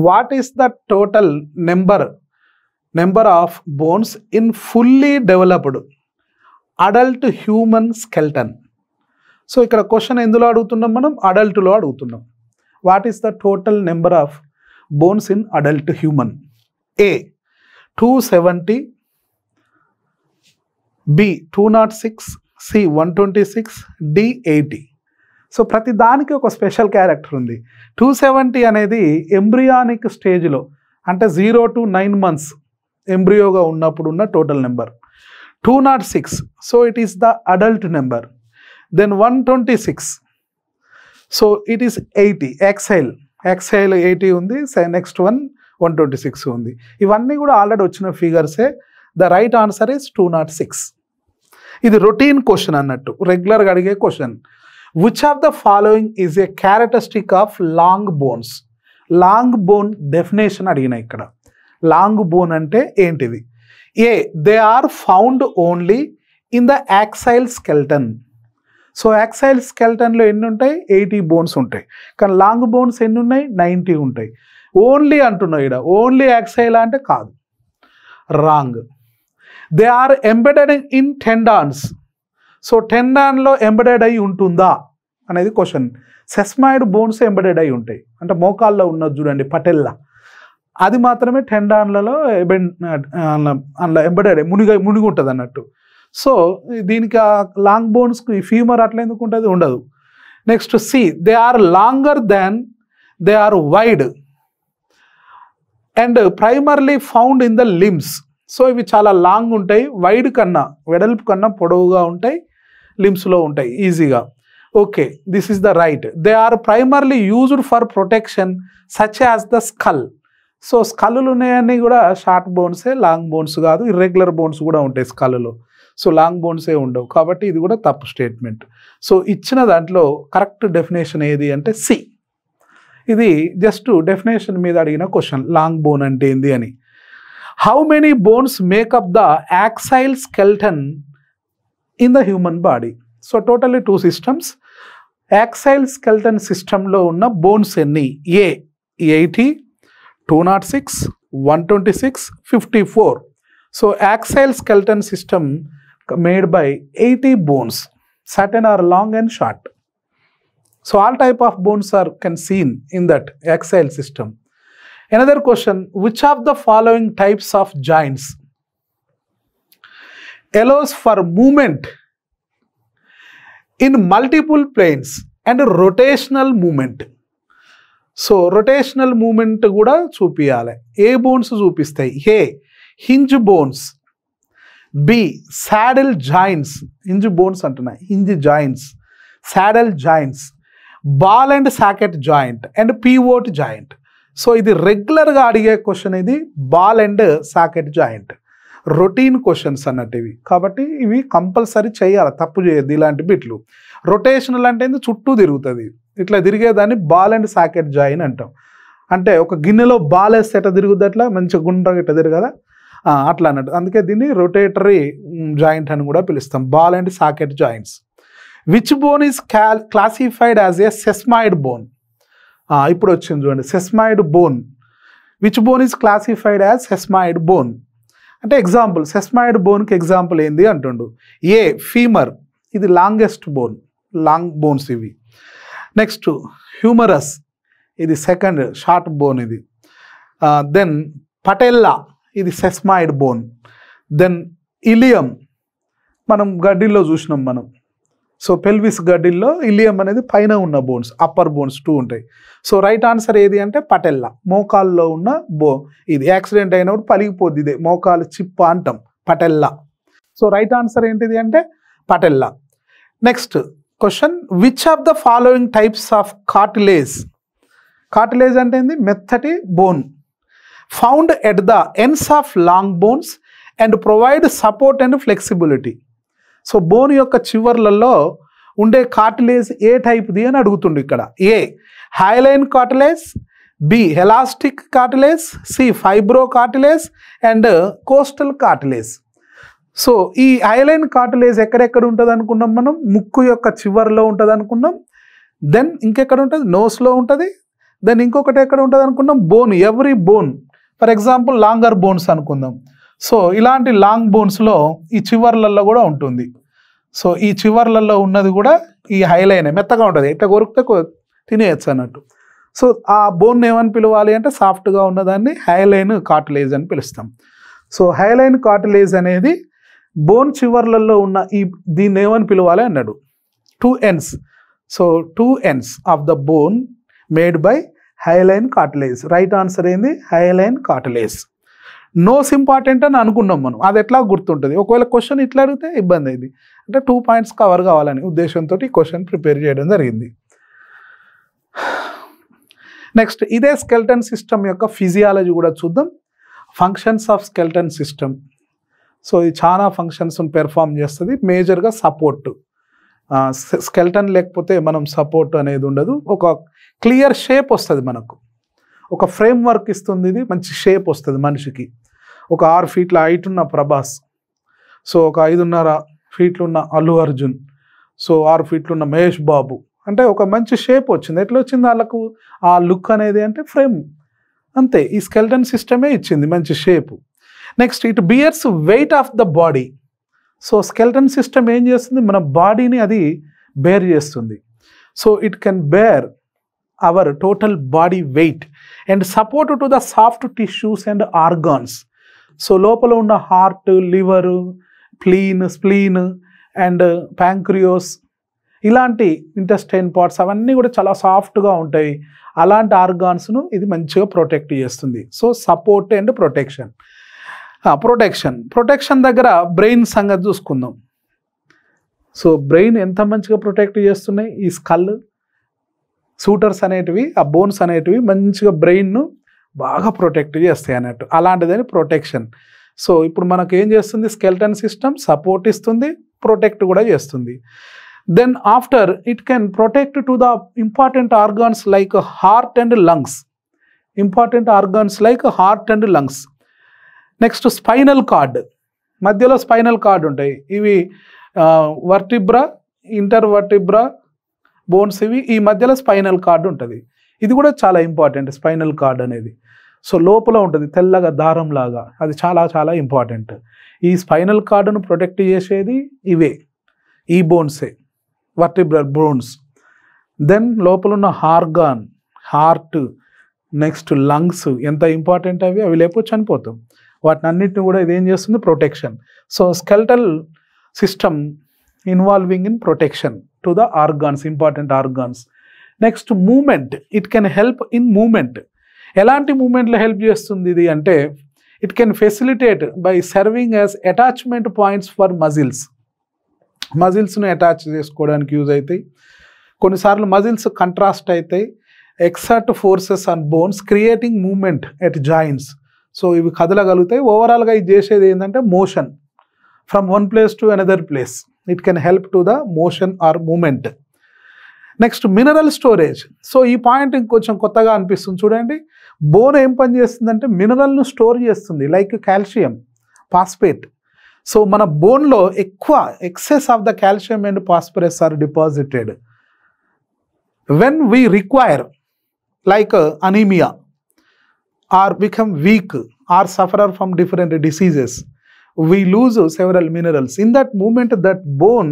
A: What is the total number of bones in fully developed adult human skeleton? So ఇక్కడ క్వశ్చన్ ఎందులో అడుగుతున్నాం మనం? అడల్ట్లో అడుగుతున్నాం. What is the total number of bones in adult human? A 270, B 206, C 126, D 80. So ప్రతి దానికి ఒక స్పెషల్ క్యారెక్టర్ ఉంది. 270 అనేది ఎంబ్రియానిక్ స్టేజ్లో, అంటే 0 to 9 months ఎంబ్రియోగా ఉన్నప్పుడు ఉన్న total number. 206, so it is the adult number. Then 126, so it is 80, axial 80 ఉంది. నెక్స్ట్ 126 ఉంది. ఇవన్నీ కూడా ఆల్రెడీ వచ్చిన ఫిగర్సే. The right answer is 206. ఇది రొటీన్ క్వశ్చన్ అన్నట్టు, రెగ్యులర్గా అడిగే question. Which of the following is a characteristic of long bones? Long bone definition అడిగిన ఇక్కడ. లాంగ్ బోన్ అంటే ఏంటిది? A, they are found only in the axial skeleton. So యాక్సైల్ స్కెల్టన్లో ఎన్ని ఉంటాయి? 80 బోన్స్ ఉంటాయి. కానీ లాంగ్ బోన్స్ ఎన్ని ఉన్నాయి? 90 ఉంటాయి. ఓన్లీ అంటున్నావు ఇక్కడ, ఓన్లీ యాక్సైల్ అంటే కాదు, wrong. They are embedded in tendons. So టెండాన్లో ఎంబెడెడ్ అయి ఉంటుందా అనేది క్వశ్చన్. సెస్మాయిడ్ బోన్స్ ఎంబెడెడ్ అయి ఉంటాయి, అంటే మోకాల్లో ఉన్నది చూడండి పటెల్లా, అది మాత్రమే టెండాన్లలో అందులో ఎంబెడెడ్ మునిగి ఉంటుంది అన్నట్టు. సో దీనికి ఆ లాంగ్ బోన్స్కి ఫీమర్ అట్లా ఎందుకు ఉంటుంది? ఉండదు. Next C, they are longer than they are wide and primarily found in the limbs. So ఇవి చాలా లాంగ్ ఉంటాయి, వైడ్ కన్నా వెడల్పు కన్నా పొడవుగా ఉంటాయి, లిమ్స్లో ఉంటాయి ఈజీగా. Okay, this is the right. They are primarily used for protection such as the skull. So స్కల్లు ఉన్నాయన్నీ కూడా షార్ట్ బోన్సే, లాంగ్ బోన్స్ కాదు. ఇర్రెగ్యులర్ బోన్స్ కూడా ఉంటాయి స్కల్లో. సో లాంగ్ బోన్సే ఉండవు, కాబట్టి ఇది కూడా తప్పు స్టేట్మెంట్. సో ఇచ్చిన దాంట్లో కరెక్ట్ డెఫినేషన్ ఏది అంటే సి. ఇది జస్ట్ డెఫినేషన్ మీద అడిగిన క్వశ్చన్, లాంగ్ బోన్ అంటే ఏంది అని. How many bones makeup the axial skeleton in the human body? So totally 2 systems. యాక్సైల్ skeleton సిస్టంలో ఉన్న బోన్స్ ఎన్ని? ఏ 80, 206, 126, 54. So axial skeleton system made by 80 bones. Certain are long and short. So all type of bones are seen in that axial system. Another question, which of the following types of joints allows for movement in multiple planes and rotational movement? So rotational movement kuda చూపియాలి. ఏ బోన్స్ చూపిస్తాయి? A hinge bones, B saddle joints, hinge bones అంటున్నా, hinge joints, saddle joints, ball and socket joint and pivot joint. So ఇది రెగ్యులర్గా అడిగే క్వశ్చన్, ఇది ball and socket joint. Routine questions అన్నట్టు ఇవి. కాబట్టి ఇవి కంపల్సరీ చేయాలి, తప్పు చేయొద్దు ఇలాంటి బిట్లు. రొటేషనల్ అంటే చుట్టూ తిరుగుతుంది, ఇట్లా తిరిగేదాన్ని బాల్ అండ్ సాకెట్ జాయిన్ అంటాం. అంటే ఒక గిన్నెలో బాల్ వేస్తే ఎట్లా తిరుగుద్ది, అట్లా మంచిగా గుండ్రగా ఇట్లా తిరగదా, అట్లా అన్నట్టు. అందుకే దీన్ని రొటేటరీ జాయింట్ అని కూడా పిలుస్తాం, ball and socket joints. Which bone is classified as a sesamoid bone? ఇప్పుడు వచ్చింది చూడండి, sesamoid bone. Which bone is classified as sesamoid bone అంటే ఎగ్జాంపుల్, సెస్మాయిడ్ బోన్కి ఎగ్జాంపుల్ ఏంది అంటుండు. ఏ ఫీమర్, ఇది లాంగెస్ట్ బోన్, లాంగ్ బోన్స్ ఇవి. నెక్స్ట్ హ్యూమరస్, ఇది సెకండ్ షార్ట్ బోన్ ఇది. దెన్ పటెల్లా, ఇది సెస్మాయిడ్ బోన్. దెన్ ఇలియం, మనం గడ్డిల్లో చూసినాం మనం. సో పెల్విస్ గడ్డిల్లో ఇలియం అనేది పైన ఉన్న బోన్స్, అప్పర్ బోన్స్ 2 ఉంటాయి. సో రైట్ ఆన్సర్ ఏది అంటే పటెల్లా, మోకాల్లో ఉన్న ఇది యాక్సిడెంట్ అయినప్పుడు పలిగిపోద్ది, ఇదే మోకాలు చిప్ప అంటాం, పటెల్లా. సో రైట్ ఆన్సర్ ఏంటిది అంటే patella. Next question, which of the following types of cartilage? Cartilage అంటే ఏంది? మెత్తటి bone. Found at the ends of long bones and provide support and flexibility. So bone యొక్క చివర్లలో ఉండే కార్టిలేజ్ ఏ టైప్ది అని అడుగుతుండు ఇక్కడ. A hyaline cartilage, B elastic cartilage, C fibro cartilage and costal cartilage. So ఈ హైలైన్ కార్టిలేజ్ ఎక్కడెక్కడ ఉంటుంది అనుకున్నాం మనం? ముక్కు యొక్క చివర్లో ఉంటుంది అనుకున్నాం. దెన్ ఇంకెక్కడ ఉంటుంది? నోస్లో ఉంటుంది. దెన్ ఇంకొకటి ఎక్కడ ఉంటుంది అనుకున్నాం? Bone, every bone. For example longer bones అనుకుందాం. సో ఇలాంటి లాంగ్ బోన్స్లో ఈ చివర్లలో కూడా ఉంటుంది. సో ఈ చివర్లలో ఉన్నది కూడా ఈ హైలైన్, మెత్తగా ఉంటుంది, ఇట్లా కొరికితే తినేయచ్చు అన్నట్టు. సో ఆ బోన్ ఏమని పిలవాలి అంటే సాఫ్ట్గా ఉన్నదాన్ని హైలైన్ కార్టిలేజ్ అని పిలుస్తాం. సో హైలైన్ కార్టిలేజ్ అనేది బోన్ చివర్లలో ఉన్న దీన్ని ఏమని పిలవాలి అన్నాడు? 2 ends. So 2 ends of the bone made by hyaline cartilage. Right answer ఏంది? Hyaline cartilage. నోస్ ఇంపార్టెంట్ అని అనుకున్నాం మనం, అది ఎట్లా గుర్తుంటుంది? ఒకవేళ క్వశ్చన్ ఇట్లా అడిగితే ఇబ్బంది అయింది, అంటే 2 points కవర్ కావాలని ఉద్దేశంతో ఈ క్వశ్చన్ ప్రిపేర్ చేయడం జరిగింది. నెక్స్ట్ ఇదే స్కెల్టన్ సిస్టమ్ యొక్క ఫిజియాలజీ కూడా చూద్దాం. Functions of skeleton system. So ఇది చాలా ఫంక్షన్స్ పెర్ఫామ్ చేస్తుంది, మేజర్గా సపోర్ట్. స్కెల్టన్ లేకపోతే మనం సపోర్ట్ అనేది ఉండదు. ఒక క్లియర్ షేప్ వస్తుంది మనకు, ఒక ఫ్రేమ్ వర్క్ ఇస్తుంది, ఇది మంచి షేప్ వస్తుంది మనిషికి. ఒక 6 feet హైట్ ఉన్న ప్రభాస్, సో ఒక 5.5 feet ఉన్న అల్లు అర్జున్, సో 6 feet ఉన్న మహేష్ బాబు, అంటే ఒక మంచి షేప్ వచ్చింది. ఎట్లా వచ్చింది వాళ్ళకు ఆ లుక్ అనేది అంటే ఫ్రేమ్, అంతే. ఈ స్కెల్టన్ సిస్టమే ఇచ్చింది మంచి shape. Next it bears weight of the body. So skeleton system ఏం చేస్తుంది? మన బాడీని అది బేర్ చేస్తుంది. So it can bear our total body weight and support to the soft tissues and organs. So లోపల ఉన్న heart, liver, spleen and pancreas, ఇలాంటి ఇంటెస్టైన్ పార్ట్స్ అవన్నీ కూడా చాలా సాఫ్ట్గా ఉంటాయి. అలాంటి ఆర్గాన్స్ను ఇది మంచిగా ప్రొటెక్ట్ చేస్తుంది. So support and protection. Protection దగ్గర బ్రెయిన్ సంగతి చూసుకుందాం. సో బ్రెయిన్ ఎంత మంచిగా ప్రొటెక్ట్ చేస్తున్నాయి, ఈ స్కల్ సూటర్స్ అనేటివి, ఆ బోన్స్ అనేటివి మంచిగా బ్రెయిన్ను బాగా ప్రొటెక్ట్ చేస్తాయి అన్నట్టు, అలాంటిదని ప్రొటెక్షన్. సో ఇప్పుడు మనకు ఏం చేస్తుంది? స్కెల్టన్ సిస్టమ్ సపోర్ట్ ఇస్తుంది, ప్రొటెక్ట్ కూడా చేస్తుంది. Then after it can protect to the important organs like heart and lungs. Important organs like heart and lungs. Next spinal cord, మధ్యలో స్పైనల్ కార్డ్ ఉంటాయి. ఇవి వర్టిబ్రా, ఇంటర్వర్టిబ్రా బోన్స్, ఇవి ఈ మధ్యలో స్పైనల్ కార్డ్ ఉంటుంది. ఇది కూడా చాలా ఇంపార్టెంట్, స్పైనల్ కార్డ్ అనేది. సో లోపల ఉంటుంది తెల్లగా దారం లాగా, అది చాలా చాలా ఇంపార్టెంట్. ఈ స్పైనల్ కార్డును ప్రొటెక్ట్ చేసేది ఇవే, ఈ బోన్సే, వర్టిబ్రల్ బోన్స్. దెన్ లోపల ఉన్న ఆర్గాన్, హార్ట్, నెక్స్ట్ లంగ్స్ ఎంత ఇంపార్టెంట్, అవి లేకపోతే చనిపోతాం. వాటిని అన్నిటిని కూడా ఇదేం చేస్తుంది? Protection. So skeletal system involving in protection to the organs, important organs. Next movement, it can help in movement. ఎలాంటి మూమెంట్లో హెల్ప్ చేస్తుంది ఇది అంటే it can facilitate by serving as attachment points for muscles. మజిల్స్ను అటాచ్ చేసుకోవడానికి యూజ్ అవుతాయి. కొన్నిసార్లు మజిల్స్ కంట్రాస్ట్ అవుతాయి, exert forces on bones creating movement at joints. So ఇవి కదలగలుగుతాయి. ఓవరాల్గా ఇది చేసేది ఏంటంటే motion from one place to another place. It can help to the motion or movement. Next mineral storage. So ఈ పాయింట్ ఇంకొంచెం కొత్తగా అనిపిస్తుంది చూడండి. బోన్ ఏం పని చేస్తుందంటే మినరల్ను స్టోర్ చేస్తుంది, లైక్ కాల్షియం, ఫాస్ఫేట్. సో మన బోన్లో ఎక్కువ excess of the calcium and phosphorus are deposited when we require, like anemia or become weak or suffer from different diseases, we lose several minerals. In that moment, that bone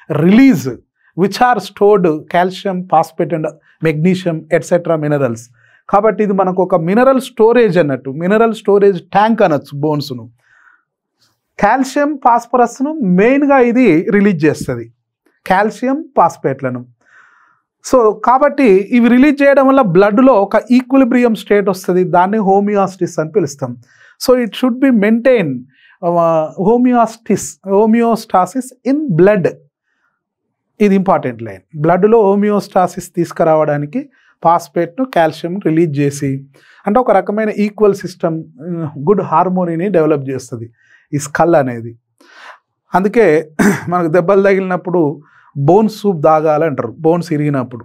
A: release which are stored calcium, phosphate and magnesium etc. minerals. కాబట్టి ఇది మనకు ఒక మినరల్ స్టోరేజ్ అన్నట్టు, మినరల్ స్టోరేజ్ ట్యాంక్ అనొచ్చు బోన్స్ను. కాల్షియం ఫాస్ఫరస్ను మెయిన్గా ఇది రిలీజ్ చేస్తుంది, కాల్షియం ఫాస్ఫేట్లను. సో కాబట్టి ఇవి రిలీజ్ చేయడం వల్ల బ్లడ్లో ఒక ఈక్విలిబ్రియం స్టేట్ వస్తుంది, దాన్ని హోమియోస్టిస్ అని పిలుస్తాం. So it should be maintain homeostasis in blood. ఇది ఇంపార్టెంట్ లైన్. బ్లడ్లో హోమియోస్టాసిస్ తీసుకురావడానికి ఫాస్ఫేట్ను కాల్షియం రిలీజ్ చేసి, అంటే ఒక రకమైన ఈక్వల్ సిస్టమ్, గుడ్ హార్మోనీని డెవలప్ చేస్తుంది ఈ స్కల్ అనేది. అందుకే మనకు దెబ్బలు తగిలినప్పుడు బోన్ సూప్ తాగాలంటారు, బోన్స్ ఇరిగినప్పుడు.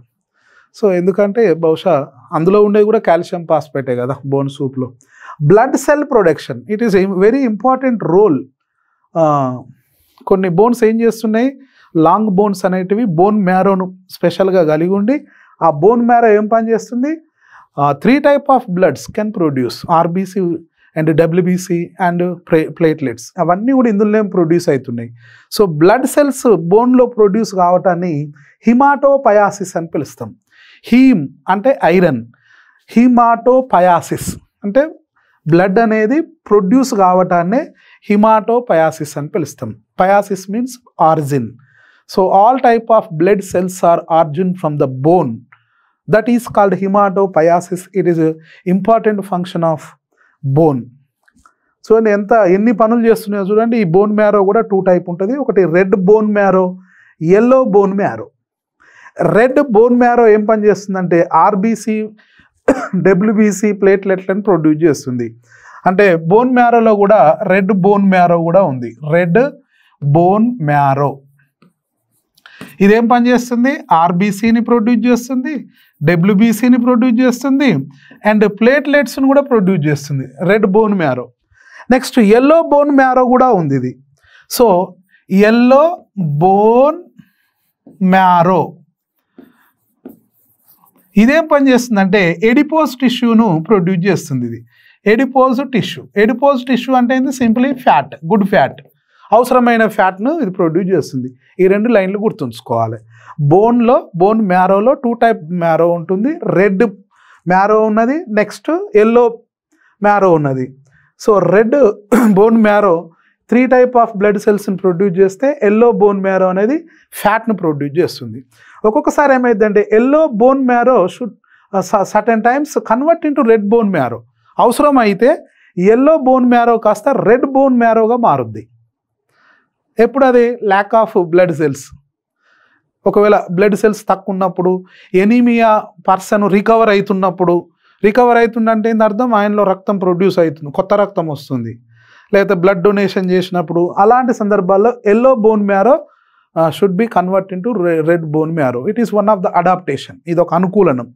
A: సో ఎందుకంటే బహుశా అందులో ఉండేది కూడా కాల్షియం ఫాస్ఫేటే కదా బోన్ సూప్లో. Blood cell production, it is very important role. కొన్ని బోన్స్ ఏం చేస్తున్నాయి, లాంగ్ బోన్స్ అనేటివి బోన్ మ్యారోను స్పెషల్గా కలిగి ఉండి, ఆ బోన్ మ్యారో ఏం పని చేస్తుంది, 3 types of bloods can produce, RBC and WBC and platelets, అవన్నీ కూడా ఇందులో ప్రొడ్యూస్ అవుతున్నాయి. సో బ్లడ్ సెల్స్ బోన్లో ప్రొడ్యూస్ కావటాన్ని హిమాటోపయాసిస్ అని పిలుస్తాం. హీమ్ అంటే ఐరన్, హిమాటోపయాసిస్ అంటే బ్లడ్ అనేది ప్రొడ్యూస్ కావటాన్నే హిమాటోపయాసిస్ అని పిలుస్తాం. Poiesis means origin. So all type of blood cells are origin from the bone, that is called haematopoiesis. It is important function of bone. So ఎన్ని పనులు చేస్తున్నాయో చూడండి. ఈ బోన్ మ్యారో కూడా 2 types ఉంటుంది. ఒకటి red bone marrow, yellow bone marrow. Red bone marrow ఏం పని చేస్తుందంటే ఆర్బీసీ, డబ్ల్యూబీసీ ప్లేట్లెట్లను ప్రొడ్యూస్ చేస్తుంది. అంటే బోన్ మ్యారోలో కూడా రెడ్ బోన్ మ్యారో కూడా ఉంది. రెడ్ బోన్ మ్యారో ఇదేం పని చేస్తుంది, ఆర్బీసీని ప్రొడ్యూస్ చేస్తుంది, డబ్ల్యూబీసీని ప్రొడ్యూస్ చేస్తుంది అండ్ ప్లేట్లెట్స్ని కూడా ప్రొడ్యూస్ చేస్తుంది, red bone marrow. Next yellow bone marrow కూడా ఉంది ఇది. సో ఎల్లో బోన్ మ్యారో ఇదేం పని చేస్తుందంటే ఎడిపోజ్ టిష్యూను ప్రొడ్యూస్ చేస్తుంది. ఇది ఎడిపోజ్ టిష్యూ. ఎడిపోజ్ టిష్యూ అంటే ఏంది, సింప్లీ ఫ్యాట్, గుడ్ ఫ్యాట్, అవసరమైన ఫ్యాట్ను ఇది ప్రొడ్యూస్ చేస్తుంది. ఈ 2 లైన్లు గుర్తుంచుకోవాలి. బోన్లో, బోన్ మ్యారోలో 2 types మ్యారో ఉంటుంది. రెడ్ మ్యారో ఉన్నది, నెక్స్ట్ ఎల్లో మ్యారో ఉన్నది. So red bone marrow 3 types of blood సెల్స్ని ప్రొడ్యూస్ చేస్తే, ఎల్లో బోన్ మ్యారో అనేది ఫ్యాట్ను ప్రొడ్యూస్ చేస్తుంది. ఒక్కొక్కసారి ఏమైందంటే yellow bone marrow should certain times convert into red bone marrow. అవసరం అయితే ఎల్లో బోన్ మ్యారో కాస్త రెడ్ బోన్ మ్యారోగా మారుద్ది. ఎప్పుడు అది ల్యాక్ ఆఫ్ బ్లడ్ సెల్స్, ఒకవేళ బ్లడ్ సెల్స్ తక్కువ ఉన్నప్పుడు, ఎనీమియా పర్సన్ రికవర్ అవుతుందంటే ఏంటి అర్థం, ఆయనలో రక్తం ప్రొడ్యూస్ అవుతుంది, కొత్త రక్తం వస్తుంది, లేకపోతే బ్లడ్ డొనేషన్ చేసినప్పుడు, అలాంటి సందర్భాల్లో yellow bone marrow should be convert into red bone marrow. It is one of the adaptation. ఇది ఒక అనుకూలనం.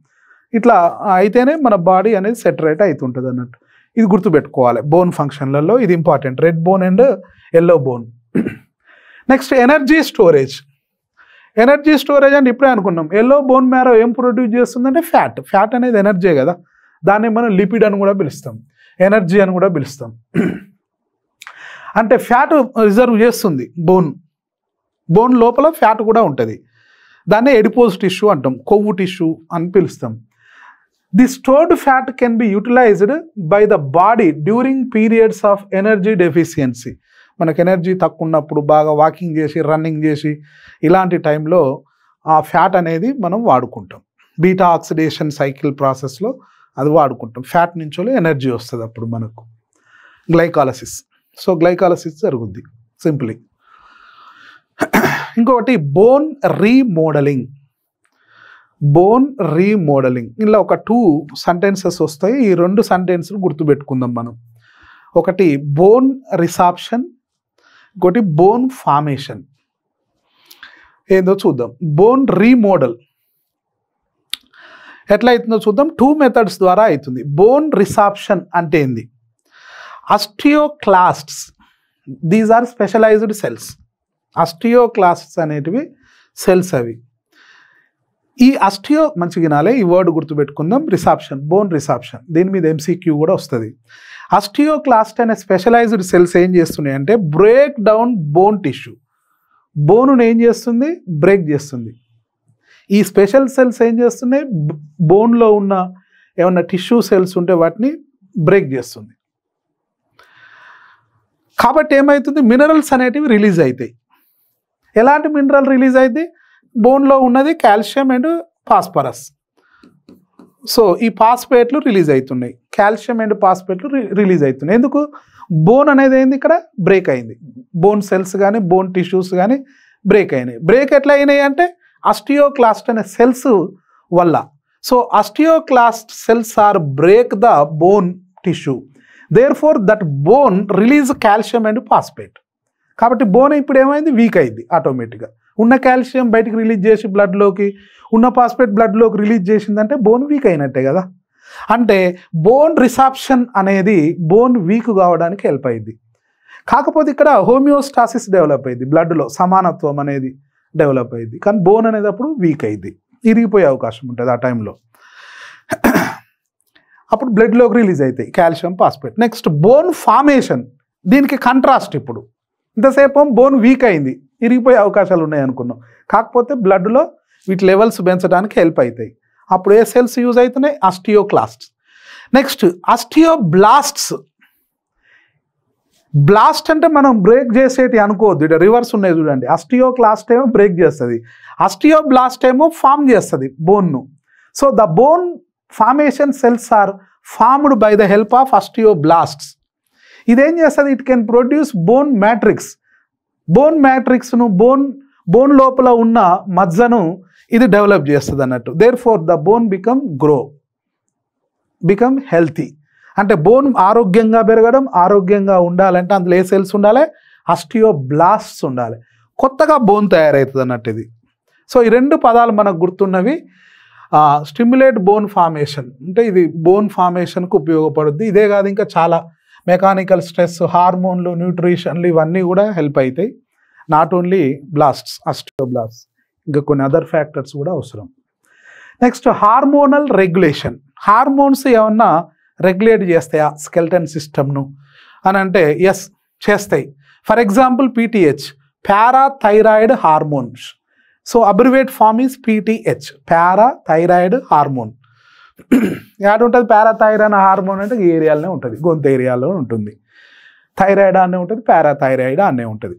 A: ఇట్లా అయితేనే మన బాడీ అనేది సెటరేట్ అవుతుంటుంది అన్నట్టు. ఇది గుర్తుపెట్టుకోవాలి బోన్ ఫంక్షన్లలో, ఇది important, red bone and yellow bone. Next energy storage. Energy storage అంటే ఇప్పుడే అనుకున్నాం, ఎల్లో బోన్ మ్యారో ఏం ప్రొడ్యూస్ చేస్తుందంటే ఫ్యాట్. ఫ్యాట్ అనేది ఎనర్జీ కదా, దాన్ని మనం లిపిడ్ అని కూడా పిలుస్తాం, ఎనర్జీ అని కూడా పిలుస్తాం. అంటే ఫ్యాట్ రిజర్వ్ చేస్తుంది బోన్ లోపల ఫ్యాట్ కూడా ఉంటుంది. దాన్ని ఎడిపోజ్ టిష్యూ అంటాం, కొవ్వు టిష్యూ అని పిలుస్తాం. The stored fat can be utilised by the body during periods of energy deficiency. మనకు ఎనర్జీ తక్కువ ఉన్నప్పుడు, బాగా వాకింగ్ చేసి, రన్నింగ్ చేసి, ఇలాంటి టైంలో ఆ ఫ్యాట్ అనేది మనం వాడుకుంటాం. బీటా ఆక్సిడేషన్ సైకిల్ ప్రాసెస్లో అది వాడుకుంటాం. ఫ్యాట్ నుంచి ఎనర్జీ వస్తుంది అప్పుడు మనకు, గ్లైకాలసిస్. సో గ్లైకాలసిస్ జరుగుద్ది సింప్లీ. ఇంకొకటి బోన్ రీమోడలింగ్. ఇలా ఒక 2 sentences వస్తాయి. ఈ 2 sentences గుర్తుపెట్టుకుందాం మనం. ఒకటి బోన్ రిసాప్షన్, ఇంకోటి బోన్ ఫార్మేషన్. ఏందో చూద్దాం. బోన్ రీమోడల్ ఎట్లా అవుతుందో చూద్దాం. 2 మెథడ్స్ ద్వారా అవుతుంది. బోన్ రిసాప్షన్ అంటే ఏంది? ఆస్టియోక్లాస్ట్స్, దీస్ ఆర్ స్పెషలైజ్డ్ సెల్స్. ఆస్టియోక్లాస్ట్స్ అనేటివి సెల్స్ అవి. ఈ ఆస్టియో మంచిగా వినాలి, ఈ వర్డ్ గుర్తుపెట్టుకుందాం. రిసాప్షన్, బోన్ రిసాప్షన్, దీని మీద MCQ కూడా వస్తుంది. ఆస్టియోక్లాస్ట్ అనే స్పెషలైజ్డ్ సెల్స్ ఏం చేస్తున్నాయి అంటే బ్రేక్ డౌన్ బోన్ టిష్యూ. బోనును ఏం చేస్తుంది? బ్రేక్ చేస్తుంది. ఈ స్పెషల్ సెల్స్ ఏం చేస్తున్నాయి? బోన్లో ఉన్న ఏమన్నా టిష్యూ సెల్స్ ఉంటే వాటిని బ్రేక్ చేస్తుంది. కాబట్టి ఏమవుతుంది? మినరల్స్ అనేటివి రిలీజ్ అవుతాయి. ఎలాంటి మినరల్ రిలీజ్ అవుతాయి? బోన్లో ఉన్నది కాల్షియం అండ్ ఫాస్ఫరస్. సో ఈ ఫాస్ఫేట్లు రిలీజ్ అవుతున్నాయి, కాల్షియం అండ్ ఫాస్ఫేట్లు రిలీజ్ అవుతున్నాయి. ఎందుకు? బోన్ అనేది ఏంది? ఇక్కడ బ్రేక్ అయింది. బోన్ సెల్స్ కానీ బోన్ టిష్యూస్ కానీ బ్రేక్ అయినాయి. బ్రేక్ ఎట్లా అయినాయి అంటే ఆస్టియోక్లాస్ట్ అనే సెల్స్ వల్ల. So osteoclast cells are break the bone tissue, therefore that bone release calcium and phosphate. కాబట్టి బోన్ ఇప్పుడు ఏమైంది? వీక్ అయింది. ఆటోమేటిక్గా ఉన్న కాల్షియం బయటికి రిలీజ్ చేసి బ్లడ్లోకి, ఉన్న ఫాస్ఫేట్ బ్లడ్లోకి రిలీజ్ చేసిందంటే బోన్ వీక్ అయినట్టే కదా. అంటే బోన్ రిసాప్షన్ అనేది బోన్ వీక్ కావడానికి హెల్ప్ అయింది. కాకపోతే ఇక్కడ హోమియోస్టాసిస్ డెవలప్ అయింది, బ్లడ్లో సమానత్వం అనేది డెవలప్ అయింది. కానీ బోన్ అనేది అప్పుడు వీక్ అయింది, ఇరిగిపోయే అవకాశం ఉంటుంది ఆ టైంలో. అప్పుడు బ్లడ్లోకి రిలీజ్ అవుతాయి calcium phosphate. Next bone formation, దీనికి కంట్రాస్ట్. ఇప్పుడు ఇంతసేపు బోన్ వీక్ అయింది, ఇరిగిపోయే అవకాశాలు ఉన్నాయి అనుకున్నాం. కాకపోతే బ్లడ్లో వీటి లెవెల్స్ పెంచడానికి హెల్ప్ అవుతాయి. అప్పుడు ఏ సెల్స్ యూజ్ అవుతున్నాయి? ఆస్టియోక్లాస్ట్స్. నెక్స్ట్ ఆస్టియోబ్లాస్ట్స్. బ్లాస్ట్ అంటే మనం బ్రేక్ చేసేటి అనుకోవద్దు, ఇక్కడ రివర్స్ ఉన్నాయి చూడండి. ఆస్టియోక్లాస్ట్ ఏమో బ్రేక్ చేస్తుంది, ఆస్టియోబ్లాస్ట్ ఏమో ఫామ్ చేస్తుంది బోన్ను. So the bone formation cells are formed by the help of osteoblasts. ఇదేం చేస్తుంది? It can produce bone matrix. Bone మ్యాట్రిక్స్ను, బోన్ లోపల ఉన్న మజ్జను ఇది డెవలప్ చేస్తుంది అన్నట్టు. Therefore the bone become healthy. అంటే బోన్ ఆరోగ్యంగా పెరగడం, ఆరోగ్యంగా ఉండాలంటే అందులో ఏ సెల్స్ ఉండాలి? ఆస్టియోబ్లాస్ట్స్ ఉండాలి. కొత్తగా బోన్ తయారవుతుంది అన్నట్టు ఇది. సో ఈ 2 పదాలు మనకు గుర్తున్నవి. స్టిమ్యులేట్ బోన్ ఫార్మేషన్ అంటే ఇది బోన్ ఫార్మేషన్కు ఉపయోగపడుద్ది. ఇదే కాదు, ఇంకా చాలా మెకానికల్ స్ట్రెస్, హార్మోన్లు, న్యూట్రిషన్లు ఇవన్నీ కూడా హెల్ప్ అవుతాయి. నాట్ ఓన్లీ బ్లాస్ట్స్, ఆస్టియోబ్లాస్ట్స్, ఇంకా కొన్ని అదర్ ఫ్యాక్టర్స్ కూడా అవసరం. Next hormonal regulation. హార్మోన్స్ ఏమన్నా రెగ్యులేట్ చేస్తాయా స్కెల్టన్ సిస్టమ్ను అని అంటే ఎస్, చేస్తాయి. For example PTH, parathyroid hormones. So abbreviate form is PTH, parathyroid hormone. యాడ్ ఉంటుంది పారాథైరాయిడ్ హార్మోన్ అంటే ఈ ఏరియాలోనే ఉంటుంది, గొంతు ఏరియాలో ఉంటుంది. థైరాయిడ్ అనే ఉంటుంది, పారాథైరాయిడ్ అనే ఉంటుంది.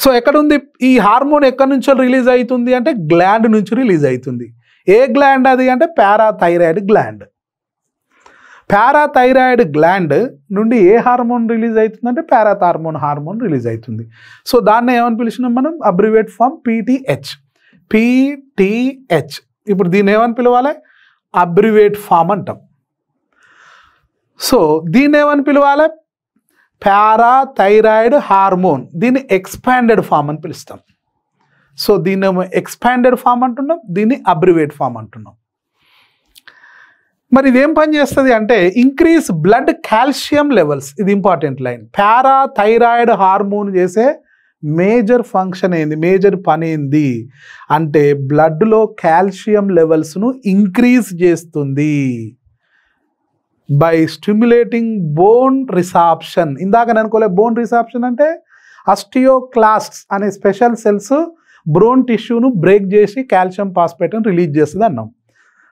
A: సో ఎక్కడుంది ఈ హార్మోన్? ఎక్కడి నుంచో రిలీజ్ అవుతుంది అంటే గ్లాండ్ నుంచి రిలీజ్ అవుతుంది. ఏ గ్లాండ్ అది అంటే పారాథైరాయిడ్ గ్లాండ్. పారాథైరాయిడ్ గ్లాండ్ నుండి ఏ హార్మోన్ రిలీజ్ అవుతుందంటే హార్మోన్ రిలీజ్ అవుతుంది. సో దాన్ని ఏమని పిలిచినాం మనం? Abbreviate form PTH. ఇప్పుడు దీన్ని ఏమని పిలవాలి? అబ్రివేట్ ఫామ్ అంటాం. సో దీన్ని ఏమని పిలవాలి? Parathyroid hormone. దీన్ని ఎక్స్పాండెడ్ ఫామ్ అని పిలుస్తాం. సో దీన్ని ఏమో ఎక్స్పాండెడ్ ఫామ్ అంటున్నాం, దీన్ని అబ్రివేట్ ఫామ్ అంటున్నాం. మరి ఇదేం పని చేస్తుంది అంటే ఇంక్రీజ్ బ్లడ్ కాల్షియం లెవెల్స్. ఇది ఇంపార్టెంట్ లైన్. పారాథైరాయిడ్ హార్మోన్ చేసే మేజర్ ఫంక్షన్ ఏంది, మేజర్ పని ఏంది అంటే బ్లడ్లో కాల్షియం లెవెల్స్ను ఇంక్రీజ్ చేస్తుంది బై స్టిమ్యులేటింగ్ బోన్ రిసాప్షన్. ఇందాక నేను అనుకోలే బోన్ రిసాప్షన్ అంటే ఆస్టియోక్లాస్ట్స్ అనే స్పెషల్ సెల్స్ బ్రోన్ టిష్యూను బ్రేక్ చేసి కాల్షియం ఫాస్ఫేట్ను రిలీజ్ చేస్తుంది అన్నాం.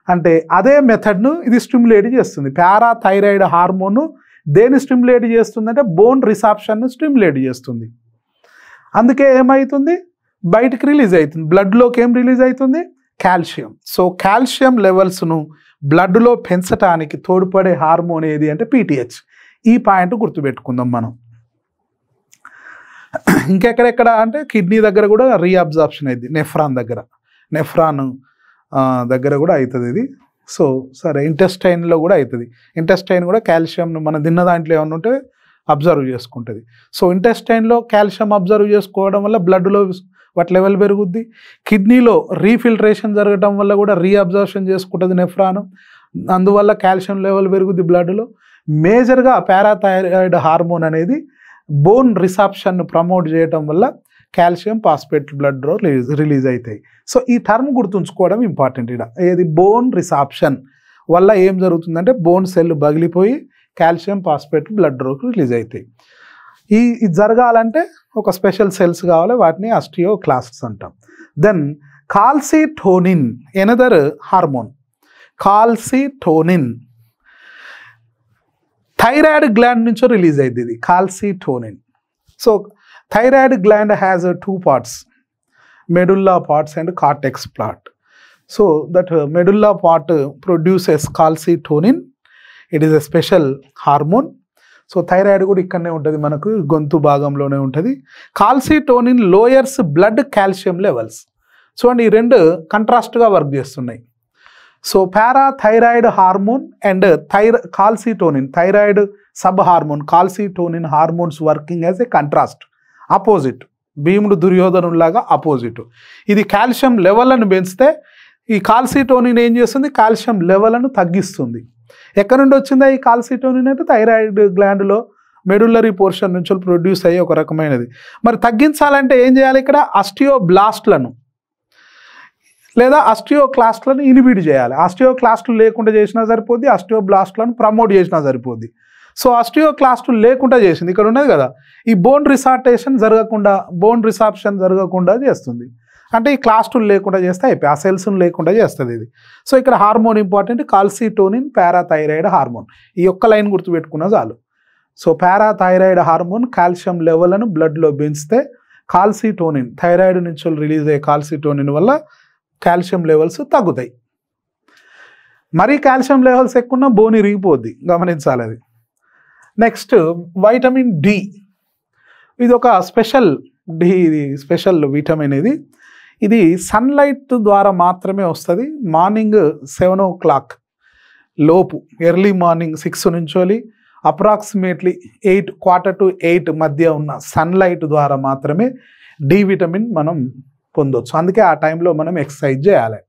A: అంటే అదే మెథడ్ను ఇది స్టిమ్యులేట్ చేస్తుంది. పారాథైరాయిడ్ హార్మోన్ దేన్ని స్టిమ్యులేట్ చేస్తుంది అంటే బోన్ రిసాప్షన్ను స్టిమ్యులేట్ చేస్తుంది. అందుకే ఏమవుతుంది? బయటికి రిలీజ్ అవుతుంది. బ్లడ్లోకి ఏం రిలీజ్ అవుతుంది? కాల్షియం. సో కాల్షియం లెవెల్స్ను బ్లడ్లో పెంచడానికి తోడ్పడే హార్మోన్ ఏది అంటే PTH. ఈ పాయింట్ గుర్తుపెట్టుకుందాం మనం. ఇంకెక్కడెక్కడ అంటే కిడ్నీ దగ్గర కూడా రీఅబ్జార్ప్షన్ అయింది, నెఫ్రాన్ దగ్గర కూడా అవుతుంది ఇది. సో సరే ఇంటెస్టైన్లో కూడా అవుతుంది. ఇంటెస్టైన్ కూడా కాల్షియంను మనం తిన్న దాంట్లో ఏమన్నా ఉంటే అబ్జర్వ్ చేసుకుంటుంది. సో ఇంటెస్టైన్లో కాల్షియం అబ్జర్వ్ చేసుకోవడం వల్ల బ్లడ్లో వాటి లెవెల్ పెరుగుద్ది. కిడ్నీలో రీఫిల్ట్రేషన్ జరగడం వల్ల కూడా రీఅబ్జర్ప్షన్ చేసుకుంటుంది నెఫ్రాన్, అందువల్ల కాల్షియం లెవెల్ పెరుగుద్ది బ్లడ్లో. మేజర్గా పారాథైరాయిడ్ హార్మోన్ అనేది బోన్ రిసాప్షన్ను ప్రమోట్ చేయడం వల్ల కాల్షియం ఫాస్ఫేట్ బ్లడ్లో రిలీజ్ అవుతాయి. సో ఈ టర్మ్ గుర్తుంచుకోవడం ఇంపార్టెంట్. ఇక్కడ ఏది బోన్ రిసాప్షన్ వల్ల ఏం జరుగుతుందంటే బోన్ సెల్ పగిలిపోయి కాల్షియం ఫాస్ఫేట్ బ్లడ్లోకి రిలీజ్ అవుతాయి. ఇది జరగాలంటే ఒక స్పెషల్ సెల్స్ కావాలి, వాటిని ఆస్టియోక్లాస్ట్స్ అంటాం. Then calcitonin another hormone. Calcitonin thyroid gland నుంచో రిలీజ్ అయింది ఇది calcitonin. So thyroid gland has 2 parts, medulla parts and cortex part. So that medulla part produces calcitonin. It is a special hormone. So thyroid కూడా ఇక్కడనే ఉంటుంది, మనకు గొంతు భాగంలోనే ఉంటుంది. Calcitonin లోయర్స్ blood calcium levels. చూడండి ఈ రెండు కంట్రాస్ట్గా వర్క్ చేస్తున్నాయి. So parathyroid hormone and calcitonin, thyroid sub hormone calcitonin hormones working as a contrast, opposite. భీముడు దుర్యోధనులాగా అపోజిట్. ఇది కాల్షియం లెవెల్ను పెంచితే ఈ కాల్సిటోనిన్ ఏం చేస్తుంది, కాల్షియం లెవెల్ను తగ్గిస్తుంది. ఎక్కడి నుండి వచ్చిందా ఈ కాల్సిటోనిన్ అంటే థైరాయిడ్ గ్లాండ్లో మెడులరీ పోర్షన్ నుంచి ప్రొడ్యూస్ అయ్యే ఒక రకమైనది. మరి తగ్గించాలంటే ఏం చేయాలి, ఇక్కడ ఆస్టియోబ్లాస్ట్లను లేదా ఆస్టియోక్లాస్ట్లను ఇనిబిట్ చేయాలి. ఆస్టియోక్లాస్ట్లు లేకుండా చేసినా సరిపోద్ది, ఆస్టియోబ్లాస్ట్లను ప్రమోట్ చేసినా సరిపోద్ది. సో ఆస్టియోక్లాస్ట్లు లేకుండా చేసింది, ఇక్కడ ఉన్నది కదా, ఈ బోన్ రిసార్టేషన్ జరగకుండా, బోన్ రిసార్ప్షన్ జరగకుండా చేస్తుంది. అంటే ఈ క్లాస్టులు లేకుండా చేస్తే అయిపోయి, ఆ సెల్స్ను లేకుండా చేస్తుంది ఇది. సో ఇక్కడ hormone important, calcitonin parathyroid hormone. ఈ ఒక్క లైన్ గుర్తుపెట్టుకున్నా చాలు. సో పారాథైరాయిడ్ హార్మోన్ కాల్షియం లెవెల్ను బ్లడ్లో పెంచితే కాల్సిటోనిన్, థైరాయిడ్ నుంచి రిలీజ్ అయ్యే కాల్సిటోనిన్ వల్ల కాల్షియం లెవెల్స్ తగ్గుతాయి. మరీ కాల్షియం లెవెల్స్ ఎక్కువ బోన్ ఇరిగిపోద్ది, గమనించాలి అది. Next vitamin D. ఇది ఒక స్పెషల్ స్పెషల్ విటమిన్. ఇది సన్లైట్ ద్వారా మాత్రమే వస్తుంది. మార్నింగ్ 7 o'clock లోపు, ఎర్లీ మార్నింగ్ 6 నుంచి అప్రాక్సిమేట్లీ 8, 7:45 మధ్య ఉన్న సన్లైట్ ద్వారా మాత్రమే డి విటమిన్ మనం పొందొచ్చు. అందుకే ఆ టైంలో మనం ఎక్సర్సైజ్ చేయాలి.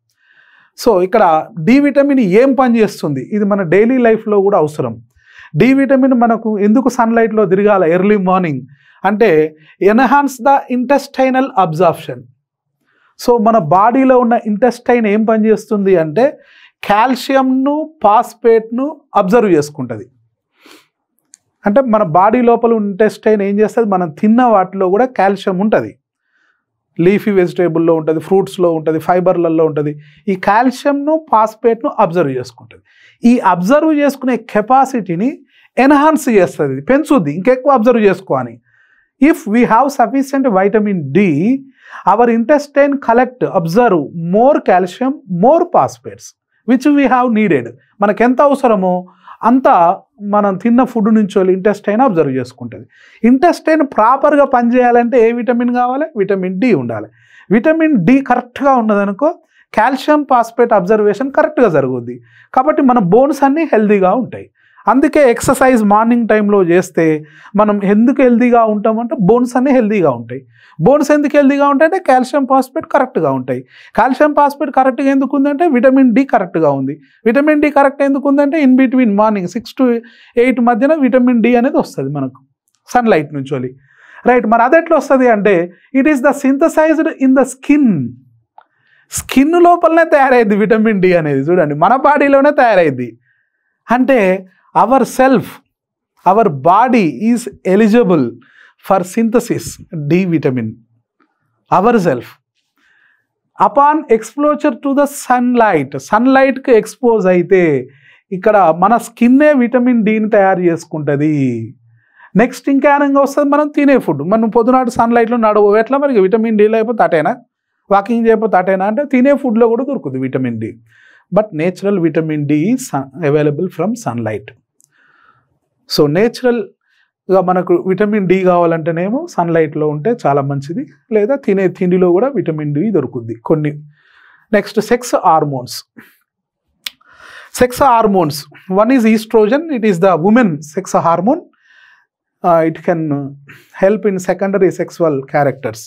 A: సో ఇక్కడ డి విటమిన్ ఏం పని చేస్తుంది, ఇది మన డైలీ లైఫ్లో కూడా అవసరం. డి విటమిన్ మనకు ఎందుకు సన్లైట్లో తిరగాలి ఎర్లీ మార్నింగ్ అంటే enhance the intestinal absorption. So మన బాడీలో ఉన్న ఇంటెస్టైన్ ఏం పని చేస్తుంది అంటే కాల్షియంను ఫాస్ఫేట్ను అబ్జర్వ్ చేసుకుంటుంది. అంటే మన బాడీ లోపల ఇంటెస్టైన్ ఏం చేస్తుంది, మనం తిన్న వాటిలో కూడా కాల్షియం ఉంటుంది. లీఫీ వెజిటేబుల్లో ఉంటుంది, ఫ్రూట్స్లో ఉంటుంది, ఫైబర్లలో ఉంటుంది. ఈ కాల్షియంను ఫాస్ఫేట్ను అబ్జర్వ్ చేసుకుంటుంది. ఈ అబ్జర్వ్ చేసుకునే కెపాసిటీని ఎన్హాన్స్ చేస్తుంది, పెంచుద్ది, ఇంకెక్కువ అబ్జర్వ్ చేసుకోవాలి. If we have sufficient vitamin D, our intestine collect, absorb more calcium, more phosphates which we have needed. మనకు ఎంత అవసరమో అంత మనం తిన్న ఫుడ్ నుంచి ఇంటెస్టైన్ అబ్జర్వ్ చేసుకుంటుంది. ఇంటెస్టైన్ ప్రాపర్గా పనిచేయాలంటే ఏ విటమిన్ కావాలి, విటమిన్ డి ఉండాలి. విటమిన్ డి కరెక్ట్గా ఉన్నదనుకో కాల్షియం ఫాస్ఫేట్ అబ్జర్వేషన్ కరెక్ట్గా జరుగుద్ది. కాబట్టి మన బోన్స్ అన్నీ హెల్దీగా ఉంటాయి. అందుకే ఎక్సర్సైజ్ మార్నింగ్ టైంలో చేస్తే మనం ఎందుకు హెల్దీగా ఉంటామంటే బోన్స్ అన్నీ హెల్దీగా ఉంటాయి. బోన్స్ ఎందుకు హెల్దీగా ఉంటాయంటే కాల్షియం ఫాస్ఫేట్ కరెక్ట్గా ఉంటాయి. కాల్షియం ఫాస్ఫేట్ కరెక్ట్గా ఎందుకు ఉందంటే విటమిన్ డి కరెక్ట్గా ఉంది. విటమిన్ డి కరెక్ట్ ఎందుకు ఉందంటే ఇన్ బిట్వీన్ మార్నింగ్ 6 to 8 మధ్యన విటమిన్ డి అనేది వస్తుంది మనకు సన్లైట్ నుంచి. రైట్, మరి అది ఎట్లా వస్తుంది అంటే it is the synthesised in the skin. Skin లోపలనే తయారైద్ది విటమిన్ డి అనేది. చూడండి, మన బాడీలోనే తయారైద్ది. అంటే our self, our body is eligible for synthesis D vitamin, our self. Upon exposure to the sunlight, సన్లైట్కి ఎక్స్పోజ్ అయితే ఇక్కడ మన స్కిన్నే విటమిన్ డిని తయారు చేసుకుంటుంది. నెక్స్ట్ ఇంకేనంగా వస్తుంది మనం తినే ఫుడ్. మనం పొద్దునాడు సన్లైట్లో నడవు, ఎట్లా మరి విటమిన్ డి లేకపోతే అటేనా, వాకింగ్ చేయకపోతే అటేనా అంటే తినే ఫుడ్లో కూడా దొరుకుతుంది vitamin D. But natural vitamin D is available from sunlight. So నేచురల్గా మనకు విటమిన్ డి కావాలంటేనేమో సన్లైట్లో ఉంటే చాలా మంచిది, లేదా తినే తిండిలో కూడా విటమిన్ డి దొరుకుద్ది కొన్ని. Next sex hormones. Sex hormones. One is estrogen. It is the woman sex hormone. It can help in secondary sexual characters.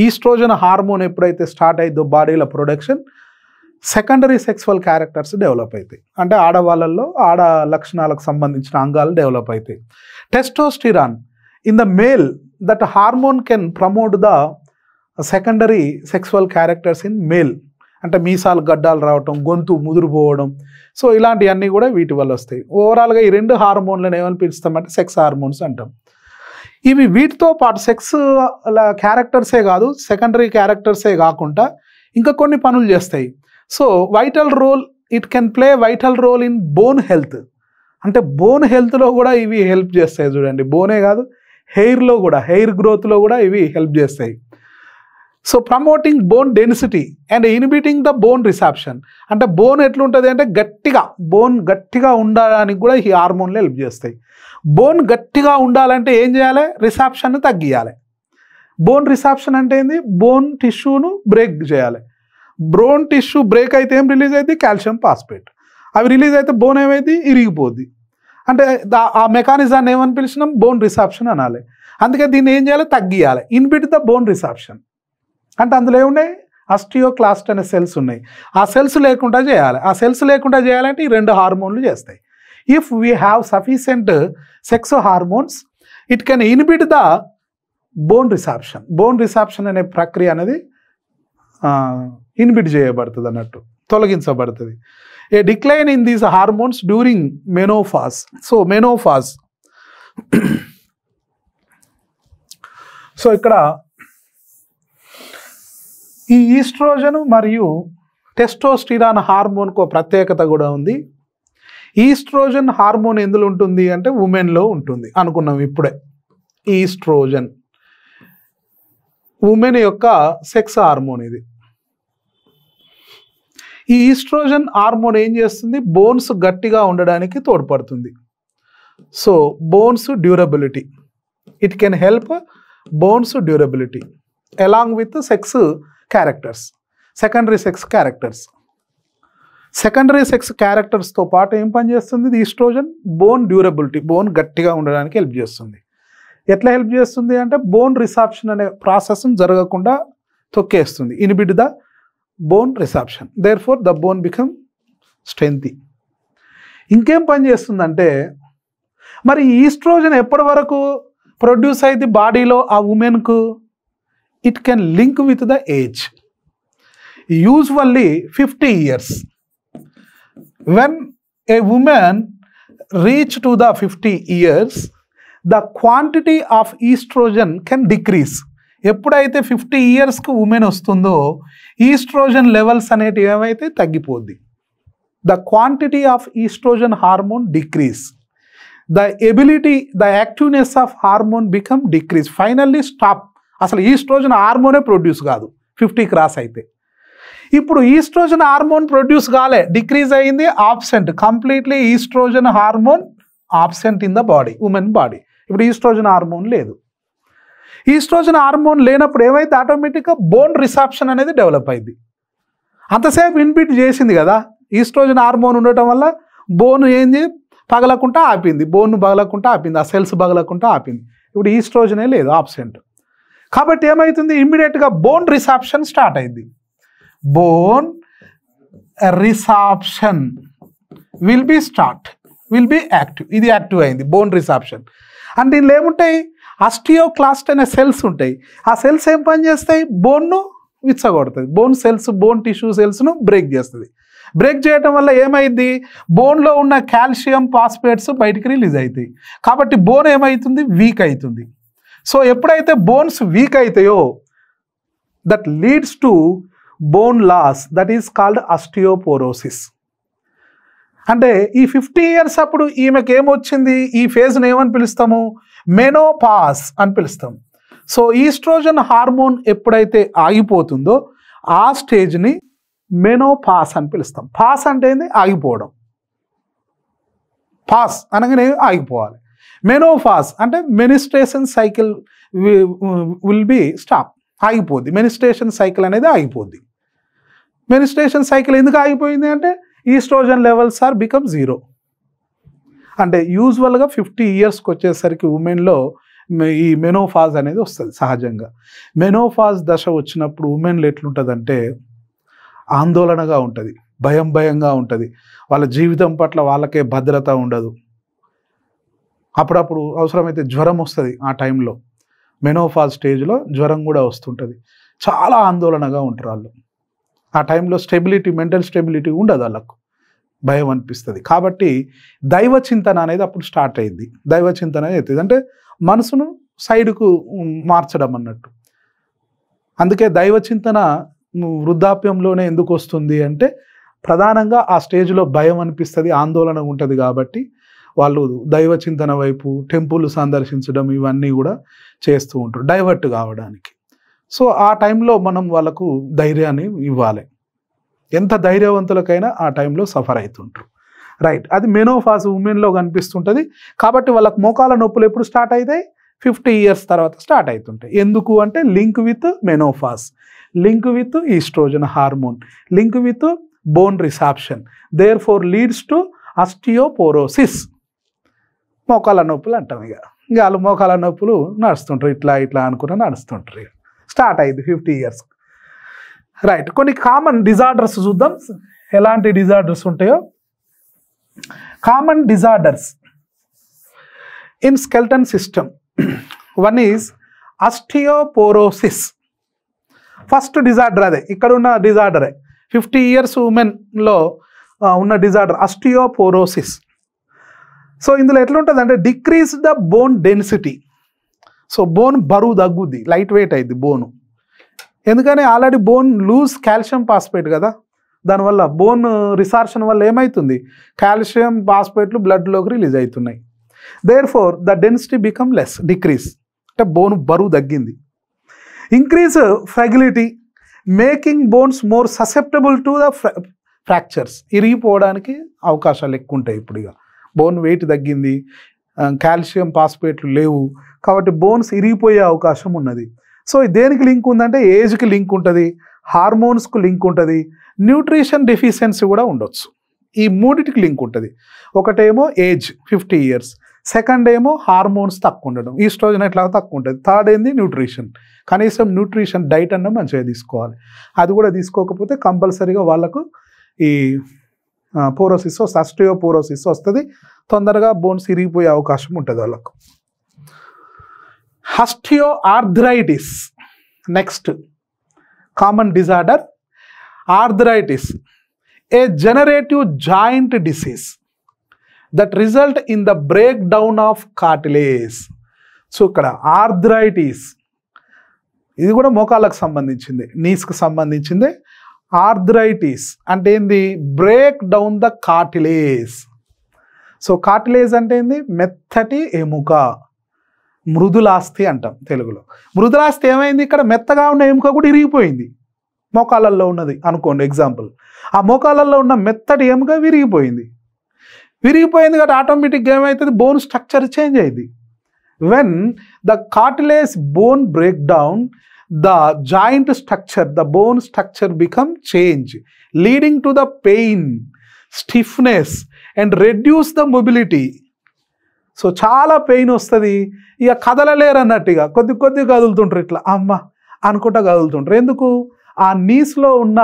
A: Estrogen hormone ఎప్పుడైతే స్టార్ట్ అయిద్దో బాడీలో production, secondary sexual characters develop అవుతాయి. అంటే ఆడవాళ్ళల్లో ఆడ లక్షణాలకు సంబంధించిన అంగాలు డెవలప్ అవుతాయి. Testosterone in the male, that hormone can promote the secondary sexual characters in male. అంటే మీసాలు గడ్డాలు రావటం, గొంతు ముదురుపోవడం, సో ఇలాంటివన్నీ కూడా వీటి వల్ల వస్తాయి. ఓవరాల్గా ఈ రెండు హార్మోన్లను ఏమని పిలుస్తామంటే సెక్స్ హార్మోన్స్ అంటాం. ఇవి వీటితో పాటు సెక్స్ క్యారెక్టర్సే కాదు, సెకండరీ క్యారెక్టర్సే కాకుండా ఇంకా కొన్ని పనులు చేస్తాయి. So vital role, it can play vital role in bone health. అంటే బోన్ హెల్త్లో కూడా ఇవి హెల్ప్ చేస్తాయి. చూడండి, బోనే కాదు, హెయిర్లో కూడా, హెయిర్ గ్రోత్లో కూడా ఇవి హెల్ప్ చేస్తాయి. So promoting bone density and inhibiting the bone resorption. అంటే బోన్ ఎట్లుంటుంది అంటే బోన్ గట్టిగా ఉండడానికి కూడా ఈ హార్మోన్లు హెల్ప్ చేస్తాయి. బోన్ గట్టిగా ఉండాలంటే ఏం చేయాలి? రిసాప్షన్ని తగ్గియాలి. బోన్ రిసాప్షన్ అంటే ఏంది? బోన్ టిష్యూను బ్రేక్ చేయాలి. బోన్ టిష్యూ బ్రేక్ అయితే ఏం రిలీజ్ అవుతుంది? Calcium phosphate. అవి రిలీజ్ అయితే బోన్ ఏమైంది? ఇరిగిపోద్ది. అంటే ఆ మెకానిజాన్ని ఏమని పిలిచినాం? బోన్ రిసాప్షన్ అనాలి. అందుకే దీన్ని ఏం చేయాలి? తగ్గియాలి. Inhibit the bone resorption. అంటే అందులో ఏమున్నాయి? ఆస్టియోక్లాస్ట్ అనే సెల్స్ ఉన్నాయి. ఆ సెల్స్ లేకుండా చేయాలి. ఆ సెల్స్ లేకుండా చేయాలంటే ఈ రెండు హార్మోన్లు చేస్తాయి. If we have sufficient sex hormones, it can inhibit the bone resorption. Bone resorption అనే ప్రక్రియ అనేది ఇన్హిబిట్ చేయబడుతుంది అన్నట్టు, తొలగించబడుతుంది. A decline in these hormones during menopause. So menopause, so ఇక్కడ ఈ ఈస్ట్రోజన్ మరియు టెస్టోస్టిరాన్ హార్మోన్కు ప్రత్యేకత కూడా ఉంది. ఈస్ట్రోజన్ హార్మోన్ ఎందులో ఉంటుంది అంటే ఉమెన్లో ఉంటుంది అనుకున్నాం ఇప్పుడే. ఈస్ట్రోజన్ ఉమెన్ యొక్క సెక్స్ హార్మోన్ ఇది. ఈ ఈస్ట్రోజన్ హార్మోన్ ఏం చేస్తుంది? బోన్స్ గట్టిగా ఉండడానికి తోడ్పడుతుంది. So bones durability, it can help bones durability along with sex characters, secondary sex characters. Secondary sex క్యారెక్టర్స్తో పాటు ఏం పని చేస్తుంది? ఈస్ట్రోజన్ బోన్ డ్యూరబిలిటీ, బోన్ గట్టిగా ఉండడానికి హెల్ప్ చేస్తుంది. ఎట్లా హెల్ప్ చేస్తుంది అంటే బోన్ రిసాప్షన్ అనే ప్రాసెస్ జరగకుండా తొక్కేస్తుంది. Inhibit the bone resorption, therefore the bone become strengthy. ఇంకేం పని చేస్తుందంటే, మరి ఈస్ట్రోజన్ ఎప్పటి వరకు ప్రొడ్యూస్ అయింది బాడీలో ఆ ఉమెన్కు? It can link with the age, usually 50 years. When a woman reach to the 50 years, the quantity of estrogen can decrease. ఎప్పుడైతే 50 ఇయర్స్కి ఉమెన్ వస్తుందో ఈస్ట్రోజన్ లెవెల్స్ అనేటివి ఏమైతే తగ్గిపోద్ది. The quantity of oestrogen hormone decrease, the ability, the activeness of hormone become decrease, finally stop. అసలు ఈస్ట్రోజన్ హార్మోనే ప్రొడ్యూస్ కాదు 50 క్రాస్ అయితే. ఇప్పుడు ఈస్ట్రోజన్ హార్మోన్ ప్రొడ్యూస్ కాలే, డిక్రీజ్ అయింది, absent, completely oestrogen hormone absent in the body, women body. ఇప్పుడు ఈస్ట్రోజన్ హార్మోన్ లేదు. ఈస్ట్రోజన్ హార్మోన్ లేనప్పుడు ఏమైతే ఆటోమేటిక్గా బోన్ రిసాప్షన్ అనేది డెవలప్ అయింది. అంతసేపు ఇన్హిబిట్ చేసింది కదా, ఈస్ట్రోజన్ హార్మోన్ ఉండటం వల్ల బోన్ ఏంది పగలకుండా ఆపింది, బోన్ పగలకుండా ఆపింది, ఆ సెల్స్ పగలకుండా ఆపింది. ఇప్పుడు ఈస్ట్రోజనే లేదు, ఆబ్సెంట్. కాబట్టి ఏమవుతుంది? ఇమ్మీడియట్గా బోన్ రిసాప్షన్ స్టార్ట్ అయింది. Bone resorption will be active. ఇది యాక్టివ్ అయింది, బోన్ రిసాప్షన్. అంటే దీనిలో ఏముంటాయి? ఆస్టియోక్లాస్ట్ అనే సెల్స్ ఉంటాయి. ఆ సెల్స్ ఏం పని చేస్తాయి? బోన్ను విచ్చగొడుతుంది. బోన్ సెల్స్, బోన్ టిష్యూ సెల్స్ను బ్రేక్ చేస్తుంది. బ్రేక్ చేయడం వల్ల ఏమైంది? బోన్లో ఉన్న కాల్షియం ఫాస్ఫేట్స్ బయటికి రిలీజ్ అవుతాయి. కాబట్టి బోన్ ఏమవుతుంది? వీక్ అవుతుంది. సో ఎప్పుడైతే బోన్స్ వీక్ అవుతాయో that leads to bone loss, that is called osteoporosis. అంటే ఈ 50 ఇయర్స్ అప్పుడు ఈమెకి ఏమొచ్చింది? ఈ ఫేజ్ను ఏమని పిలుస్తాము? మెనోపాస్ అని పిలుస్తాం. సో ఈస్ట్రోజన్ హార్మోన్ ఎప్పుడైతే ఆగిపోతుందో ఆ స్టేజ్ని మెనోపాస్ అని పిలుస్తాం. పాస్ అంటే ఏంది? ఆగిపోవడం. పాస్ అనగానే ఆగిపోవాలి. మెనోఫాస్ అంటే menstruation cycle will be stop, ఆగిపోద్ది. మెనిస్ట్రేషన్ సైకిల్ అనేది ఆగిపోద్ది. మెనిస్ట్రేషన్ సైకిల్ ఎందుకు ఆగిపోయింది అంటే ఈస్ట్రోజన్ లెవెల్స్ ఆర్ బికమ్ 0. అంటే యూజువల్గా 50 ఇయర్స్కి వచ్చేసరికి ఉమెన్లో ఈ మెనోఫాజ్ అనేది వస్తుంది సహజంగా. మెనోఫాజ్ దశ వచ్చినప్పుడు ఉమెన్లో ఎట్లుంటుందంటే ఆందోళనగా ఉంటుంది, భయంగా ఉంటుంది, వాళ్ళ జీవితం పట్ల వాళ్ళకే భద్రత ఉండదు. అప్పుడప్పుడు అవసరమైతే జ్వరం వస్తుంది. ఆ టైంలో మెనోఫాజ్ స్టేజ్లో జ్వరం కూడా వస్తుంటుంది. చాలా ఆందోళనగా ఉంటారు వాళ్ళు. ఆ టైంలో స్టెబిలిటీ, మెంటల్ స్టెబిలిటీ ఉండదు, వాళ్ళకు భయం అనిపిస్తుంది. కాబట్టి దైవ చింతన అనేది అప్పుడు స్టార్ట్ అయ్యింది. దైవ చింతన అవుతుంది అంటే మనసును సైడ్కు మార్చడం అన్నట్టు. అందుకే దైవ చింతన వృద్ధాప్యంలోనే ఎందుకు వస్తుంది అంటే ప్రధానంగా ఆ స్టేజ్లో భయం అనిపిస్తుంది, ఆందోళన ఉంటుంది. కాబట్టి వాళ్ళు దైవ చింతన వైపు టెంపుల్ సందర్శించడం ఇవన్నీ కూడా చేస్తూ ఉంటారు డైవర్ట్ కావడానికి. సో ఆ టైంలో మనం వాళ్ళకు ధైర్యాన్ని ఇవ్వాలి. ఎంత ధైర్యవంతులకైనా ఆ టైంలో సఫర్ అవుతుంటారు. రైట్, అది మెనోఫాజ్ ఉమెన్లో కనిపిస్తుంటుంది. కాబట్టి వాళ్ళకు మోకాల నొప్పులు ఎప్పుడు స్టార్ట్ అవుతాయి? 50 ఇయర్స్ తర్వాత స్టార్ట్ అవుతుంటాయి. ఎందుకు అంటే link with menopause, link with oestrogen hormone, link with bone resorption, therefore leads to osteoporosis. మోకాల నొప్పులు అంటాం. ఇక వాళ్ళు మోకాల నొప్పులు నడుస్తుంటారు, ఇట్లా అనుకుని నడుస్తుంటారు. స్టార్ట్ అయింది 50 ఇయర్స్. రైట్, కొన్ని కామన్ డిజార్డర్స్ చూద్దాం, ఎలాంటి డిజార్డర్స్ ఉంటాయో. Common disorders in skeleton system. One is osteoporosis. First disorder అదే, ఇక్కడ ఉన్న డిజార్డరే 50 ఇయర్స్ ఉమెన్లో ఉన్న డిజార్డర్ ఆస్టియోపోరోసిస్. సో ఇందులో ఎట్లుంటుంది అంటే decrease the bone density. So bone బరువు తగ్గుద్ది, లైట్ వెయిట్ అయింది బోను. ఎందుకని already bone lose calcium phosphate కదా, దానివల్ల బోన్ రిసార్షన్ వల్ల ఏమవుతుంది, కాల్షియం ఫాస్ఫేట్లు బ్లడ్లోకి రిలీజ్ అవుతున్నాయి. Therefore the density become less, decrease అంటే బోన్ బరువు తగ్గింది. Increase fragility, making bones more susceptible to the fractures. ఇరిగిపోవడానికి అవకాశాలు ఎక్కువ ఉంటాయి. ఇప్పుడు ఇక బోన్ వెయిట్ తగ్గింది, కాల్షియం ఫాస్ఫేట్లు లేవు, కాబట్టి బోన్స్ ఇరిగిపోయే అవకాశం ఉన్నది. సో దేనికి లింక్ ఉందంటే ఏజ్కి లింక్ ఉంటుంది, హార్మోన్స్కు లింక్ ఉంటుంది, న్యూట్రిషన్ డెఫిషియన్సీ కూడా ఉండొచ్చు. ఈ మూడిటికి లింక్ ఉంటుంది. ఒకటేమో ఏజ్ 50 ఇయర్స్, సెకండ్ ఏమో హార్మోన్స్ తక్కువ ఉండడం, ఈస్ట్రోజన్ ఎట్లా తక్కువ ఉంటుంది, థర్డ్ ఏంది న్యూట్రిషన్. కనీసం న్యూట్రిషన్ డైట్ అన్న మంచిగా తీసుకోవాలి. అది కూడా తీసుకోకపోతే కంపల్సరీగా వాళ్ళకు ఈ పోరోసిస్ వస్తుంది, ఆస్టియోపోరోసిస్ వస్తుంది. తొందరగా బోన్స్ ఇరిగిపోయే అవకాశం ఉంటుంది వాళ్ళకు. Osteoarthritis next common disorder. Arthritis, A generative joint disease that result in the break down of cartilage. So ఇక్కడ ఆర్థరైటిస్ ఇది కూడా మోకాళ్ళకు సంబంధించింది, నీస్కి సంబంధించింది. ఆర్థరైటిస్ అంటే ఏంది, break down the cartilage. So cartilage అంటే ఏంది, మెత్తటి ఎముక, మృదులాస్థి అంటాం తెలుగులో. మృదులాస్థి ఏమైంది, ఇక్కడ మెత్తగా ఉన్న ఎముక కూడా ఇరిగిపోయింది. మోకాళ్ళల్లో ఉన్నది అనుకోండి ఎగ్జాంపుల్, ఆ మోకాళ్ళల్లో ఉన్న మెత్తటి ఎముక విరిగిపోయింది కాబట్టి ఆటోమేటిక్గా ఏమవుతుంది, బోన్ స్ట్రక్చర్ చేంజ్ అయింది. When the cartilage bone break down, the joint structure, the bone structure become change, leading to the pain, stiffness and reduce the mobility. So చాలా పెయిన్ వస్తుంది. ఇక కదలలేరు అన్నట్టుగా కొద్ది కదులుతుంటారు, ఇట్లా అమ్మ అనుకుంటా కదులుతుంటారు. ఎందుకు, ఆ నీస్లో ఉన్న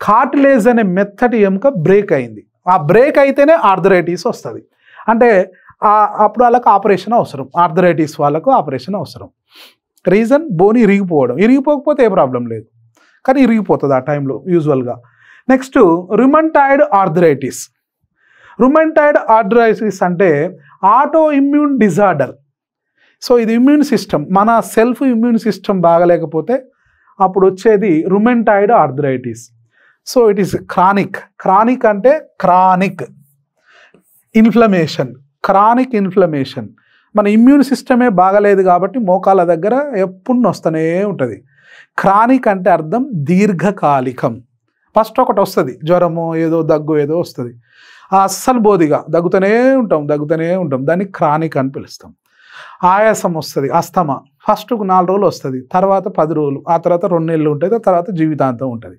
A: కార్టిలేజ్ అనే మెత్తటి ఎముక బ్రేక్ అయింది. ఆ బ్రేక్ అయితేనే ఆర్థరైటిస్ వస్తుంది. అంటే అప్పుడు వాళ్ళకు ఆపరేషన్ అవసరం, ఆర్థరైటిస్ వాళ్ళకు ఆపరేషన్ అవసరం. రీజన్ బోన్ ఇరిగిపోకపోతే ఏ ప్రాబ్లం లేదు, కానీ ఇరిగిపోతుంది ఆ టైంలో యూజువల్గా. Next rheumatoid arthritis. Rheumatoid arthritis అంటే ఆటో ఇమ్యూన్ డిజార్డర్. సో ఇది ఇమ్యూన్ సిస్టమ్, మన సెల్ఫ్ ఇమ్యూన్ సిస్టమ్ బాగలేకపోతే అప్పుడు వచ్చేది rheumatoid arthritis. So it is chronic అంటే క్రానిక్ ఇన్ఫ్లమేషన్. మన ఇమ్యూన్ సిస్టమే బాగలేదు కాబట్టి మోకాళ్ళ దగ్గర ఎప్పుడు వస్తూనే ఉంటుంది. క్రానిక్ అంటే అర్థం దీర్ఘకాలికం. ఫస్ట్ ఒకటి వస్తుంది, జ్వరమో ఏదో దగ్గు ఏదో వస్తుంది, అస్సలు బోధిగా దగ్గుతూనే ఉంటాం, దాన్ని క్రానిక్ అని పిలుస్తాం. ఆయాసం వస్తుంది, అస్తమా, ఫస్ట్ 4 రోజులు వస్తుంది, తర్వాత 10 రోజులు, ఆ తర్వాత 2 నెలలు ఉంటుంది, తర్వాత జీవితాంతం ఉంటుంది.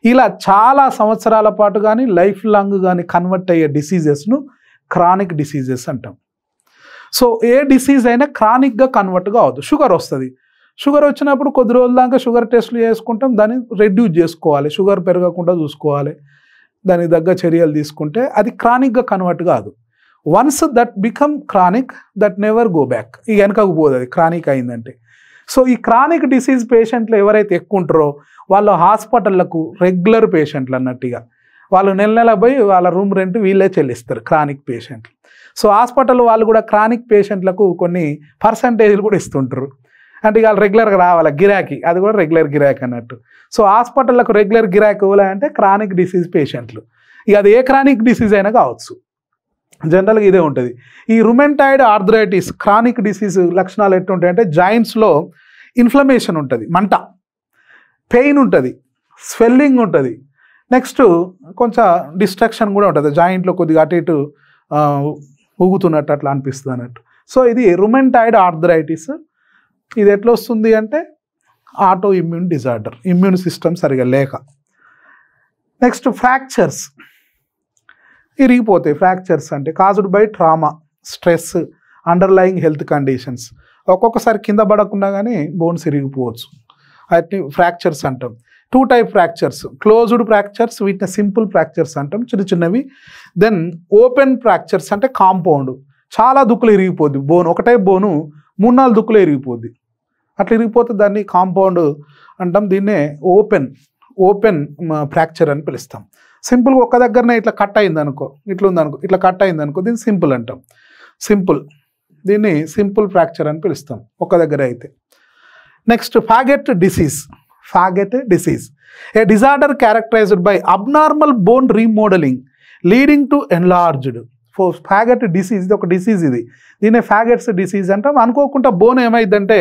A: ఇలా చాలా సంవత్సరాల పాటు కానీ లైఫ్ లాంగ్ కానీ కన్వర్ట్ అయ్యే డిసీజెస్ను క్రానిక్ డిసీజెస్ అంటాం. సో ఏ డిసీజ్ అయినా క్రానిక్గా కన్వర్ట్ కావద్దు. షుగర్ వస్తుంది, షుగర్ వచ్చినప్పుడు కొద్ది రోజుల దాకా షుగర్ టెస్ట్లు చేసుకుంటాం, దాన్ని రెడ్యూస్ చేసుకోవాలి, షుగర్ పెరగకుండా చూసుకోవాలి, దానికి తగ్గ చర్యలు తీసుకుంటే అది క్రానిక్గా కన్వర్ట్ కాదు. Once that become chronic that never go back, ఇక వెనకకు పోదు అది క్రానిక్ అయిందంటే. సో ఈ క్రానిక్ డిసీజ్ పేషెంట్లు ఎవరైతే ఎక్కువ ఉంటారో వాళ్ళు హాస్పిటళ్లకు రెగ్యులర్ పేషెంట్లు అన్నట్టుగా, వాళ్ళు నెల పోయి వాళ్ళ రూమ్ రెంట్ వీళ్ళే చెల్లిస్తారు క్రానిక్ పేషెంట్లు. సో హాస్పిటల్ వాళ్ళు కూడా క్రానిక్ పేషెంట్లకు కొన్ని పర్సంటేజ్లు కూడా ఇస్తుంటారు, అంటే ఇక వాళ్ళు రెగ్యులర్గా రావాలి గిరాకీ, అది కూడా రెగ్యులర్ గిరాకీ అన్నట్టు. సో హాస్పిటళ్లకు రెగ్యులర్ గిరాకీ ఇవ్వాలంటే క్రానిక్ డిసీజ్ పేషెంట్లు, ఇక అది ఏ క్రానిక్ డిసీజ్ అయినా కావచ్చు, జనరల్గా ఇదే ఉంటుంది. ఈ రుమెంటాయిడ్ ఆర్థరైటిస్ క్రానిక్ డిసీజ్ లక్షణాలు ఎట్లుంటాయి అంటే జాయింట్స్లో ఇన్ఫ్లమేషన్ ఉంటుంది, మంట, పెయిన్ ఉంటుంది, స్వెల్లింగ్ ఉంటుంది, నెక్స్ట్ కొంచెం డిస్ట్రక్షన్ కూడా ఉంటుంది, జాయింట్లో కొద్దిగా అటు ఇటు ఊగుతున్నట్టు అట్లా అనిపిస్తుంది అన్నట్టు. సో ఇది రుమెంటాయిడ్ ఆర్థరైటిస్. ఇది ఎట్లా వస్తుంది అంటే auto immune disorder, immune system సరిగా లేక. నెక్స్ట్ ఫ్రాక్చర్స్, ఇరిగిపోతాయి. ఫ్రాక్చర్స్ అంటే caused by trauma, stress, underlying health conditions. ఒక్కొక్కసారి కింద పడకుండా కానీ బోన్స్ ఇరిగిపోవచ్చు, వాటిని ఫ్రాక్చర్స్ అంటాం. 2 టైప్ ఫ్రాక్చర్స్, క్లోజ్డ్ ఫ్రాక్చర్స్, వీటిని సింపుల్ ఫ్రాక్చర్స్ అంటాం, చిన్న చిన్నవి. దెన్ ఓపెన్ ఫ్రాక్చర్స్ అంటే కాంపౌండ్, చాలా దుక్కులు ఇరిగిపోద్ది బోన్, ఒకటే బోను 3-4 దుక్కులు ఇరిగిపోద్ది, అట్లా ఇరిగిపోతే దాన్ని కాంపౌండ్ అంటాం. దీన్నే ఓపెన్ ఫ్రాక్చర్ అని పిలుస్తాం. సింపుల్గా ఒక్క దగ్గరనే ఇట్లా కట్ అయింది అనుకో, ఇట్లా ఉందనుకో, ఇట్లా కట్ అయింది అనుకో, దీన్ని సింపుల్ అంటాం. దీన్ని సింపుల్ ఫ్రాక్చర్ అని పిలుస్తాం ఒక్క దగ్గర అయితే. Next ఫాగెట్ disease, A disorder characterised by abnormal bone remodelling leading to enlarged. ఫాగెట్ disease, ఇది ఒక డిసీజ్, దీన్నే ఫాగెట్స్ డిసీజ్ అంటాం. అనుకోకుండా బోన్ ఏమైందంటే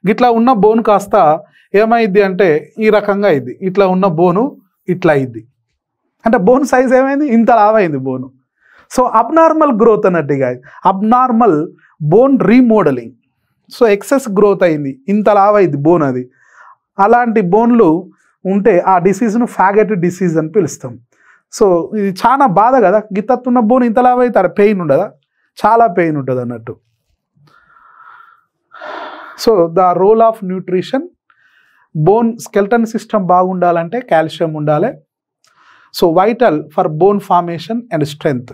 A: గిట్లా ఉన్న బోన్ కాస్త ఏమైంది అంటే ఈ రకంగా అయింది, ఇట్లా ఉన్న బోను ఇట్లా అయింది, అంటే బోన్ సైజ్ ఏమైంది, ఇంత లావైంది బోను. సో అబ్నార్మల్ గ్రోత్ అన్నట్టుగా, abnormal bone remodelling. So excess growth అయింది, ఇంత లావైంది బోన్, అది అలాంటి బోన్లు ఉంటే ఆ డిసీజ్ను ఫాగెట్ డిసీజ్ అని పిలుస్తాం. సో ఇది చాలా బాధ కదా, గిత్తత్తున్న బోన్ ఇంత లావైతే పెయిన్ ఉండదా, చాలా పెయిన్ ఉంటుంది అన్నట్టు. So the role of nutrition, bone skeleton system బాగుండాలంటే కాల్షియం ఉండాలి. So vital for bone formation and strength.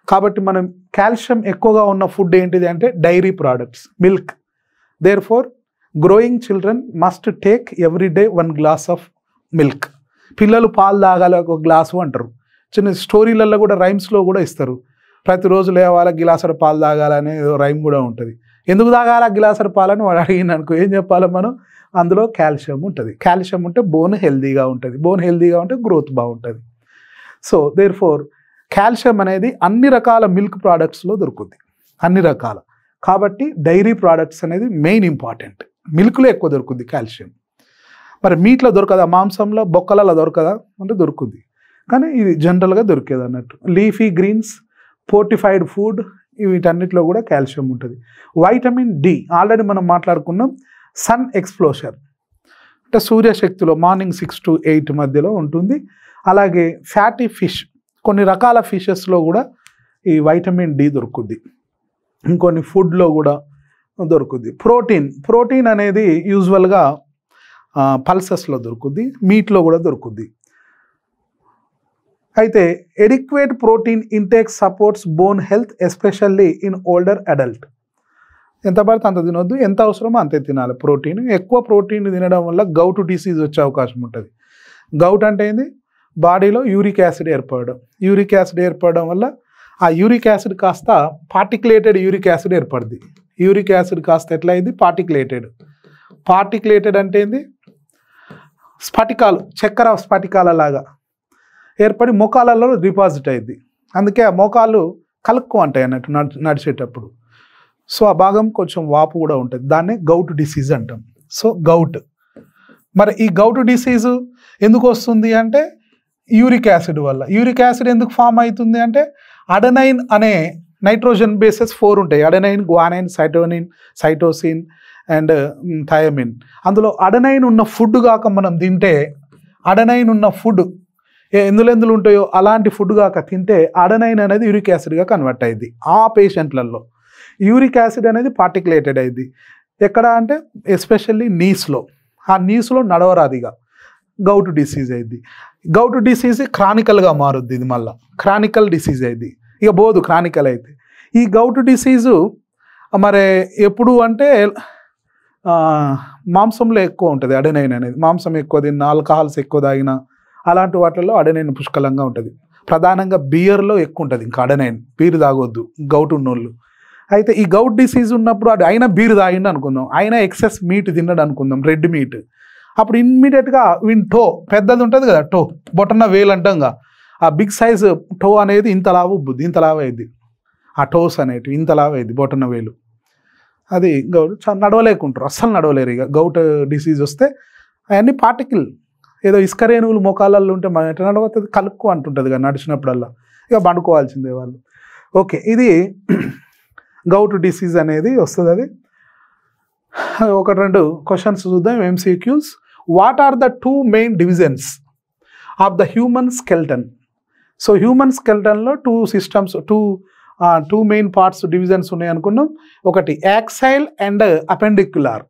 A: కాబట్టి మనం కాల్షియం ఎక్కువగా ఉన్న ఫుడ్ ఏంటిది అంటే dairy products, milk. Therefore growing children must take every day 1 glass of milk. పిల్లలు పాలు తాగాలి 1 గ్లాసు అంటారు, చిన్న స్టోరీలలో కూడా రైమ్స్లో కూడా ఇస్తారు, ప్రతిరోజు లేవాల గిలాసర పాలు తాగాలనే రైమ్ కూడా ఉంటుంది. ఎందుకు తాగాల గిలాసర పాలని వాడు అడిగిన అనుకో ఏం చెప్పాలి మనం, అందులో కాల్షియం ఉంటుంది. కాల్షియం ఉంటే బోన్ హెల్దీగా ఉంటుంది, బోన్ హెల్దీగా ఉంటే గ్రోత్ బాగుంటుంది. సో దేర్ ఫోర్ కాల్షియం అనేది అన్ని రకాల మిల్క్ ప్రోడక్ట్స్లో దొరుకుతుంది, అన్ని రకాల. కాబట్టి డైరీ ప్రోడక్ట్స్ అనేది మెయిన్ ఇంపార్టెంట్. మిల్క్లో ఎక్కువ దొరుకుతుంది కాల్షియం. మరి మీట్లో దొరకదా, మాంసంలో బొక్కలలో దొరకదా అంటే దొరుకుతుంది, కానీ ఇది జనరల్గా దొరికేది అన్నట్టు. లీఫీ గ్రీన్స్, ఫోర్టిఫైడ్ ఫుడ్, వీటన్నిటిలో కూడా కాల్షియం ఉంటుంది. వైటమిన్ డి ఆల్రెడీ మనం మాట్లాడుకున్నాం. సన్ ఎక్స్ప్లోజర్ అంటే సూర్యశక్తిలో మార్నింగ్ 6 to 8 మధ్యలో ఉంటుంది. అలాగే ఫ్యాటీ ఫిష్, కొన్ని రకాల ఫిషెస్లో కూడా ఈ వైటమిన్ డి దొరుకుద్ది, ఇంకొన్ని ఫుడ్లో కూడా దొరుకుద్ది. ప్రోటీన్ అనేది యూజువల్గా పల్సెస్లో దొరుకుద్ది, మీట్లో కూడా దొరుకుద్ది. అయితే adequate protein intake supports bone health especially in older adult. ఎంత పడితే అంత తినొద్దు, ఎంత అవసరమో అంతే తినాలి ప్రోటీన్. ఎక్కువ ప్రోటీన్ తినడం వల్ల గౌట్ డిసీజ్ వచ్చే అవకాశం ఉంటుంది. గౌట్ అంటే ఏంది, బాడీలో యూరిక్ యాసిడ్ ఏర్పడడం వల్ల ఆ యూరిక్ యాసిడ్ కాస్త పార్టికులేటెడ్ యూరిక్ యాసిడ్ ఏర్పడుద్ది. యూరిక్ యాసిడ్ కాస్త ఎట్లా అయింది, పార్టికులేటెడ్ అంటే ఏంది, స్ఫటికాలు, చక్కెర స్ఫటికాల లాగా ఏర్పడి మోకాళ్ళలో డిపాజిట్ అయింది. అందుకే ఆ మోకాళ్ళు కలుక్కు అంటాయి అన్నట్టు నడిచేటప్పుడు. సో ఆ భాగం కొంచెం వాపు కూడా ఉంటుంది, దాన్నే గౌట్ డిసీజ్ అంటాం. సో గౌట్, మరి ఈ గౌట్ డిసీజు ఎందుకు వస్తుంది అంటే యూరిక్ యాసిడ్ వల్ల. యూరిక్ యాసిడ్ ఎందుకు ఫామ్ అవుతుంది అంటే అడెనైన్ అనే నైట్రోజన్ బేసెస్ 4 ఉంటాయి, adenine, guanine, cytosine and thymine. అందులో అడెనైన్ ఉన్న ఫుడ్ కాక మనం తింటే అడెనైన్ ఉన్న ఫుడ్ ఎందులో ఉంటాయో అలాంటి ఫుడ్ కాక తింటే అడెనైన్ అనేది యూరిక్ యాసిడ్గా కన్వర్ట్ అయ్యింది. ఆ పేషెంట్లలో యూరిక్ యాసిడ్ అనేది పార్టికులేటెడ్ అయింది. ఎక్కడ అంటే ఎస్పెషల్లీ నీస్లో, ఆ నీస్లో నడవరాదిగా గౌట్ డిసీజ్ అయింది. గౌట్ డిసీజ్ క్రానికల్గా మారుద్ది. ఇది మళ్ళీ క్రానికల్ డిసీజ్ అయింది. ఇక బోదు క్రానికల్ అయితే. ఈ గౌట్ డిసీజు మరి ఎప్పుడు అంటే మాంసంలో ఎక్కువ ఉంటుంది అడెనైన్ అనేది. మాంసం ఎక్కువ తిన్నా, ఆల్కహాల్స్ ఎక్కువ తాగినా అలాంటి వాటిల్లో అడెనైన్ పుష్కలంగా ఉంటుంది. ప్రధానంగా బియర్లో ఎక్కువ ఉంటుంది. ఇంకా అడెనైన్ బీర్ తాగొద్దు గౌట్ ఉన్నోళ్ళు. అయితే ఈ గౌట్ డిసీజ్ ఉన్నప్పుడు అయినా బీర్ తాగిండు అనుకుందాం, అయినా ఎక్సెస్ మీట్ తిన్నాడు అనుకుందాం, రెడ్ మీట్. అప్పుడు ఇమ్మీడియట్గా టో పెద్దది ఉంటుంది కదా, టో బొటన వేలు అంటాంగా, ఆ బిగ్ సైజ్ టో అనేది ఇంతలావు ఉబ్బుద్ది, ఇంతలావు అయింది. ఆ టోస్ అనేటివి ఇంతలావు అయింది బొటన వేలు. అది గౌట్ నడవలేకుంటారు, అస్సలు నడవలేరు. ఇక గౌట్ డిసీజ్ వస్తే అవన్నీ పార్టికల్ ఏదో ఇసుక రేణువులు మోకాళ్ళల్లో ఉంటే మనం ఎట్లా నడవుతుంది, కలుక్కు అంటుంటుంది కదా నడిచినప్పుడల్లా, ఇక పండుకోవాల్సిందే వాళ్ళు. ఓకే, ఇది గౌట్ డిసీజ్ అనేది వస్తుంది. అది ఒకటి రెండు క్వశ్చన్స్ చూద్దాం, MCQs. What are the 2 main divisions of the human skeleton? So human స్కెల్టన్లో 2 సిస్టమ్స్, 2 మెయిన్ పార్ట్స్ డివిజన్స్ ఉన్నాయి అనుకున్నాం. ఒకటి యాక్సైల్ అండ్ అపెండిక్యులార్.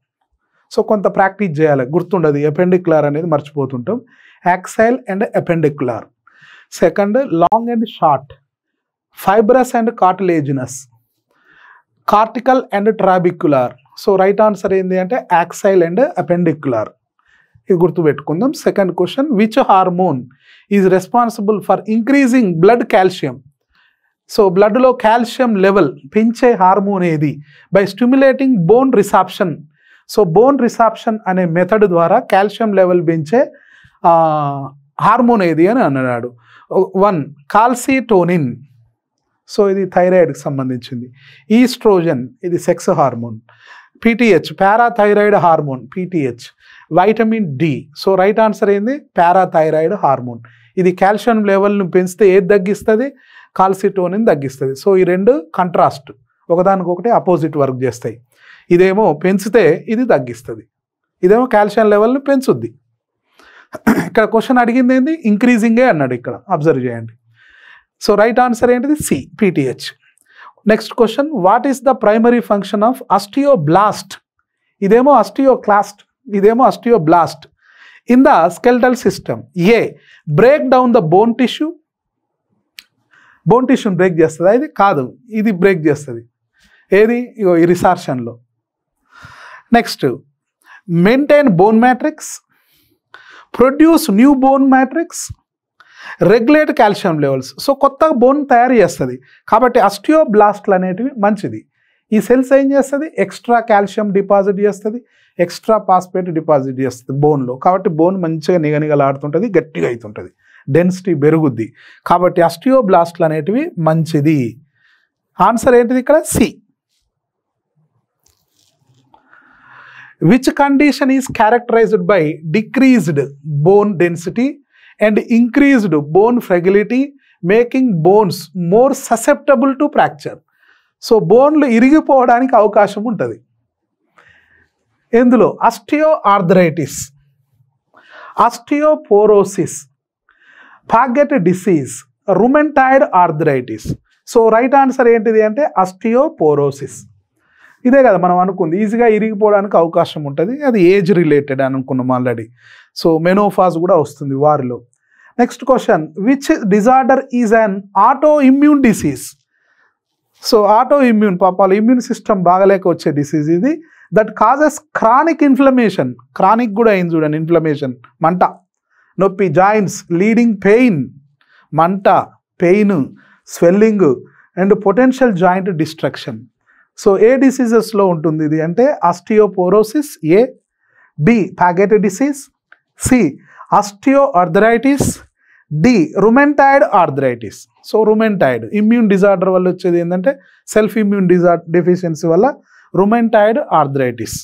A: సో కొంత ప్రాక్టీస్ చేయాలి, గుర్తుండదు. అపెండిక్యులార్ అనేది మర్చిపోతుంటాం. Axial and appendicular. Second long and short, fibrous and cartilaginous, cortical and trabecular. So right answer ఏంటి అంటే యాక్సైల్ అండ్ అపెండిక్యులార్. ఇది గుర్తుపెట్టుకుందాం. Second question, which hormone is responsible for increasing blood calcium? So బ్లడ్లో కాల్షియం లెవెల్ పెంచే హార్మోన్ ఏది? By stimulating bone resorption. So bone resorption అనే మెథడ్ ద్వారా కాల్షియం లెవెల్ పెంచే హార్మోన్ ఏది అని అన్నాడు. 1 కాల్సిటోనిన్. సో ఇది థైరాయిడ్కి సంబంధించింది. ఈస్ట్రోజన్, ఇది sex hormone. PTH, parathyroid hormone, PTH. Vitamin D. So right answer ఏంది పారాథైరాయిడ్ హార్మోన్. ఇది కాల్షియం లెవెల్ను పెంచితే ఏది తగ్గిస్తుంది? కాల్సిటోనిన్ తగ్గిస్తుంది. సో ఈ రెండు కంట్రాస్ట్, ఒకదానికొకటి అపోజిట్ వర్క్ చేస్తాయి. ఇదేమో పెంచితే ఇది తగ్గిస్తుంది, ఇదేమో కాల్షియం లెవెల్ని పెంచుద్ది. ఇక్కడ క్వశ్చన్ అడిగింది ఏంది? ఇంక్రీజింగే అన్నాడు ఇక్కడ, అబ్జర్వ్ చేయండి. సో రైట్ ఆన్సర్ ఏంటిది? C, PTH. Next question, what is the primary function of osteoblast? ఇదేమో ఆస్టియోక్లాస్ట్, ఇదేమో osteoblast. In the skeletal system, a break down the bone tissue. Bone టిష్యూని బ్రేక్ చేస్తుంది, ఇది కాదు, ఇది బ్రేక్ చేస్తుంది. ఏది? ఇగో ఈ రిసార్షన్లో. Next, maintain bone matrix, produce new bone matrix, regulate calcium levels. So కొత్తగా బోన్ తయారు చేస్తుంది కాబట్టి ఆస్టియోబ్లాస్ట్లు అనేటివి మంచిది. ఈ సెల్స్ ఏం చేస్తుంది? ఎక్స్ట్రా కాల్షియం డిపాజిట్ చేస్తుంది, ఎక్స్ట్రా ఫాస్ఫేట్ డిపాజిట్ చేస్తుంది బోన్లో. కాబట్టి బోన్ మంచిగా నిగనిగలాడుతుంటుంది, గట్టిగా అవుతుంటుంది, డెన్సిటీ పెరుగుద్ది. కాబట్టి ఆస్టియోబ్లాస్ట్లు అనేటివి మంచిది. ఆన్సర్ ఏంటిది ఇక్కడ? C. Which condition is characterised by decreased bone density and increased bone fragility, making bones more susceptible to fracture? So బోన్లు ఇరిగిపోవడానికి అవకాశం ఉంటుంది. ఎందులో? Osteo arthritis, osteoporosis, Paget disease, rheumatoid arthritis. So right answer ఏంటిది అంటే ఆస్టియోపోరోసిస్. ఇదే కదా మనం అనుకుంది, ఈజీగా ఇరిగిపోవడానికి అవకాశం ఉంటుంది. అది ఏజ్ రిలేటెడ్ అని అనుకున్నాం ఆల్రెడీ. సో మెనోఫాజ్ కూడా వస్తుంది వారిలో. Next question, which disorder is an auto immune disease? So auto immune, పాపాలు ఇమ్యూన్ సిస్టమ్ బాగలేక వచ్చే డిసీజ్ ఇది. That causes chronic inflammation. Chronic కూడా అయింది చూడండి, ఇన్ఫ్లమేషన్, మంట, నొప్పి, జాయింట్స్, లీడింగ్ పెయిన్, మంట, pain, swelling and potential joint destruction. So a డిసీజెస్లో ఉంటుంది ఇది అంటే osteoporosis, A. B Paget disease, C osteoarthritis, D rheumatoid arthritis. So rheumatoid immune disorder వల్ల వచ్చేది ఏంటంటే సెల్ఫ్ ఇమ్యూన్ డెఫిషియన్సీ వల్ల రుమెంటాయిడ్ ఆర్థరైటిస్.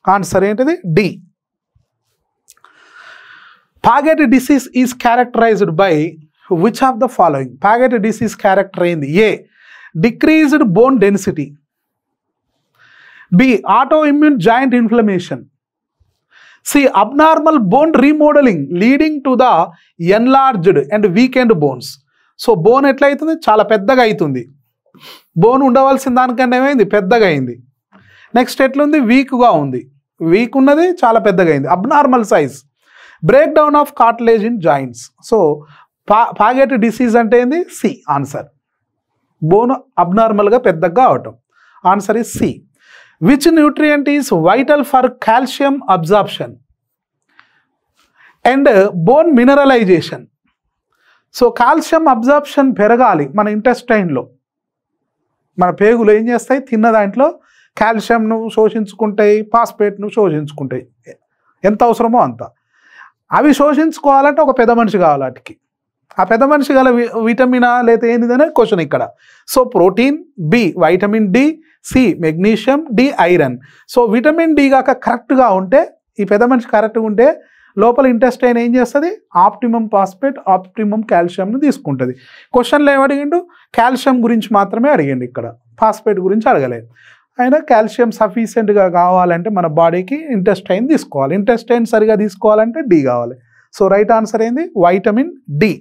A: ఆన్సర్ ఏంటిది? D. Paget disease is characterised by which of the following? Paget disease character అయింది, A decreased bone density, B auto immune joint inflammation, C abnormal bone remodelling leading to the enlarged and weakened bones. So bone ఎట్లయితుంది, చాలా పెద్దగా అవుతుంది. బోన్ ఉండవలసిన దానికన్నా ఏమైంది, పెద్దగా అయింది. నెక్స్ట్ ఎట్లుంది, వీక్గా ఉంది. వీక్ ఉన్నది చాలా పెద్దగా అయింది, abnormal size. Break down of cartilage in joints. So Paget disease అంటే ఏంది, సి ఆన్సర్. బోన్ అబ్నార్మల్గా పెద్దగా అవటం, answer is C. Which nutrient is vital for calcium absorption and bone mineralisation. So calcium absorption పెరగాలి మన ఇంటెస్టైన్లో. మన పేగులు ఏం చేస్తాయి, తిన్న దాంట్లో కాల్షియంను శోషించుకుంటాయి, ఫాస్ఫేట్ను శోషించుకుంటాయి, ఎంత అవసరమో అంత. అవి శోషించుకోవాలంటే ఒక పెద్ద మనిషి కావాలి వాటికి. ఆ పెద్ద మనిషి గల విటమినా లేదా ఏంటిదనే క్వశ్చన్ ఇక్కడ. So protein, B vitamin D, C magnesium, D iron. So vitamin D కాక కరెక్ట్గా ఉంటే, ఈ పెద్ద మనిషి కరెక్ట్గా ఉంటే లోపల ఇంటెస్టైన్ ఏం చేస్తుంది, ఆప్టిమమ్ ఫాస్ఫేట్, ఆప్టిమమ్ కాల్షియంను తీసుకుంటుంది. క్వశ్చన్లో ఏం అడిగిండు, కాల్షియం గురించి మాత్రమే అడిగిండు, ఇక్కడ ఫాస్ఫేట్ గురించి అడగలేదు. అయినా కాల్షియం సఫిషియెంట్గా కావాలంటే మన బాడీకి ఇంటెస్టైన్ తీసుకోవాలి. ఇంటెస్టైన్ సరిగా తీసుకోవాలంటే డి కావాలి. సో రైట్ ఆన్సర్ ఏంది, వైటమిన్ డి.